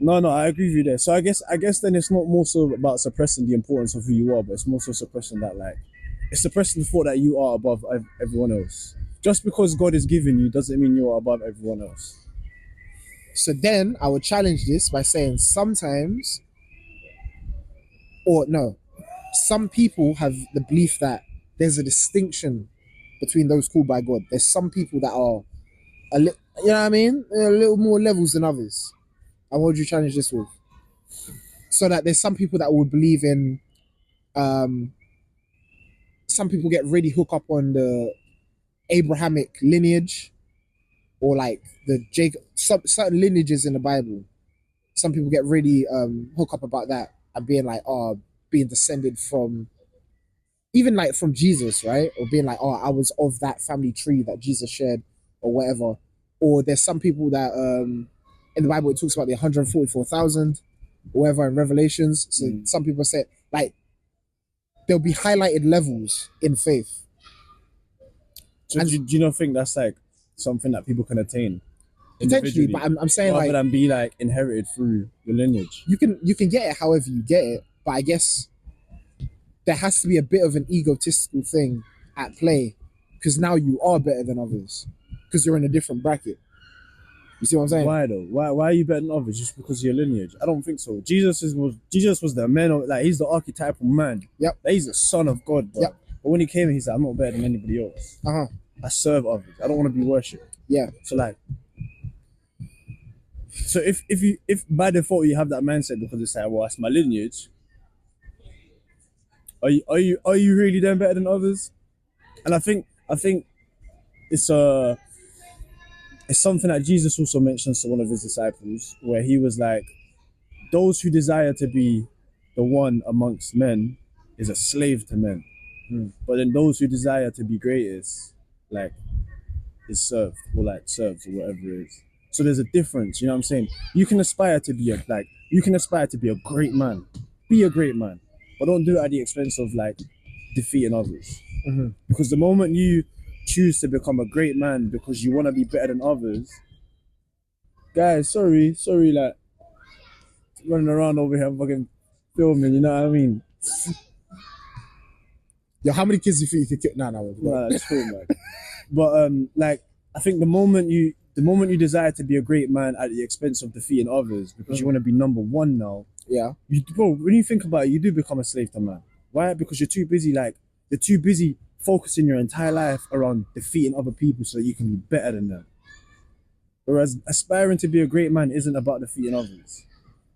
No, I agree with you there. So I guess then it's not more so about suppressing the importance of who you are, but it's more so suppressing that like, it's suppressing the thought that you are above everyone else. Just because God is giving you doesn't mean you are above everyone else. So then I would challenge this by saying sometimes, or no, some people have the belief that there's a distinction between those called by God. There's some people that are you know what I mean? A little more levels than others. And what would you challenge this with? So that there's some people that would believe in, some people get really hooked up on the Abrahamic lineage, or like the Jacob, certain lineages in the Bible. Some people get really hooked up about that and being like, being descended from, even like from Jesus, right? Or being like, I was of that family tree that Jesus shared, or whatever. Or there's some people that in the Bible it talks about the 144,000, or whatever in Revelations. So some people say like there'll be highlighted levels in faith. So do you not think that's like something that people can attain? Potentially, but I'm saying rather like than be like inherited through your lineage. You can get it however you get it, but I guess there has to be a bit of an egotistical thing at play, because now you are better than others because you're in a different bracket. You see what I'm saying? Why though? Why are you better than others just because of your lineage? I don't think so. Jesus was the man of, like, he's the archetypal man. Yep. Like, he's the son of God, bro. Yep. But when he came, he said, "I'm not better than anybody else. I serve others. I don't want to be worshipped." Yeah. So like, so if by default you have that mindset because it's like, well, it's my lineage, Are you really doing better than others? And I think it's it's something that Jesus also mentions to one of his disciples, where he was like, those who desire to be the one amongst men is a slave to men. But then those who desire to be greatest, like, is served, or like serves, or whatever it is. So there's a difference, you know what I'm saying? You can aspire to be a great man. Be a great man. But don't do it at the expense of like defeating others. Because the moment you choose to become a great man because you want to be better than others, guys, sorry, like running around over here fucking filming, you know what I mean? Yo, how many kids do you think you could kill? Nah, it's cool, man. But like, I think the moment you desire to be a great man at the expense of defeating others because you want to be number one now, Yeah. bro, when you think about it, you do become a slave to man. Why? Because you're too busy focusing your entire life around defeating other people so that you can be better than them. Whereas aspiring to be a great man isn't about defeating others.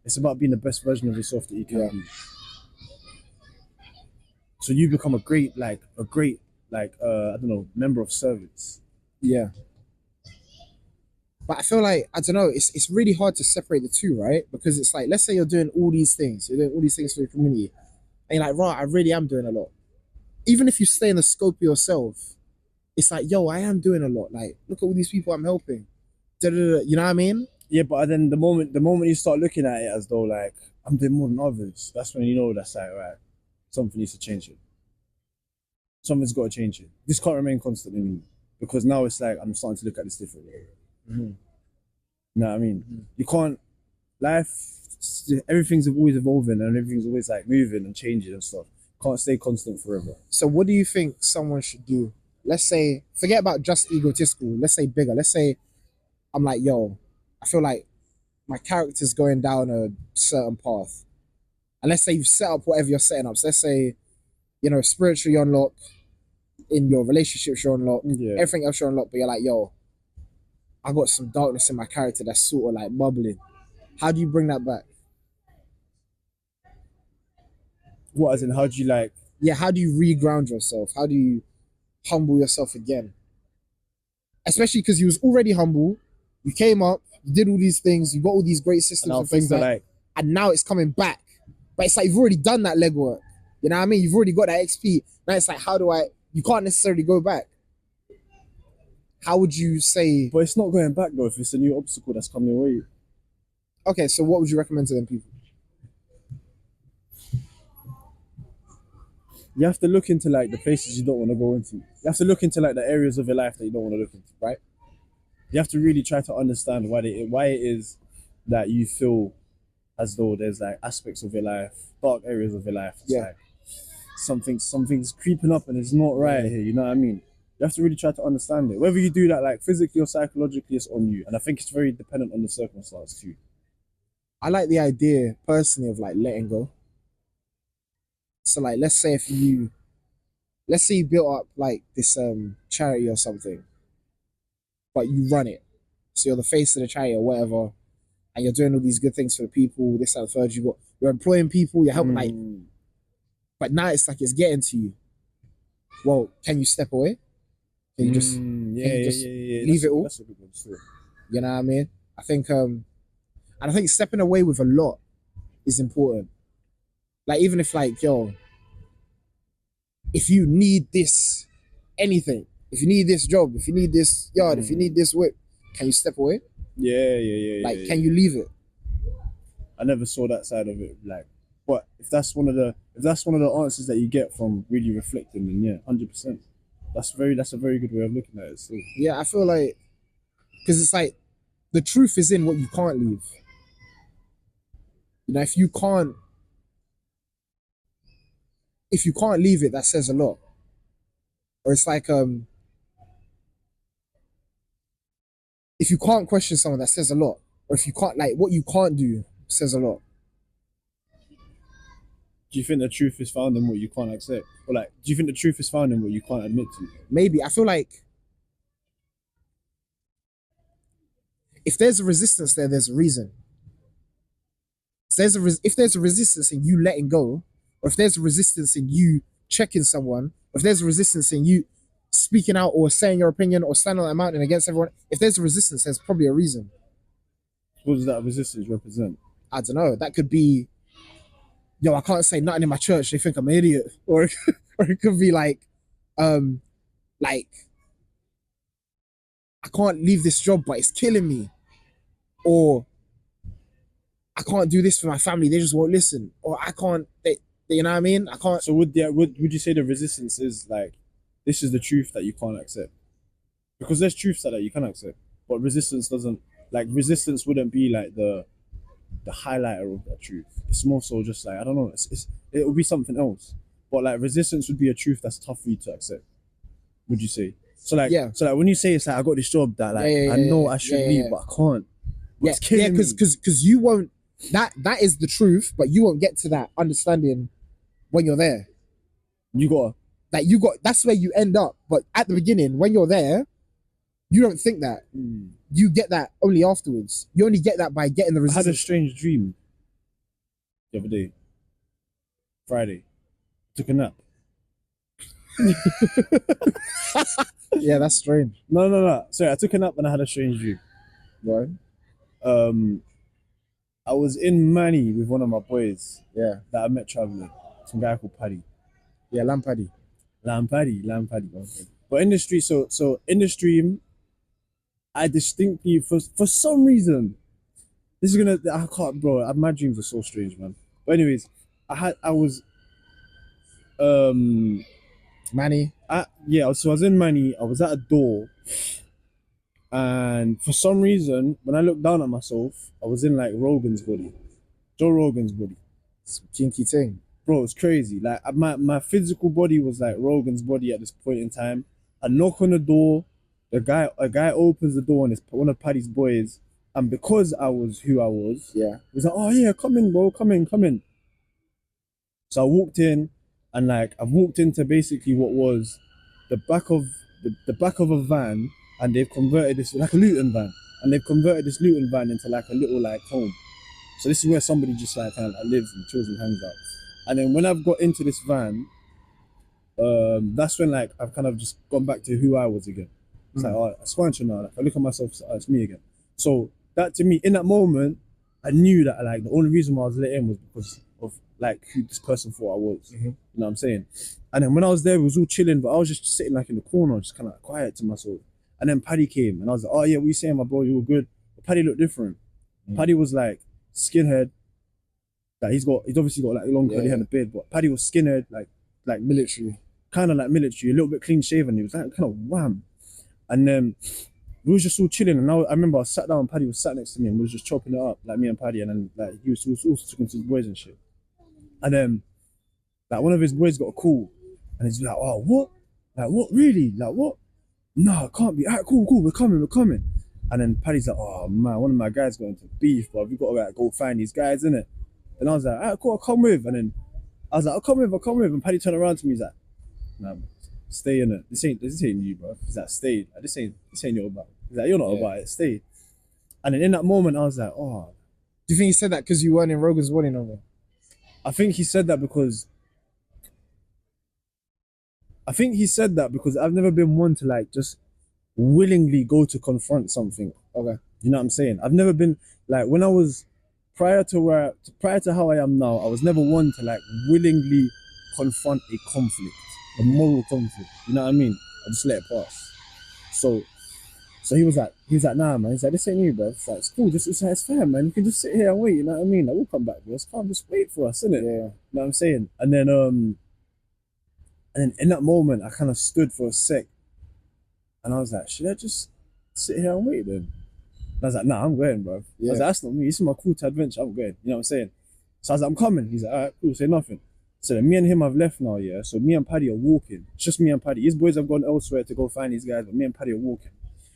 It's about being the best version of yourself that you can be. So you become a great I don't know, member of service. Yeah. But I feel like, I don't know, it's really hard to separate the two, right? Because it's like, let's say you're doing all these things for the community, and you're like, right, I really am doing a lot. Even if you stay in the scope of yourself, it's like, yo, I am doing a lot. Like, look at all these people I'm helping. Da-da-da-da. You know what I mean? Yeah, but then the moment you start looking at it as though like I'm doing more than others, that's when you know that's like, right, something needs to change it. Something's got to change it. This can't remain constant in me, because now it's like I'm starting to look at this differently. You know what I mean? You can't. Life, everything's always evolving and everything's always like moving and changing and stuff. Can't stay constant forever. So what do you think someone should do? Let's say, forget about just egotistical. Let's say bigger. Let's say I'm like, yo, I feel like my character's going down a certain path. And let's say you've set up whatever you're setting up. So let's say, you know, spiritually unlock, in your relationships you're unlocked, everything else you're unlocked, but you're like, yo, I got some darkness in my character that's sort of like bubbling. How do you bring that back? What, as in, how do you like? Yeah, how do you reground yourself? How do you humble yourself again? Especially because you was already humble, you came up, you did all these things, you got all these great systems and things like, and now it's coming back. But it's like you've already done that legwork. You know what I mean? You've already got that XP. Now it's like, you can't necessarily go back. How would you say? But it's not going back though if it's a new obstacle that's coming your way. Okay, so what would you recommend to them people? You have to look into like the places you don't want to go into. You have to look into like the areas of your life that you don't want to look into, right? You have to really try to understand why it is that you feel as though there's like aspects of your life, dark areas of your life. It's like something's creeping up and it's not right here. You know what I mean? You have to really try to understand it. Whether you do that like physically or psychologically, it's on you. And I think it's very dependent on the circumstance too. I like the idea personally of like letting go. So like, let's say you built up like this charity or something, but you run it. So you're the face of the charity or whatever, and you're doing all these good things for the people, this and the third. You're employing people, you're helping like, but now it's like it's getting to you. Well, can you step away? Can you just leave it all? That's a good one too. You know what I mean? I think and I think stepping away with a lot is important. Like, even if like, yo, if you need this, anything, if you need this job, if you need this yard, if you need this whip, can you step away? Yeah. Can you leave it? I never saw that side of it. Like, but if that's one of the answers that you get from really reflecting, then yeah, 100%. That's a very good way of looking at it. So. Yeah, I feel like, because it's like the truth is in what you can't leave. You know, if you can't leave it, that says a lot. Or it's like if you can't question someone, that says a lot. Or if you can't, like, what you can't do says a lot. Do you think the truth is found in what you can't accept? Or like, do you think the truth is found in what you can't admit to? Maybe. I feel like if there's a resistance there, there's a reason. If there's a resistance in you letting go or if there's a resistance in you checking someone, or if there's a resistance in you speaking out or saying your opinion or standing on that mountain against everyone, if there's a resistance, there's probably a reason. What does that resistance represent? I don't know. That could be, yo, I can't say nothing in my church. They think I'm an idiot. Or it could be like I can't leave this job, but it's killing me. Or I can't do this for my family. They just won't listen. Or I can't, you know what I mean? I can't. So would you say the resistance is like, this is the truth that you can't accept? Because there's truths that you can accept, but resistance doesn't, like resistance wouldn't be like the highlighter of that truth. It's more so just like, I don't know, it would be something else. But like resistance would be a truth that's tough for you to accept, would you say? So like, when you say it's like, I got this job that like, I know I should leave, but I can't. But it's killing me. Because you won't, that is the truth, but you won't get to that understanding when you're there. That's where you end up. But at the beginning, when you're there, you don't think that. You get that only afterwards. You only get that by getting the resistance. I had a strange dream the other day. Friday. Took a nap. Yeah, that's strange. No. Sorry, I took a nap and I had a strange dream. Right. I was in Manny with one of my boys. Yeah. That I met traveling. Some guy called Paddy. Yeah, Lamb Paddy. But in the street, so in the stream, I distinctly, for some reason, I can't, bro, my dreams are so strange, man. But anyways, I was Manny. So I was in Manny, I was at a door, and for some reason, when I looked down at myself, I was in like Joe Rogan's body. It's a kinky thing. Bro, it's crazy. Like my physical body was like Rogan's body at this point in time. I knock on the door, a guy opens the door and it's one of Paddy's boys. And because I was who I was, he was like, oh yeah, come in, bro, come in. So I walked in, and like I walked into basically what was the back of a van, and they've converted this like a Luton van, and they've converted this Luton van into like a little like home. So this is where somebody just like kind of like lives and chills and hangs out. And then when I've got into this van, that's when like I've kind of just gone back to who I was again. It's like, oh, it's Juancho now. Like I look at myself, it's me again. So that to me, in that moment, I knew that like the only reason why I was let in was because of like who this person thought I was. You know what I'm saying? And then when I was there, we was all chilling, but I was just sitting like in the corner, just kind of like quiet to myself. And then Paddy came, and I was like, oh yeah, what you saying, my bro? You were good. But Paddy looked different. Paddy was like skinhead. Like he's obviously got like long curly hair and a beard, but Paddy was skinhead, like military, kind of like military, a little bit clean shaven. He was like kind of wham. And then we was just all chilling, and I remember I sat down, Paddy was sat next to me, and we was just chopping it up, like me and Paddy, and then like he was also talking to his boys and shit. And then like one of his boys got a call, and he's like, oh, what? Like what, really? Like what? No, it can't be. All right, cool, we're coming. And then Paddy's like, oh man, one of my guys got into beef, but we got to like go find these guys, innit? And I was like, all right, cool, I'll come with. And then I was like, I'll come with. And Paddy turned around to me, he's like, nah, stay in it. This ain't you, bro. He's like, stay. Like, this ain't your about. He's like, you're not about it, stay. And then in that moment, I was like, oh. Do you think he said that because you weren't in Rogan's body no more? I think he said that because I've never been one to like just willingly go to confront something. Okay. You know what I'm saying? I've never been like, when I was prior to how I am now, I was never one to like willingly confront a conflict, a moral conflict. You know what I mean? I just let it pass. So he was like, nah, man. He's like, this ain't you, bro. It's like, it's cool. It's fair, man. You can just sit here and wait. You know what I mean? Like, we'll come back, bro. Can't just wait for us, innit? Yeah. You know what I'm saying? And then in that moment, I kind of stood for a sec, and I was like, should I just sit here and wait then? And I was like, nah, I'm going, bro. Yeah. I was like, that's not me. This is my call to adventure. I'm going. You know what I'm saying? So I was like, I'm coming. He's like, all right, cool. Say nothing. So then me and him have left now, yeah? So me and Paddy are walking. It's just me and Paddy. His boys have gone elsewhere to go find these guys, but me and Paddy are walking.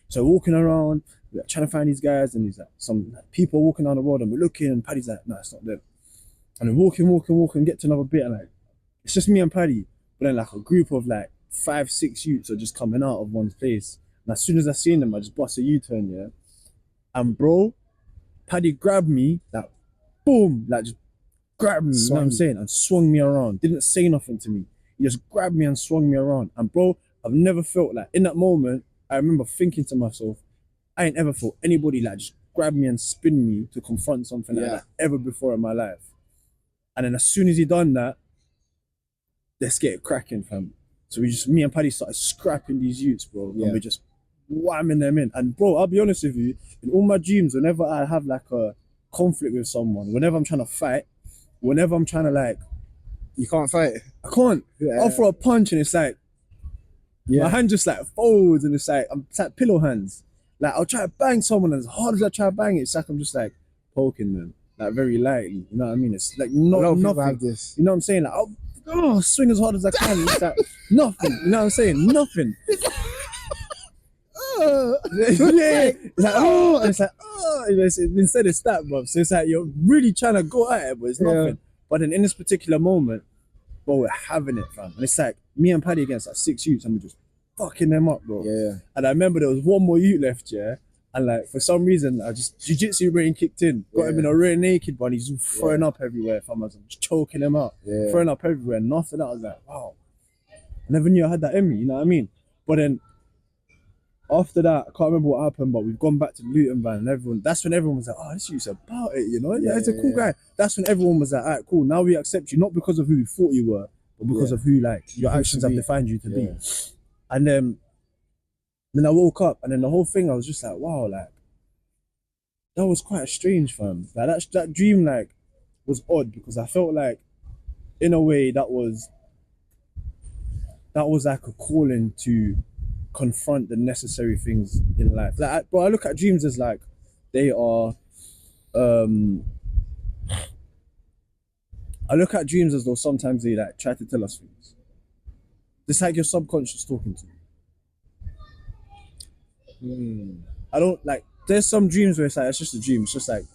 So we're walking around, we're trying to find these guys, and there's like some people walking down the road, and we're looking, and Paddy's like, no, it's not them. And then walking, get to another bit, and like, it's just me and Paddy, but then like a group of like 5-6 youths are just coming out of one's place. And as soon as I seen them, I just bust a U-turn, yeah? And bro, Paddy grabbed me, like, boom, like just grabbed me, you know what I'm saying, and swung me around. Didn't say nothing to me. He just grabbed me and swung me around. And bro, I've never felt like, in that moment, I remember thinking to myself, I ain't ever felt anybody like just grab me and spin me to confront something like that ever before in my life. And then as soon as he done that, let's get it cracking, fam. So me and Paddy started scrapping these youths, bro. And we're just whamming them in. And bro, I'll be honest with you, in all my dreams, whenever I have like a conflict with someone, whenever I'm trying to fight, whenever I'm trying to like, you can't fight. I can't. I'll throw a punch and it's like, my hand just like folds and it's like pillow hands. Like I'll try to bang someone and as hard as I try to bang it, it's like I'm just like poking them, like very lightly. You know what I mean? It's like nothing. Have this. You know what I'm saying? Like I'll swing as hard as I can. It's like nothing. You know what I'm saying? Nothing. It's like and it's like instead it's that, bro. So it's like you're really trying to go at it, but it's nothing. But then in this particular moment, bro, we're having it, fam. And it's like me and Paddy against like 6 youths and we're just fucking them up, bro. Yeah. And I remember there was one more youth left, and like for some reason I just jiu-jitsu brain kicked in, got him in a rear naked, but he's throwing up everywhere, fam. I was just choking him up, throwing up everywhere. And after that I was like, wow, I never knew I had that in me, you know what I mean? But then after that, I can't remember what happened, but we've gone back to the Luton van and that's when everyone was like, oh, this youth's about it, you know? Yeah, he's a cool guy. That's when everyone was like, all right, cool, now we accept you, not because of who we thought you were, but because of who like your actions have defined you to be. And then I woke up and then the whole thing, I was just like, wow, like, that was quite strange, fam. Like that dream like was odd because I felt like in a way that was like a calling to confront the necessary things in life. Like, I look at dreams as like they are. I look at dreams as though sometimes they like try to tell us things. It's like your subconscious talking to you. I don't like. There's some dreams where it's like it's just a dream. It's just like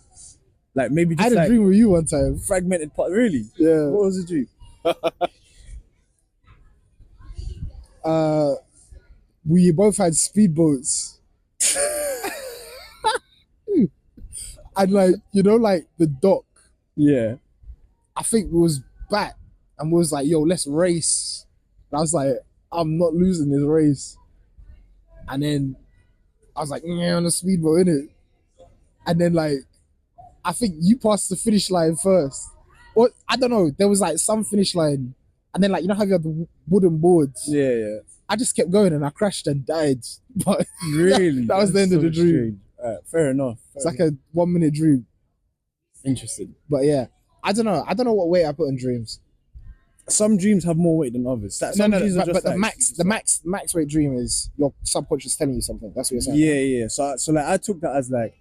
maybe. Just I had a dream with you one time. Fragmented part. Really? Yeah. What was the dream? We both had speedboats. And like, you know, like the dock. Yeah. I think we was back and we was like, yo, let's race. And I was like, I'm not losing this race. And then I was like, yeah, on the speedboat, innit? And then like, I think you passed the finish line first. Or I don't know, there was like some finish line. And then like, you know how you have the wooden boards? Yeah. I just kept going and I crashed and died. But really? that was the end of the dream. Fair enough. It's like a 1 minute dream. Interesting. But yeah, I don't know what weight I put in dreams. Some dreams have more weight than others. But the max weight dream is your subconscious telling you something. That's what you're saying. Yeah. So like I took that as like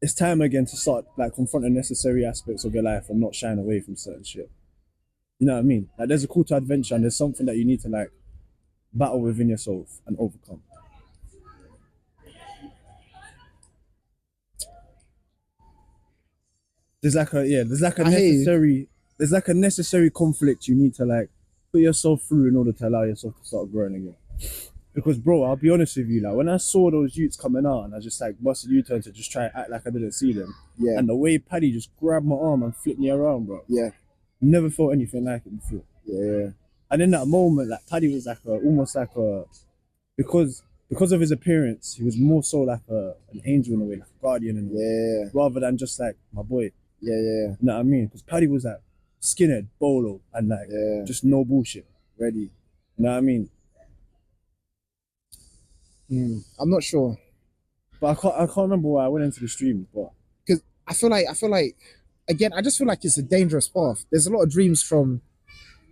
it's time again to start like confronting necessary aspects of your life and not shying away from certain shit. You know what I mean? Like there's a call to adventure and there's something that you need to like battle within yourself and overcome. There's like a necessary conflict you need to like put yourself through in order to allow yourself to start growing again. Because bro, I'll be honest with you, like when I saw those youths coming out and I just like busted U-turn to just try and act like I didn't see them. Yeah. And the way Paddy just grabbed my arm and flipped me around, bro. Yeah. Never felt anything like it before. Yeah. And in that moment, like Paddy was like because of his appearance, he was more so like an angel in a way, like a guardian in a way. Rather than just like my boy. Yeah. You know what I mean? Because Paddy was like skinhead, bolo, and like just no bullshit. Ready. You know what I mean? I'm not sure. But I can't remember why I went into the stream, but because I feel like again, I just feel like it's a dangerous path. There's a lot of dreams from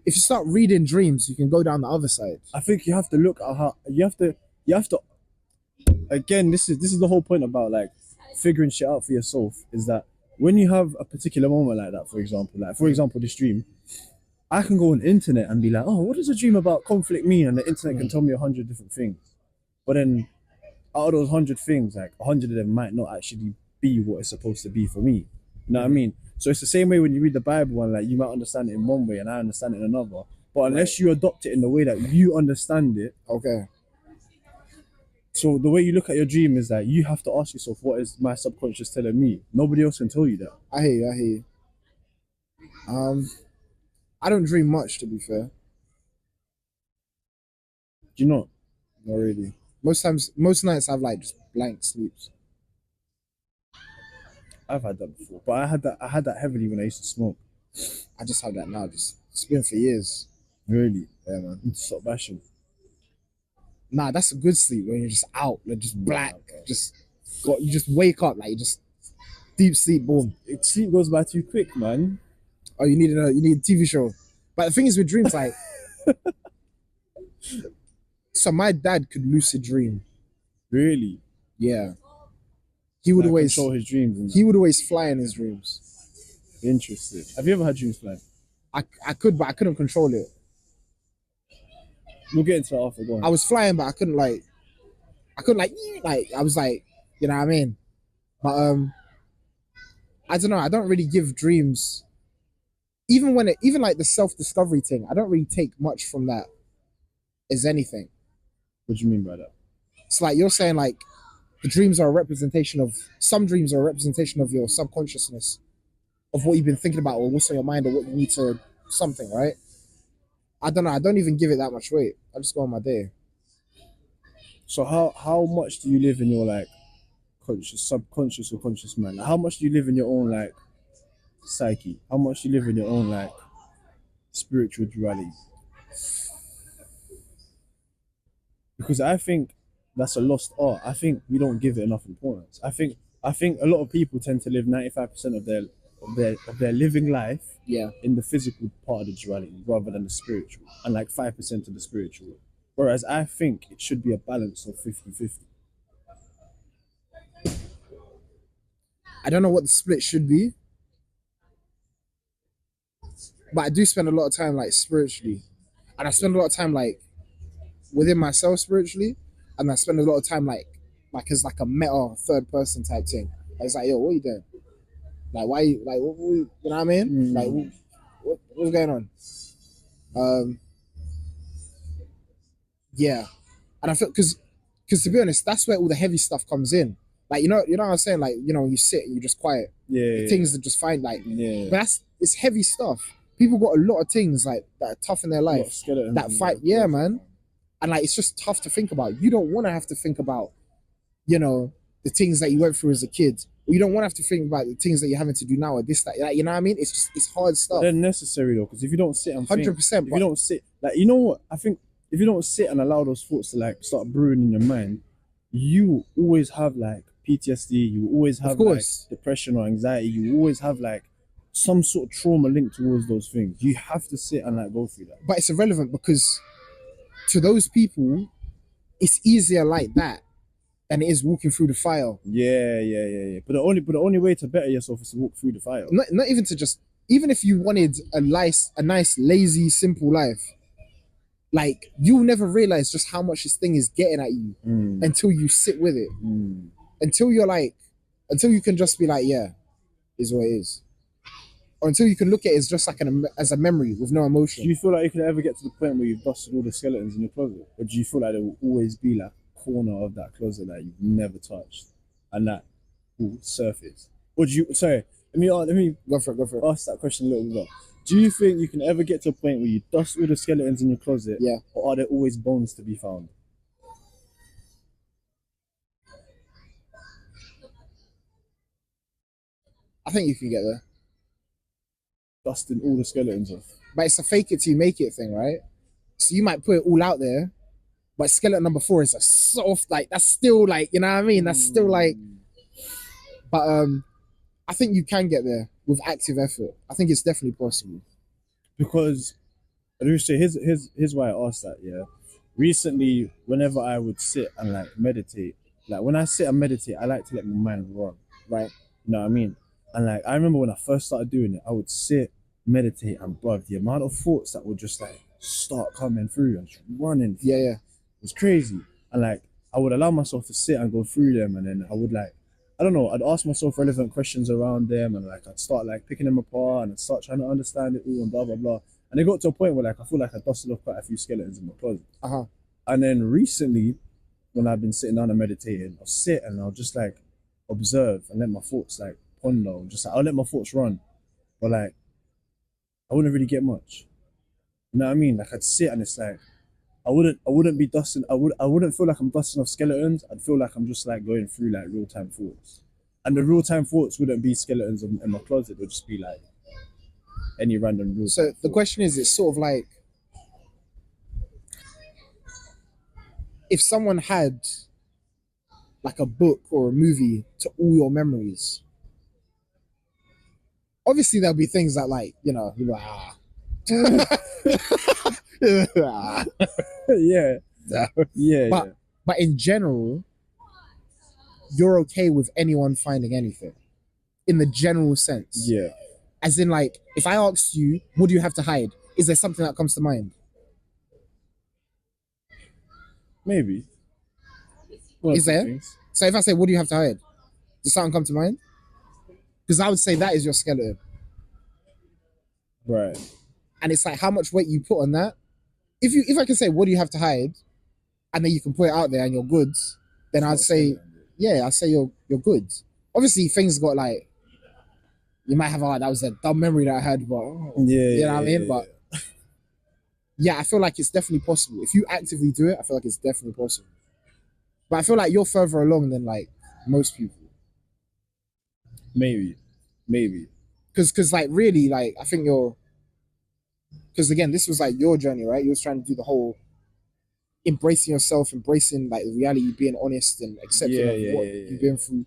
if you start reading dreams, you can go down the other side. I think you have to look at how you have to again, this is the whole point about like figuring shit out for yourself, is that when you have a particular moment like that, for example, this dream, I can go on the internet and be like, oh, what does a dream about conflict mean? And the internet can tell me 100 different things. But then out of those 100 things, like 100 of them might not actually be what it's supposed to be for me. You know what I mean? So it's the same way when you read the Bible and like you might understand it in one way and I understand it in another. But unless you adopt it in the way that you understand it. Okay. So the way you look at your dream is that you have to ask yourself, what is my subconscious telling me? Nobody else can tell you that. I hear you. I don't dream much, to be fair. Do you not? Not really. Most nights I've like just blank sleeps. I've had that before, but I had that heavily when I used to smoke. I just have that now. It's been for years. Really? Yeah, man. You need to stop bashing. Nah, that's a good sleep when you're just out, like just black, you just wake up like you just deep sleep, boom. Sleep goes by too quick, man. Oh, you need a TV show. But the thing is with dreams, like, so my dad could lucid dream. Really? Yeah. He would Like, always control his dreams. And he would always fly in his dreams. Interesting. Have you ever had dreams flying? I could, but I couldn't control it. We'll get into that after. Go on. I was flying, but I couldn't like I was like, you know what I mean? But I don't know. I don't really give dreams. Even like the self-discovery thing, I don't really take much from that as anything. What do you mean by that? It's like you're saying like the dreams are a representation of some dreams are a representation of your subconsciousness, of what you've been thinking about or what's on your mind or what you need to something, right? I don't know. I don't even give it that much weight. I just go on my day. So how much do you live in your like conscious, subconscious, or conscious mind? Like, how much do you live in your own like psyche? How much do you live in your own like spiritual duality? Because I think that's a lost art. I think we don't give it enough importance. I think a lot of people tend to live 95% of their living life in the physical part of the duality rather than the spiritual, and like 5% of the spiritual. Whereas I think it should be a balance of 50-50. I don't know what the split should be, but I do spend a lot of time like spiritually, and I spend a lot of time like within myself spiritually, and I spend a lot of time like as like a meta third person type thing. It's like, yo, what are you doing? Like, why you like what, you know what I mean? Like, what's going on? Yeah, and I feel because to be honest, that's where all the heavy stuff comes in. Like, you know what I'm saying? Like, you know, you sit and you just quiet. Yeah. Things that just find like, but it's heavy stuff. People got a lot of things like that are tough in their life that fight. Yeah, man. And like, it's just tough to think about. You don't want to have to think about, you know, the things that you went through as a kid. Or you don't want to have to think about the things that you're having to do now or this, that, like, you know what I mean? It's hard stuff. They're necessary though, because if you don't sit and 100%, if you don't sit, like, you know what? I think if you don't sit and allow those thoughts to like start brewing in your mind, you always have like PTSD. You always have like depression or anxiety. You always have like some sort of trauma linked towards those things. You have to sit and like go through that. But it's irrelevant because to those people, it's easier like that than it is walking through the fire. Yeah. But the only way to better yourself is to walk through the fire. Not even to just, even if you wanted a nice, lazy, simple life, like, you'll never realize just how much this thing is getting at you until you sit with it. Until you can just be like, yeah, is what it is. Or until you can look at it as just like as a memory with no emotion. Do you feel like you can ever get to the point where you've dusted all the skeletons in your closet? Or do you feel like there will always be like a corner of that closet that you've never touched and that will surface? Or do you, sorry, let me go for it. Ask that question a little bit more. Do you think you can ever get to a point where you dust all the skeletons in your closet? Yeah. Or are there always bones to be found? I think you can get there. Dusting all the skeletons off. But it's a fake it till you make it thing, right? So you might put it all out there, but skeleton number 4 is a soft, like, that's still like, you know what I mean? That's still like, but I think you can get there with active effort. I think it's definitely possible. Because, I do say, here's why I asked that, yeah? Recently, whenever I would sit and like meditate, like when I sit and meditate, I like to let my mind run, right? You know what I mean? And like, I remember when I first started doing it, I would sit, meditate, and bruv, the amount of thoughts that would just like start coming through and just running. Yeah. It was crazy. And like, I would allow myself to sit and go through them, and then I would like, I don't know, I'd ask myself relevant questions around them, and like, I'd start like picking them apart, and I'd start trying to understand it all, and blah, blah, blah. And it got to a point where like, I feel like I dusted off quite a few skeletons in my closet. And then recently, when I've been sitting down and meditating, I'll sit and I'll just like observe and let my thoughts like ponder, just like, I'll let my thoughts run. But like, I wouldn't really get much. You know what I mean? Like I'd sit and it's like I wouldn't be dusting. I wouldn't feel like I'm dusting off skeletons. I'd feel like I'm just like going through like real time thoughts, and the real time thoughts wouldn't be skeletons in my closet. They'd just be like any random real. So the question is, it's sort of like if someone had like a book or a movie to all your memories. Obviously, there'll be things that like you're like yeah, yeah, but in general, you're okay with anyone finding anything, in the general sense. yeah. As in, like, if I asked you, what do you have to hide? Is there something that comes to mind? Maybe. Is there? So if I say, what do you have to hide? Does something come to mind? Because I would say that is your skeleton. Right. And it's like how much weight you put on that. If I can say, what do you have to hide? And then you can put it out there and you're good, then I'd say, I'd say you're good. Obviously, things got like, you might have, that was a dumb memory that I had, but you know what I mean? But yeah, I feel like it's definitely possible. If you actively do it, I feel like it's definitely possible. But I feel like you're further along than like most people. Maybe. Because like really, like I think because again, this was like your journey, right? You was trying to do the whole embracing yourself, embracing like the reality, being honest and accepting of what you've been through.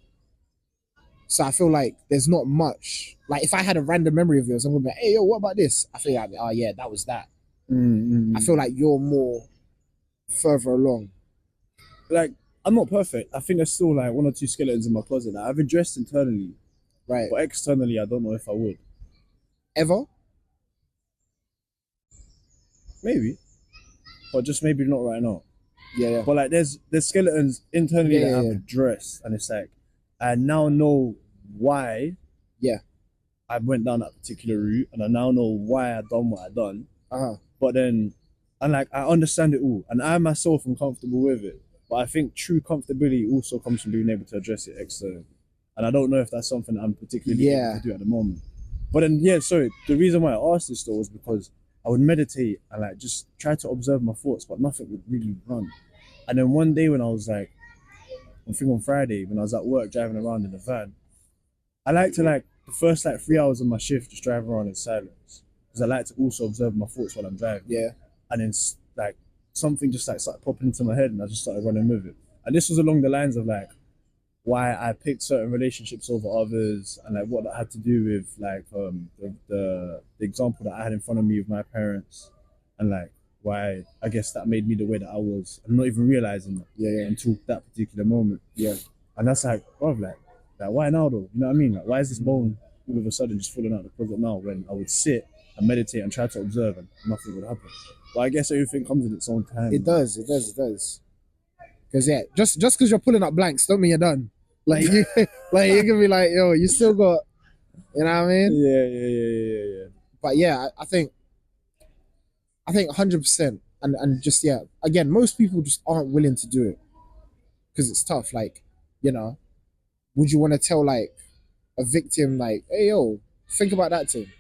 So I feel like there's not much. Like if I had a random memory of yours, I'm gonna be like, hey yo, what about this? I feel like, oh yeah, that was that. I feel like you're more further along. Like I'm not perfect. I think there's still like one or two skeletons in my closet that I've addressed internally. Right. But externally, I don't know if I would. Ever? Maybe. But just maybe not right now. Yeah. But like there's skeletons internally that I've addressed, and it's like I now know why I went down that particular route, and I now know why I done what I done. But then and like I understand it all, and I myself am comfortable with it. But I think true comfortability also comes from being able to address it externally. And I don't know if that's something that I'm particularly able to do at the moment. But then sorry, the reason why I asked this though was because I would meditate and like just try to observe my thoughts, but nothing would really run. And then one day when I was like, I think on Friday, when I was at work driving around in the van, I like to like the first like 3 hours of my shift just drive around in silence. Because I like to also observe my thoughts while I'm driving. Yeah. And then like something just like started popping into my head and I just started running with it. And this was along the lines of like why I picked certain relationships over others and like what that had to do with like the example that I had in front of me with my parents and like why I guess that made me the way that I was. I'm not even realizing that until that particular moment. Yeah. And that's like, like why now though? You know what I mean? Like why is this bone all of a sudden just falling out of the closet now when I would sit and meditate and try to observe and nothing would happen? But I guess everything comes in its own time. It does. Because just because you're pulling up blanks don't mean you're done. Like you can be like, yo, you still got, you know what I mean? Yeah. But yeah, I think 100%, and just again, most people just aren't willing to do it because it's tough. Like, would you want to tell like a victim like, hey yo, think about that thing?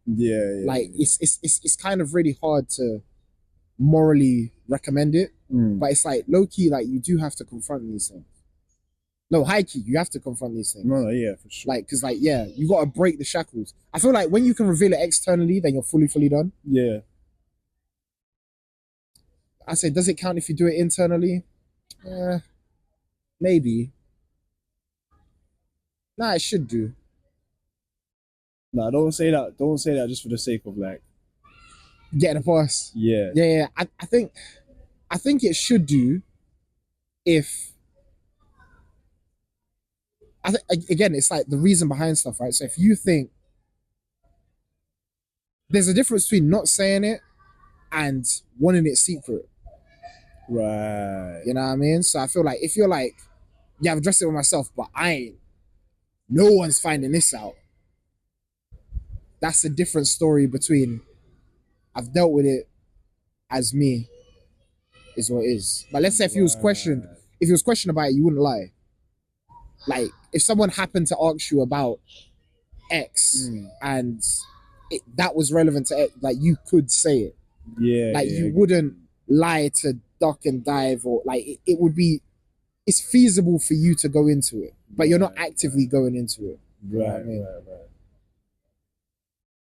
Yeah. Like it's kind of really hard to morally recommend it, but it's like low key, like you do have to confront these things. No, high key, you have to confront these things. No, yeah, for sure. Like, cause you gotta break the shackles. I feel like when you can reveal it externally, then you're fully done. Yeah. I say, does it count if you do it internally? Maybe. Nah, it should do. Nah, don't say that. Don't say that just for the sake of like getting a pass. Yeah. Yeah. I think it should do if. Again, it's like the reason behind stuff, right? So if you think there's a difference between not saying it and wanting it secret. Right. You know what I mean? So I feel like if you're like, I've addressed it with myself, but no one's finding this out. That's a different story between I've dealt with it as me is what it is. But let's say if you was questioned about it, you wouldn't lie. Like if someone happened to ask you about X and that was relevant to it. Like you could say it. Yeah. Like you wouldn't lie to duck and dive, or like it would be. It's feasible for you to go into it, but you're not actively going into it. Right.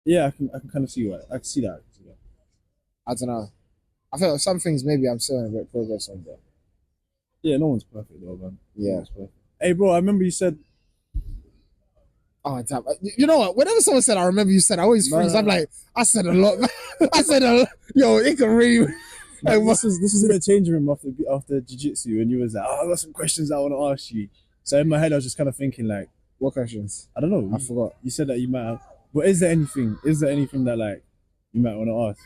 Yeah, I can kind of see why. I can see that. I don't know. I feel like some things maybe I'm still in a bit of progress on, but yeah, no one's perfect though, man. Yeah. No one's perfect. Hey, bro, I remember you said. Oh damn! You know what? Whenever someone said, "I remember you said," I always freeze. I'm like, I said a lot. I said a lot. Yo, it can really. Like, this is in the changing room after jiu-jitsu, and you was like, "Oh, I got some questions I want to ask you." So in my head, I was just kind of thinking, like, what questions? I don't know. I forgot. You said that you might have, but is there anything that like you might want to ask?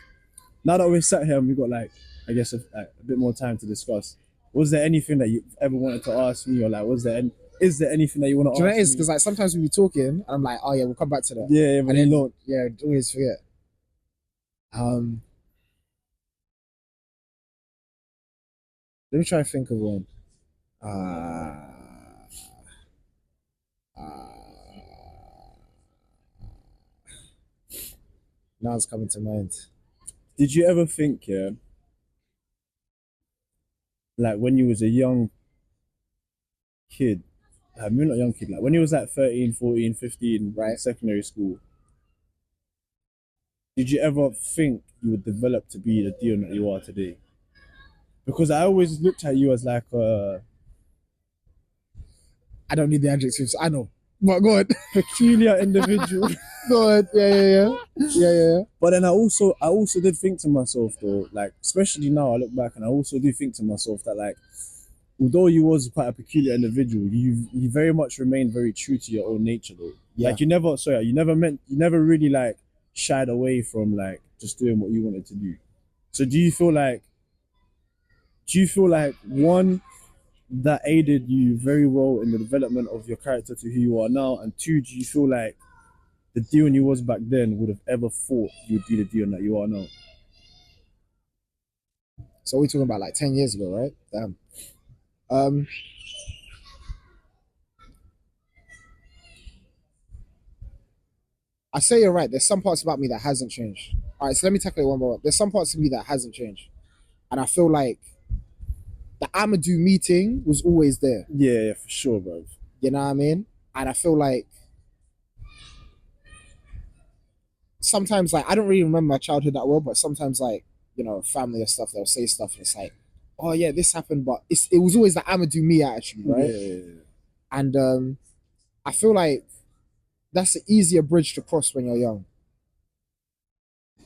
Now that we're sat here and we've got like, I guess a bit more time to discuss. Was there anything that you ever wanted to ask me, or like, is there anything that you want to ask? Do you know what it is? Because like sometimes we be talking, and I'm like, oh yeah, we'll come back to that. Yeah, but then don't. Yeah, always forget. Let me try to think of one. Now it's coming to mind. Did you ever think, like when you was a young kid, maybe not young kid, like when you was like 13, 14, 15, right, in secondary school, did you ever think you would develop to be the Dion that you are today? Because I always looked at you as like a... I don't need the adjectives, I know. But go ahead. Peculiar individual. Go ahead. Yeah. But then I also did think to myself though, like, especially now I look back and I also do think to myself that like, although you was quite a peculiar individual, you very much remained very true to your own nature though. Yeah. Like you never really like shied away from like just doing what you wanted to do. So do you feel like one, that aided you very well in the development of your character to who you are now, and two, do you feel like the Dion you was back then would have ever thought you would be the Dion that you are now? So we're talking about like 10 years ago, right? Damn. I say you're right. There's some parts about me that hasn't changed. All right, so let me tackle it one by one. There's some parts of me that hasn't changed, and I feel like the Amadou meeting was always there. Yeah, for sure, bro. You know what I mean? And I feel like sometimes, like, I don't really remember my childhood that well, but sometimes, like, you know, family or stuff, they'll say stuff and it's like, oh yeah, this happened, but it was always the Amadou me attitude, right? Yeah. And I feel like that's an easier bridge to cross when you're young.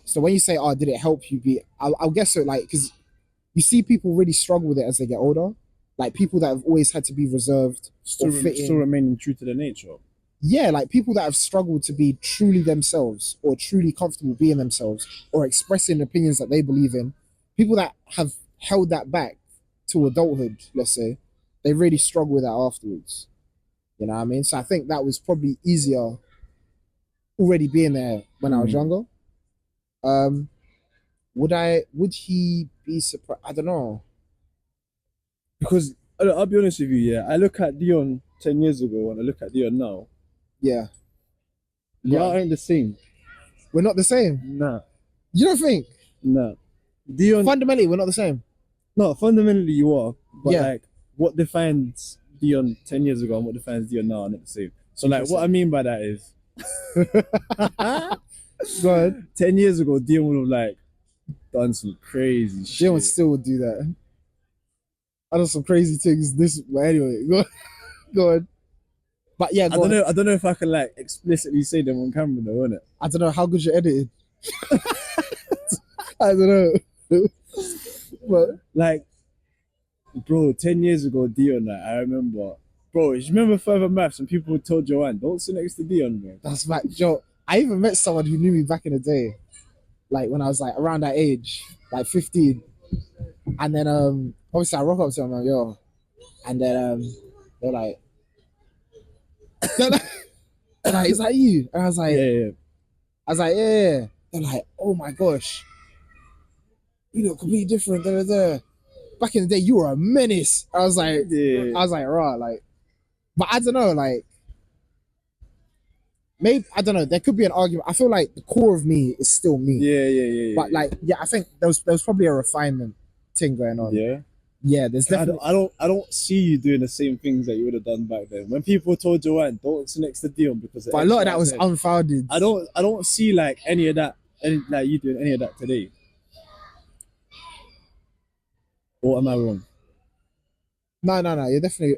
So when you say, oh, did it help you be, I'll guess it, like, because you see people really struggle with it as they get older, like people that have always had to be reserved, still remaining true to their nature. Yeah, like people that have struggled to be truly themselves or truly comfortable being themselves or expressing opinions that they believe in. People that have held that back to adulthood, let's say, they really struggle with that afterwards. You know what I mean? So I think that was probably easier already being there when I was younger. Would he be surprised? I don't know. Because I'll be honest with you, yeah. I look at Dion 10 years ago and I look at Dion now. Yeah. We aren't the same. We're not the same? Nah. You don't think? Nah. Dion... Fundamentally, we're not the same. No, fundamentally you are. But yeah, like, what defines Dion 10 years ago and what defines Dion now are not the same. So like, what I mean by that is... Go ahead. 10 years ago, Dion would have like done some crazy shit. Dion still would do that. I done some crazy things but anyway, go ahead. But yeah, I don't know if I can like explicitly say them on camera though, innit? I don't know how good you're edited. I don't know. But like, bro, 10 years ago, Dion, like, I remember, bro, you remember further maths and people told Joanne, don't sit next to Dion, bro. That's right, Joe. I even met someone who knew me back in the day, like when I was like around that age, like 15. And then obviously I rock up to them, like, yo. And then they're like, is that you? And I was like, yeah. I was like, yeah. They're like, oh my gosh, you look completely different. Back in the day, you were a menace. I was like, raw, like, but I don't know, like, maybe I don't know. There could be an argument. I feel like the core of me is still me. Yeah. But like, yeah, I think there was probably a refinement thing going on. Yeah. Yeah, there's definitely. I don't see you doing the same things that you would have done back then. When people told Joanne, don't sit next to Dion because But a lot of that was unfounded. I don't see like any of that, like you doing any of that today. Or am I wrong? No. You're definitely.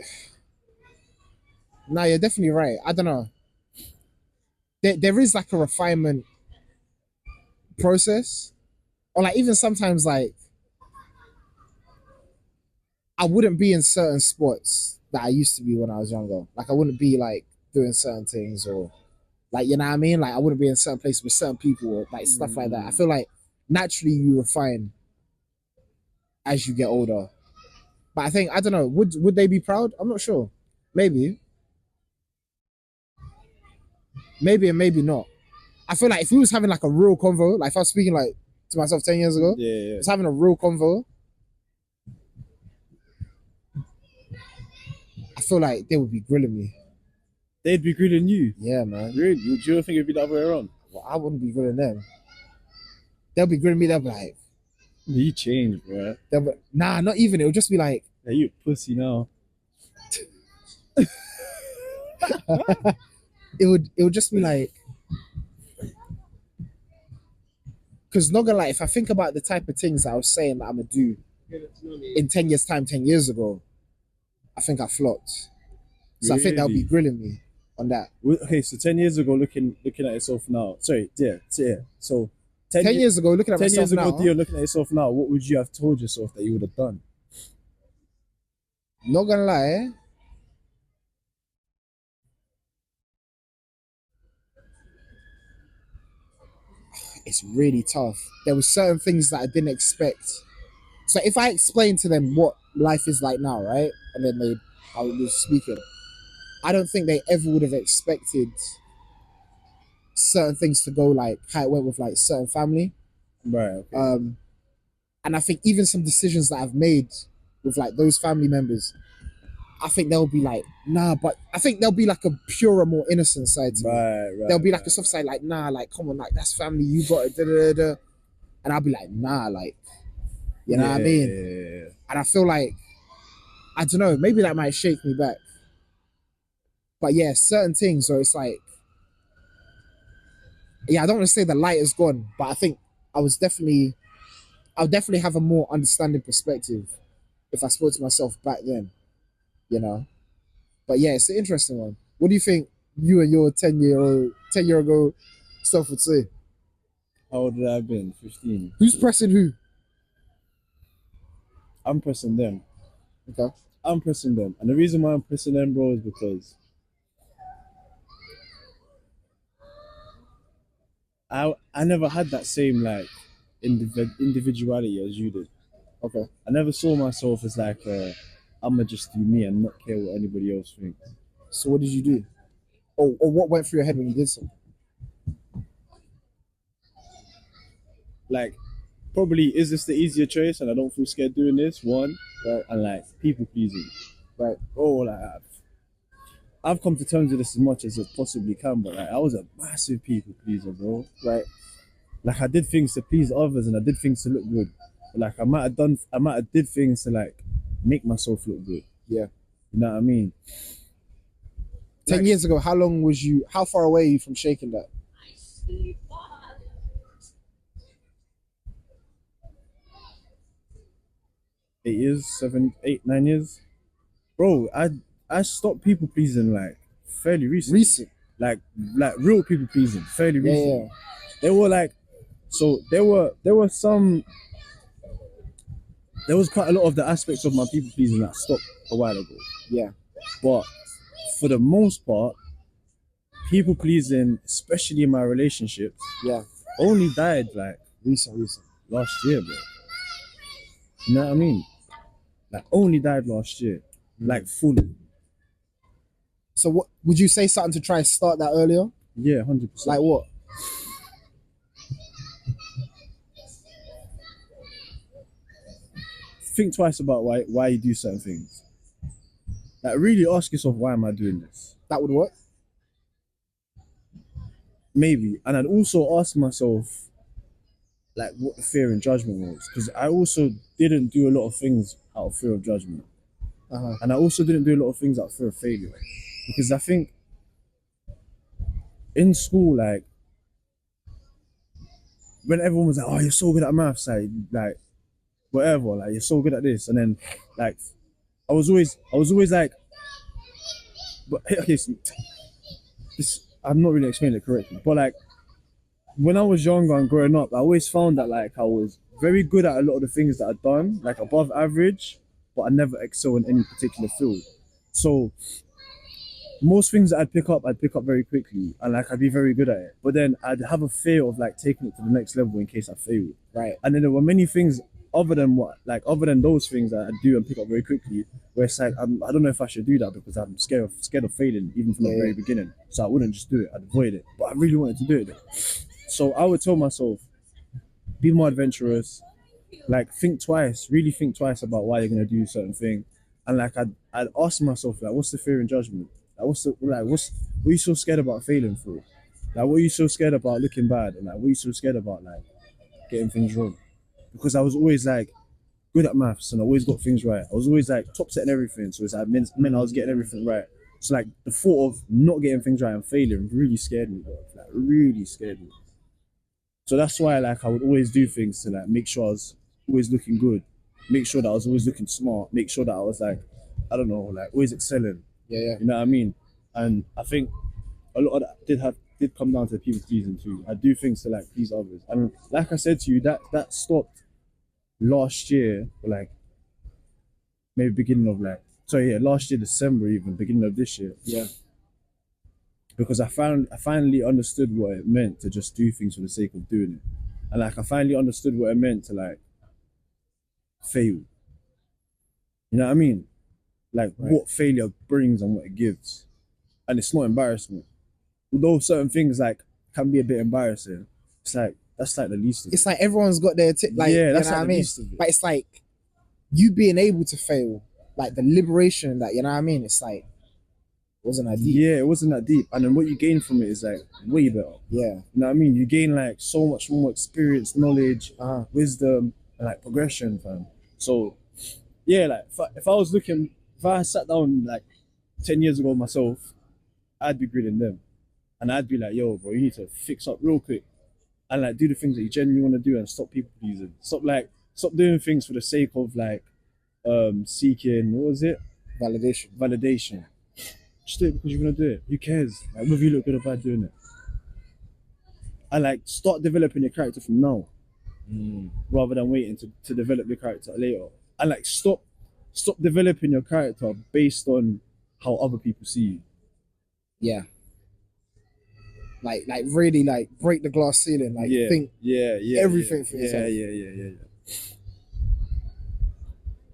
No, you're definitely right. I don't know. There is like a refinement process, or like even sometimes like I wouldn't be in certain sports that I used to be when I was younger. Like I wouldn't be like doing certain things or like you know what I mean. Like I wouldn't be in certain places with certain people or like stuff like that. I feel like naturally you refine as you get older. But I think I don't know. Would they be proud? I'm not sure. Maybe and maybe not. I feel like if we was having like a real convo, like if I was speaking like to myself 10 years ago, Yeah. I was having a real convo, I feel like they would be grilling me. They'd be grilling you. Yeah, man. Really? Do you think it'd be the other way around? Well, I wouldn't be grilling them. They'll be grilling me. They'll be like, You changed, bro. they'll be, nah, not even. It'll just be like, Yeah, you a pussy now. it would just be like, because not gonna lie, if I think about the type of things that I was saying that I'm gonna do in 10 years time, 10 years ago, I think I flopped. So I think they'll be Really? grilling me on that. Okay, so 10 years ago, looking at yourself now. Sorry, dear. So 10 years ago, looking at 10 myself years ago, now, Dion, looking at yourself now, what would you have told yourself that you would have done? not gonna lie, it's really tough. There were certain things that I didn't expect. So if I explain to them what life is like now, right, and then I would be speaking, I don't think they ever would have expected certain things to go like how it went with like certain family. Right. Okay. And I think even some decisions that I've made with like those family members, I think they'll be like, nah, but I think there'll be like a purer, more innocent side to me. Right. There'll be like a soft side, like, nah, like, come on, like, that's family, you got it, da, da, da, da. And I'll be like, nah, like, you know what I mean? Yeah. And I feel like, I don't know, maybe that might shake me back. But yeah, certain things where it's like, yeah, I don't want to say the light is gone, but I think I'll definitely have a more understanding perspective if I spoke to myself back then, you know? But yeah, it's an interesting one. What do you think you and your 10 year ago self would say? How old would I have been? 15. Who's pressing who? I'm pressing them. Okay. I'm pressing them. And the reason why I'm pressing them, bro, is because I never had that same like individuality as you did. Okay. I never saw myself as like I'ma just do me and not care what anybody else thinks. So what did you do? Or what went through your head when you did something? Like, probably is this the easier choice and I don't feel scared doing this? One, Right. and like people pleasing. Right. Oh, like I've come to terms with this as much as I possibly can, but like I was a massive people pleaser, bro. Right. Like I did things to please others and I did things to look good. But like I might have did things to like make myself look good. Yeah. You know what I mean? 10 years ago, how far away are you from shaking that? Eight years, 7, 8, 9 years. Bro, I stopped people pleasing like fairly recent. Like real people pleasing fairly recent. Yeah. They were like, so there was quite a lot of the aspects of my people pleasing that stopped a while ago. Yeah. But for the most part, people pleasing, especially in my relationships, Yeah. only died like Recent. last year, bro. You know what I mean? Like only died last year, like fully. So what would you say something to try and start that earlier? Yeah, 100%. Like what? Think twice about why you do certain things. Like really ask yourself, why am I doing this? That would work. maybe. And I'd also ask myself, like, what the fear and judgment was, because I also didn't do a lot of things out of fear of judgment, and I also didn't do a lot of things out of fear of failure, because I think in school, like, when everyone was like, "Oh, you're so good at maths," like whatever, like you're so good at this, and then like I was always like, but okay, so this I'm not really explaining it correctly, but like when I was younger and growing up, I always found that like I was very good at a lot of the things that I'd done, like above average, but I never excel in any particular field. So most things that I'd pick up very quickly, and like I'd be very good at it. But then I'd have a fear of like taking it to the next level in case I failed. Right. And then there were many things other than those things that I do and pick up very quickly, where it's like I don't know if I should do that because I'm scared of failing even from the very beginning. So I wouldn't just do it. I'd avoid it. But I really wanted to do it. So I would tell myself, be more adventurous, like really think twice about why you're gonna do a certain thing. And like I'd ask myself, like, what's the fear and judgment? Like what are you so scared about failing for? Like what are you so scared about looking bad? And like what are you so scared about like getting things wrong? Because I was always like good at maths and I always got things right. I was always like top set in everything. So it's like meant I was getting everything right. So like the thought of not getting things right and failing really scared me, bro. Like really scared me. So that's why like I would always do things to like make sure I was always looking good, make sure that I was always looking smart, make sure that I was like, I don't know, like always excelling. Yeah. You know what I mean? And I think a lot of that did come down to people pleasing too. I do things to like please others. And like I said to you, that stopped last year, or like maybe beginning of last year, December even, beginning of this year. Yeah. Because I finally understood what it meant to just do things for the sake of doing it. And like I finally understood what it meant to like fail. You know what I mean? Like what failure brings and what it gives. And it's not embarrassment. Although certain things like can be a bit embarrassing, it's like that's like the least of it. It's like everyone's got their that's you know like what the I mean? Least of it. But it's like you being able to fail, like the liberation that, you know what I mean? It's like wasn't that deep. Yeah, it wasn't that deep. And then what you gain from it is like way better. Yeah. You know what I mean? You gain like so much more experience, knowledge, wisdom, and like progression, fam. So yeah, like if I sat down like 10 years ago myself, I'd be grilling them. And I'd be like, yo, bro, you need to fix up real quick and like do the things that you genuinely want to do and stop people pleasing. Stop doing things for the sake of like seeking, what was it? Validation. Just do it because you're gonna do it. Who cares? Like whether you look good or bad doing it. And like start developing your character from now. Rather than waiting to develop your character later. And like stop developing your character based on how other people see you. Yeah. Like really like break the glass ceiling. Like think everything for yourself. Yeah.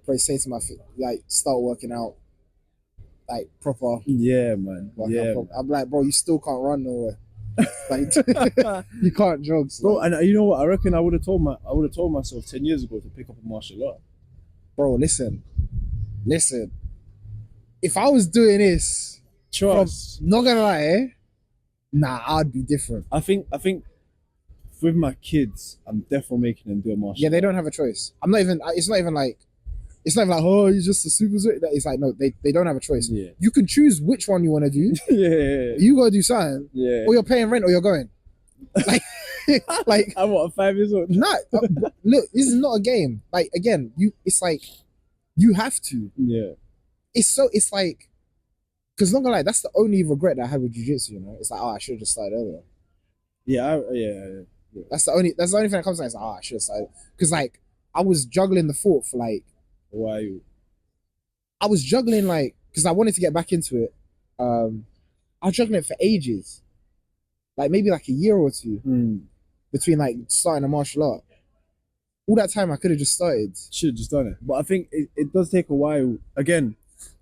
Probably say to my like start working out like proper. Yeah, man. I'm like, bro, you still can't run nowhere. Like you can't jog, so. Bro. And you know what? I reckon I would have told myself 10 years ago to pick up a martial art. Bro, listen. If I was doing this, not gonna lie, nah, I'd be different. I think with my kids, I'm definitely making them do a martial art. Yeah, they don't have a choice. It's not even like, oh, you're just a super. It's like, no, they don't have a choice. Yeah. You can choose which one you want to do. Yeah. You gotta do something. Yeah. Or you're paying rent or you're going. Like I'm 5 years old. Nah, look, this is not a game. Like again, it's like you have to. Yeah. It's like, because not gonna lie, that's the only regret that I have with jiu-jitsu, you know. It's like, oh, I should have just started earlier. Yeah. That's the only thing that comes to mind. It's like, oh, I should have started. Because like I was juggling the thought for like, why? I was juggling like, because I wanted to get back into it. I was juggling it for ages, like maybe like a year or two between like starting a martial art. All that time I could have just started. Should have just done it. But I think it does take a while. Again,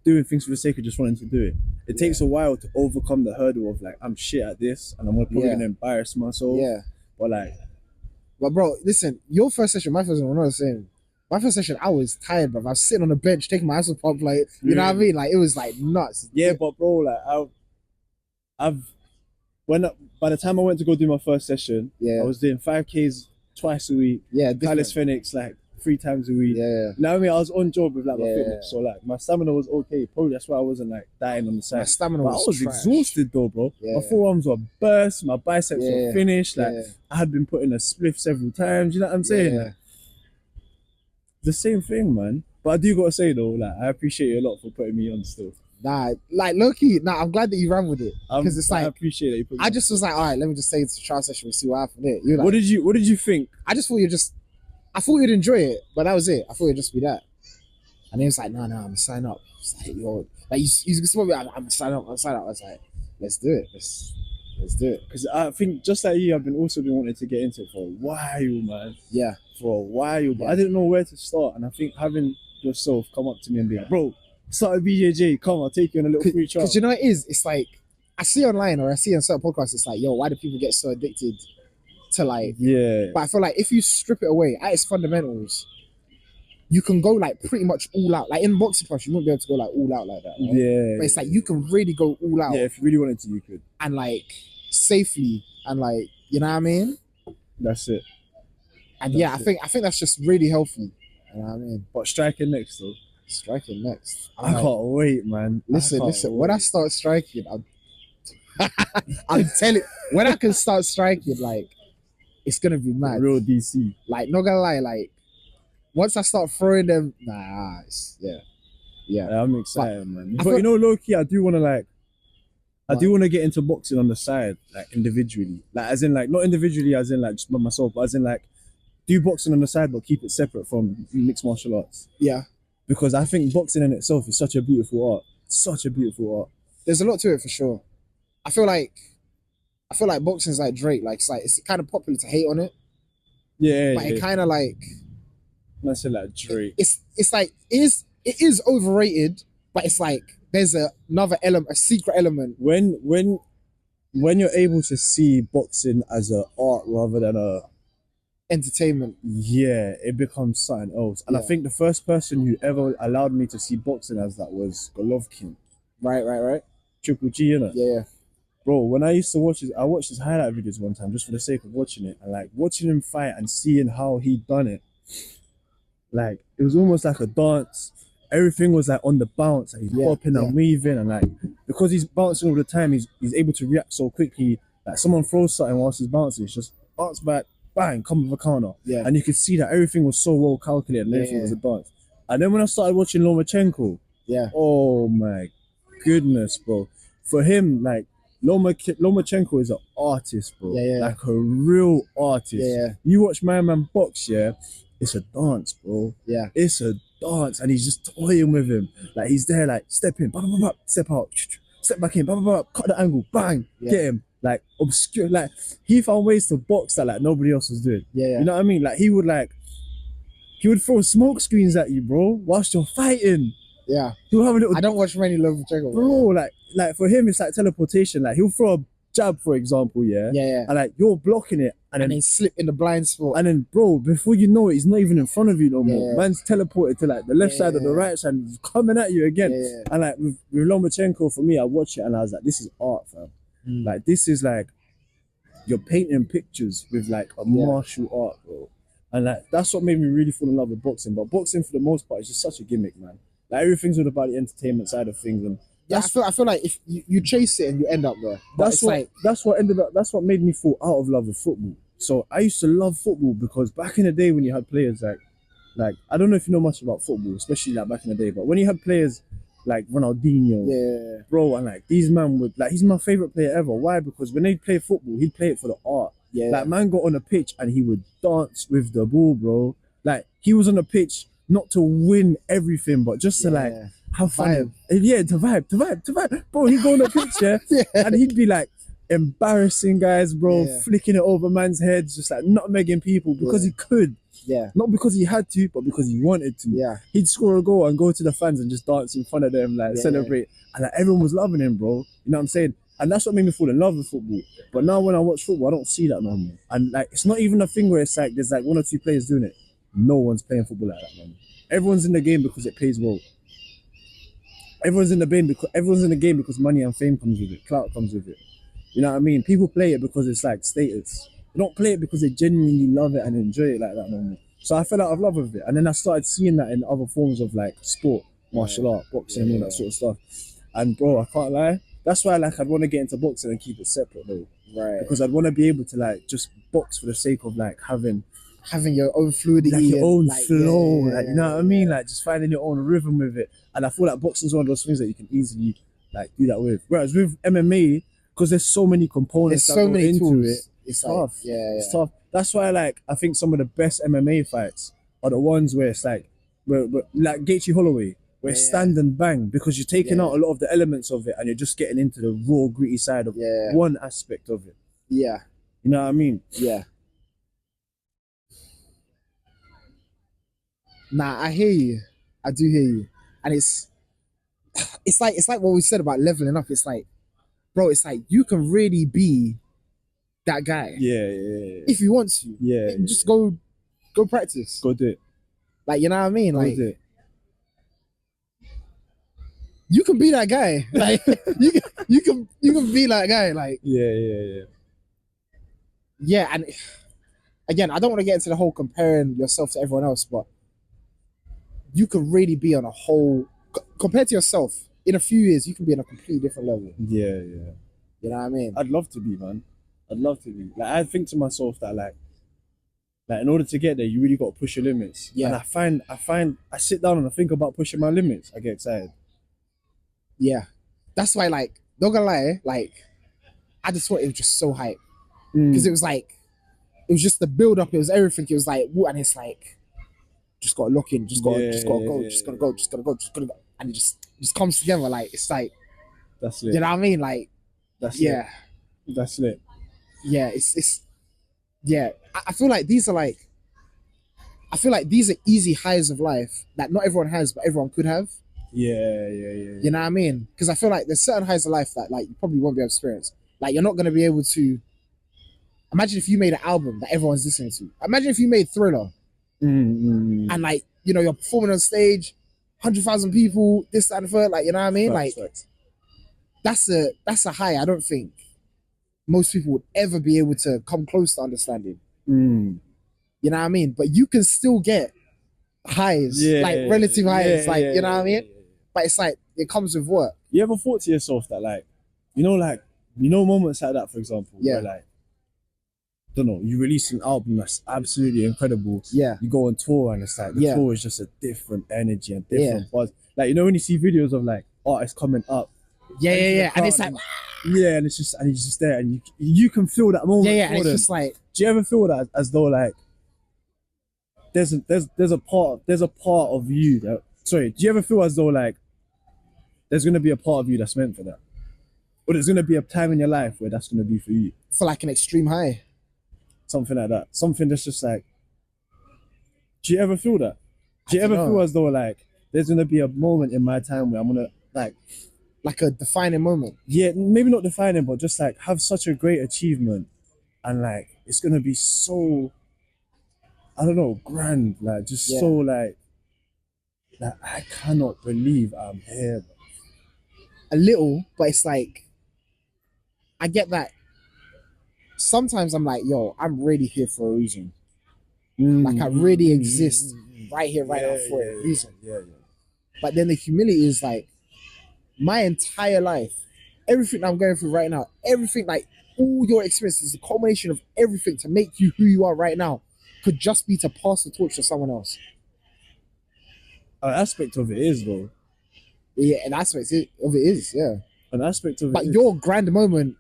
doing things for the sake of just wanting to do it. It takes a while to overcome the hurdle of like, I'm shit at this and I'm probably gonna embarrass myself. Yeah. But bro, listen, your first session, my first session, we're not the same. My first session, I was tired, bro. I was sitting on the bench taking my ass pump, like, you know what I mean? Like, it was like nuts. Yeah, but bro, like, by the time I went to go do my first session, Yeah. I was doing 5Ks twice a week. Yeah, Calisthenics like 3 times a week. Yeah. Now I mean I was on job with like my Yeah. fitness, so like my stamina was okay. Probably that's why I wasn't like dying on the side. My stamina But was I was trash. exhausted though, bro. Yeah. My forearms were burst, my biceps were finished. Like Yeah. I had been putting a spliff several times. You know what I'm saying? Yeah. Like, the same thing, man. But I do gotta say though, like I appreciate you a lot for putting me on still. Nah, like low-key, I'm glad that you ran with it. Because it's I like, appreciate that you put me I on. just was like, all right, let me just say it's a trial session and see what happened there. You're like, What did you think? I just thought I thought you'd enjoy it, but that was it. I thought it'd just be that. And he was like, no, I'm gonna sign up. It's like, yo, like you spoke me, I'm gonna sign up. I was like, let's do it. Let's do it. Because I think just like you, I've been wanting to get into it for a while, man. Yeah. For a while, but Yeah. I didn't know where to start. And I think having yourself come up to me and be like, bro, start a BJJ, come, I'll take you on a little free trial. Because you know what it is? It's like, I see online or I see on certain podcasts, it's like, yo, why do people get so addicted to like, yeah. but I feel like if you strip it away at its fundamentals, you can go like pretty much all out. Like in boxing plus, you wouldn't be able to go like all out like that. Right? Yeah. But it's like you can really go all out. Yeah, if you really wanted to, you could. And like safely and like, you know what I mean? That's it. And That's yeah, it. I think that's just really healthy. You know what I mean? But striking next though. Striking next. I can't wait, man. Listen. Wait. When I start striking, I'm telling. When I can start striking, like it's gonna be mad. Real DC. Like not gonna lie, like once I start throwing them, yeah. I'm excited, man. I But feel- you know, low key, I do want to like. I What? do want to get into boxing on the side, like individually, like as in like not individually, as in like just by myself, but as in like do boxing on the side, but keep it separate from mixed martial arts. Yeah. Because I think boxing in itself is such a beautiful art, such a beautiful art. There's a lot to it for sure. I feel like boxing's like Drake. Like it's kind of popular to hate on it, Yeah, but yeah. it kind of like I say like Drake. it's like it is overrated, but it's like there's another element, a secret element. When you're able to see boxing as an art rather than a Entertainment. yeah, it becomes something else. And I Yeah. think the first person who ever allowed me to see boxing as that was Golovkin, Right. Triple G, you know. Yeah. Bro, when I used to watch his, I watched his highlight videos one time just for the sake of watching it, and like watching him fight and seeing how he done it. Like it was almost like a dance. Everything was like on the bounce, and he's bopping and weaving, and like because he's bouncing all the time, he's able to react so quickly. Like someone throws something whilst he's bouncing, it's just bounce back, bang, come with a counter. Yeah. And you could see that everything was so well calculated and everything was a dance. And then when I started watching Lomachenko, Yeah. oh my goodness, bro. For him, like Lomachenko is an artist, bro. Yeah. Like a real artist. Yeah. You watch my man box, yeah, it's a dance, bro. Yeah. It's a dance, and he's just toying with him. Like he's there, like step in, step out, step back in, cut the angle, bang, get him. Like obscure, like he found ways to box that like nobody else was doing. Yeah. You know what I mean? Like he would throw smoke screens at you, bro, whilst you're fighting. Yeah. He'll have a little I don't watch many Lomachenko. bro, like for him it's like teleportation. Like he'll throw a jab, for example, yeah. And like you're blocking it, and And then then slip in the blind spot. and then bro, before you know it, he's not even in front of you no more. Yeah. Man's teleported to like the left side or the Yeah. right side, and he's coming at you again. Yeah. And like with Lomachenko, for me, I watched it and I was like, this is art, fam. Like this is like you're painting pictures with like a martial art, bro. And like that's what made me really fall in love with boxing. But boxing, for the most part, is just such a gimmick, man. Like everything's all about the entertainment side of things, and Yeah, I feel like if you chase it and you end up there. But that's it's what like that's what made me fall out of love with football. So I used to love football because back in the day when you had players like I don't know if you know much about football, especially like back in the day, but when you had players like Ronaldinho, bro, and like these man would like he's my favorite player ever. Why? Because when they play football, he'd play it for the art. Yeah. Like man got on a pitch and he would dance with the ball, bro. Like he was on the pitch not to win everything, but just to like have fun. Yeah, to vibe. Bro, he'd go on the pitch, and he'd be like embarrassing guys, bro, flicking it over man's heads, just like nutmegging people because he could. Yeah. Not because he had to, but because he wanted to. Yeah. He'd score a goal and go to the fans and just dance in front of them, like celebrate. And like everyone was loving him, bro. You know what I'm saying? And that's what made me fall in love with football. But now when I watch football, I don't see that no more. And like it's not even a thing where it's like there's like one or two players doing it. No one's playing football like that, man. Everyone's in the game because it pays well. Everyone's in the game because money and fame comes with it, clout comes with it. You know what I mean? People play it because it's like status. They don't play it because they genuinely love it and enjoy it like that no more. So I fell out of love with it, and then I started seeing that in other forms of like sport, martial art, boxing, all that sort of stuff. And bro, I can't lie. That's why like I'd want to get into boxing and keep it separate though. Right. Because I'd want to be able to like just box for the sake of like having your own fluidity, like your own like, flow, like you know what I mean, like just finding your own rhythm with it. And I feel like boxing is one of those things that you can easily like do that with. Whereas with MMA, because there's so many components, there's so many into tools. it, It's tough. Like, it's tough. That's why like I think some of the best MMA fights are the ones where it's like like Gaethje Holloway, where it's stand and bang, because you're taking out a lot of the elements of it and you're just getting into the raw, gritty side of one aspect of it. Yeah. You know what I mean? Yeah. Nah, I hear you. I do hear you. And it's like what we said about leveling up. It's like, bro, it's like you can really be that guy. Yeah. If you want to. Yeah. Just go practice. Go do it. Like, you know what I mean? Like, go do it. You can be that guy. Like you can be that guy. Like, yeah. And again, I don't want to get into the whole comparing yourself to everyone else, but you can really be on a whole compared to yourself. In a few years, you can be on a completely different level. Yeah. You know what I mean? I'd love to be, man. I'd love to be. Like, I think to myself that like in order to get there, you really got to push your limits. Yeah. And I sit down and I think about pushing my limits. I get excited. Yeah. That's why, like, not gonna lie, like, I just thought it was just so hype. Because it was like, it was just the build up, it was everything. It was like, and it's like, just gotta lock in, just gotta go. And it just comes together. Like, it's like, that's lit. You know what I mean? Like, that's lit. That's lit. Yeah, it's yeah. I feel like these are easy highs of life that not everyone has, but everyone could have. Yeah. You know what I mean? Because I feel like there's certain highs of life that like you probably won't be able to experience. Like, you're not gonna be able to. Imagine if you made an album that everyone's listening to. Imagine if you made Thriller, and like, you know, you're performing on stage, 100,000 people, this and the third. Like, you know what I mean? Facts. That's a high. I don't think most people would ever be able to come close to understanding. You know what I mean? But you can still get highs, like relative highs, like, you know what I mean? But it's like, it comes with work. You ever thought to yourself that like, moments like that, for example, where like, don't know, you release an album that's absolutely incredible. Yeah. You go on tour and it's like, the tour is just a different energy and different buzz. Like, you know, when you see videos of like artists coming up. Yeah. And it's like, and it's just there, and you can feel that moment. Yeah, and it's just like, do you ever feel that as though like there's a part of you that, do you ever feel as though like there's gonna be a part of you that's meant for that? Or there's gonna be a time in your life where that's gonna be for you? For like an extreme high. Something like that. Something that's just like, do you ever feel that? Do you ever feel as though like there's gonna be a moment in my time where I'm gonna like a defining moment? Yeah, maybe not defining, but just like have such a great achievement, and like it's gonna be so, I don't know, grand, like just so like I cannot believe I'm here. A little, but it's like, I get that. Sometimes I'm like, yo, I'm really here for a reason. Like, I really exist right here, right now for a reason. Yeah. But then the humility is like, my entire life, everything I'm going through right now, everything, like all your experiences, the culmination of everything to make you who you are right now, could just be to pass the torch to someone else. An aspect of it is though. Yeah, an aspect of it is, yeah. An aspect of it. But your grand moment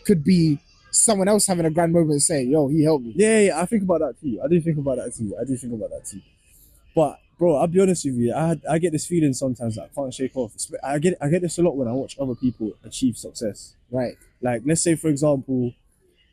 could be someone else having a grand moment and saying, yo, he helped me. Yeah, I think about that too. I do think about that too. But bro, I'll be honest with you, I get this feeling sometimes that I can't shake off. I get this a lot when I watch other people achieve success. Right. Like, let's say for example,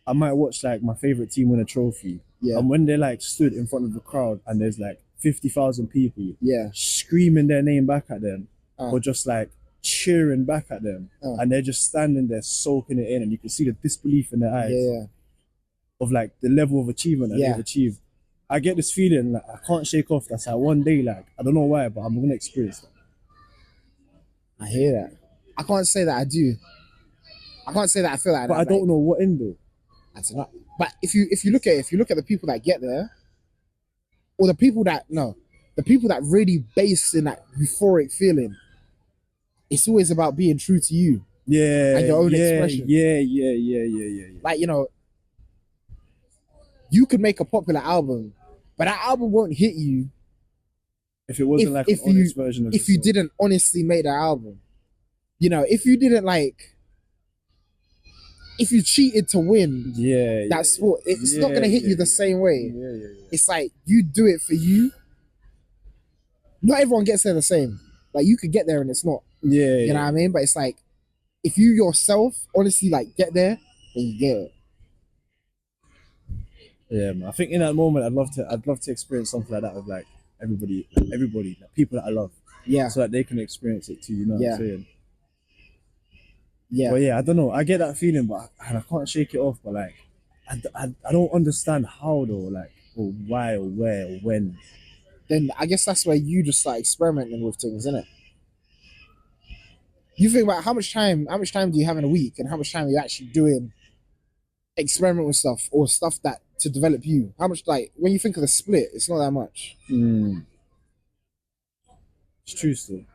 I might watch like my favorite team win a trophy. Yeah. And when they're like stood in front of the crowd and there's like 50,000 people screaming their name back at them, or just like cheering back at them, and they're just standing there soaking it in, and you can see the disbelief in their eyes of like the level of achievement that they've achieved. I get this feeling like I can't shake off. That's like one day, like I don't know why, but I'm gonna experience that. I hear that. I can't say that I do. I can't say that I feel like but that. I don't know what end though. I don't know. But if you look at the people that get there, or the people that really base in that euphoric feeling, it's always about being true to you. Yeah, and your own expression. Yeah. Like, you know, you could make a popular album, but that album won't hit you if it wasn't like an honest version of if you didn't honestly make that album. You know, if you didn't like, if you cheated to win, that's what it's not gonna hit you the same way. It's like you do it for you. Not everyone gets there the same. Like you could get there and it's not. You know what I mean? But it's like if you yourself honestly like get there, then you get it. Yeah, man. I think in that moment I'd love to experience something like that with like everybody, like people that I love. Yeah. So that they can experience it too, you know what I'm saying? Yeah. But yeah, I don't know. I get that feeling, but I can't shake it off. But like, I don't understand how though, like, or why, or where, or when. Then I guess that's where you just start experimenting with things, innit? You think about how much time do you have in a week, and how much time are you actually doing experiment with stuff or stuff that to develop you? How much, like, when you think of the split, it's not that much. It's true still.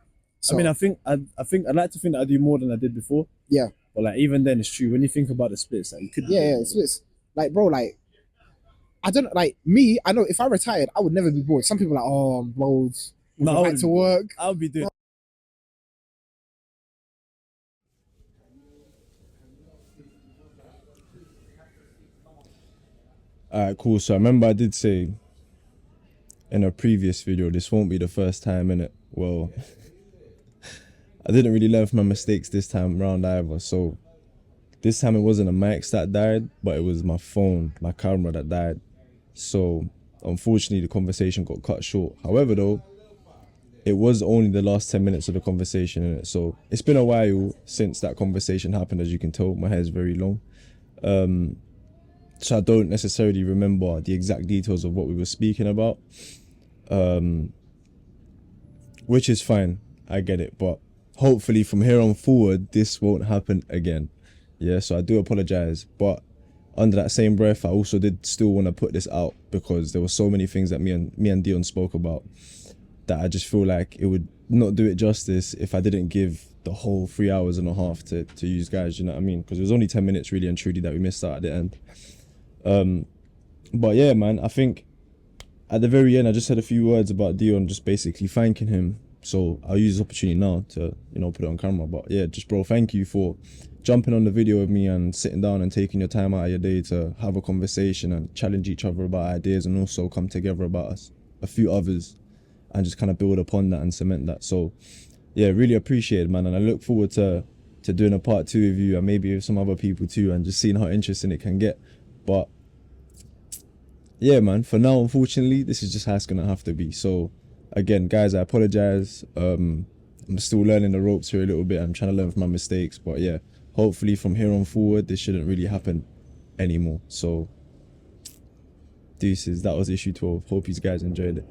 So, I mean, I think I'd like to think that I do more than I did before. Yeah. But like even then, it's true when you think about the splits. Like you could. Yeah, splits. Like, bro, like I don't like me. I know if I retired, I would never be bored. Some people are like, oh, I'm bored. Go back to work. I'll be doing. Alright, cool. So I remember I did say in a previous video, this won't be the first time, innit? Well, I didn't really learn from my mistakes this time around either. So this time it wasn't a mic that died, but it was my phone, my camera that died. So unfortunately the conversation got cut short. However though, it was only the last 10 minutes of the conversation, innit? So it's been a while since that conversation happened, as you can tell. My hair is very long. So I don't necessarily remember the exact details of what we were speaking about. Which is fine, I get it, but hopefully from here on forward this won't happen again. Yeah, so I do apologize, but under that same breath I also did still want to put this out because there were so many things that me and Dion spoke about that I just feel like it would not do it justice if I didn't give the whole 3.5 hours to you guys, you know what I mean? Because it was only 10 minutes really and truly that we missed out at the end. But yeah, man, I think at the very end I just said a few words about Dion, just basically thanking him. So I'll use this opportunity now to, you know, put it on camera. But yeah, just bro, thank you for jumping on the video with me and sitting down and taking your time out of your day to have a conversation and challenge each other about ideas and also come together about us, a few others, and just kind of build upon that and cement that. So yeah, really appreciate it, man, and I look forward to doing a part 2 with you and maybe with some other people too, and just seeing how interesting it can get. But yeah, man, for now, unfortunately, this is just how it's gonna have to be. So again, guys, I apologize. I'm still learning the ropes here a little bit. I'm trying to learn from my mistakes, but yeah, hopefully from here on forward this shouldn't really happen anymore. So deuces, that was issue 12. Hope you guys enjoyed it.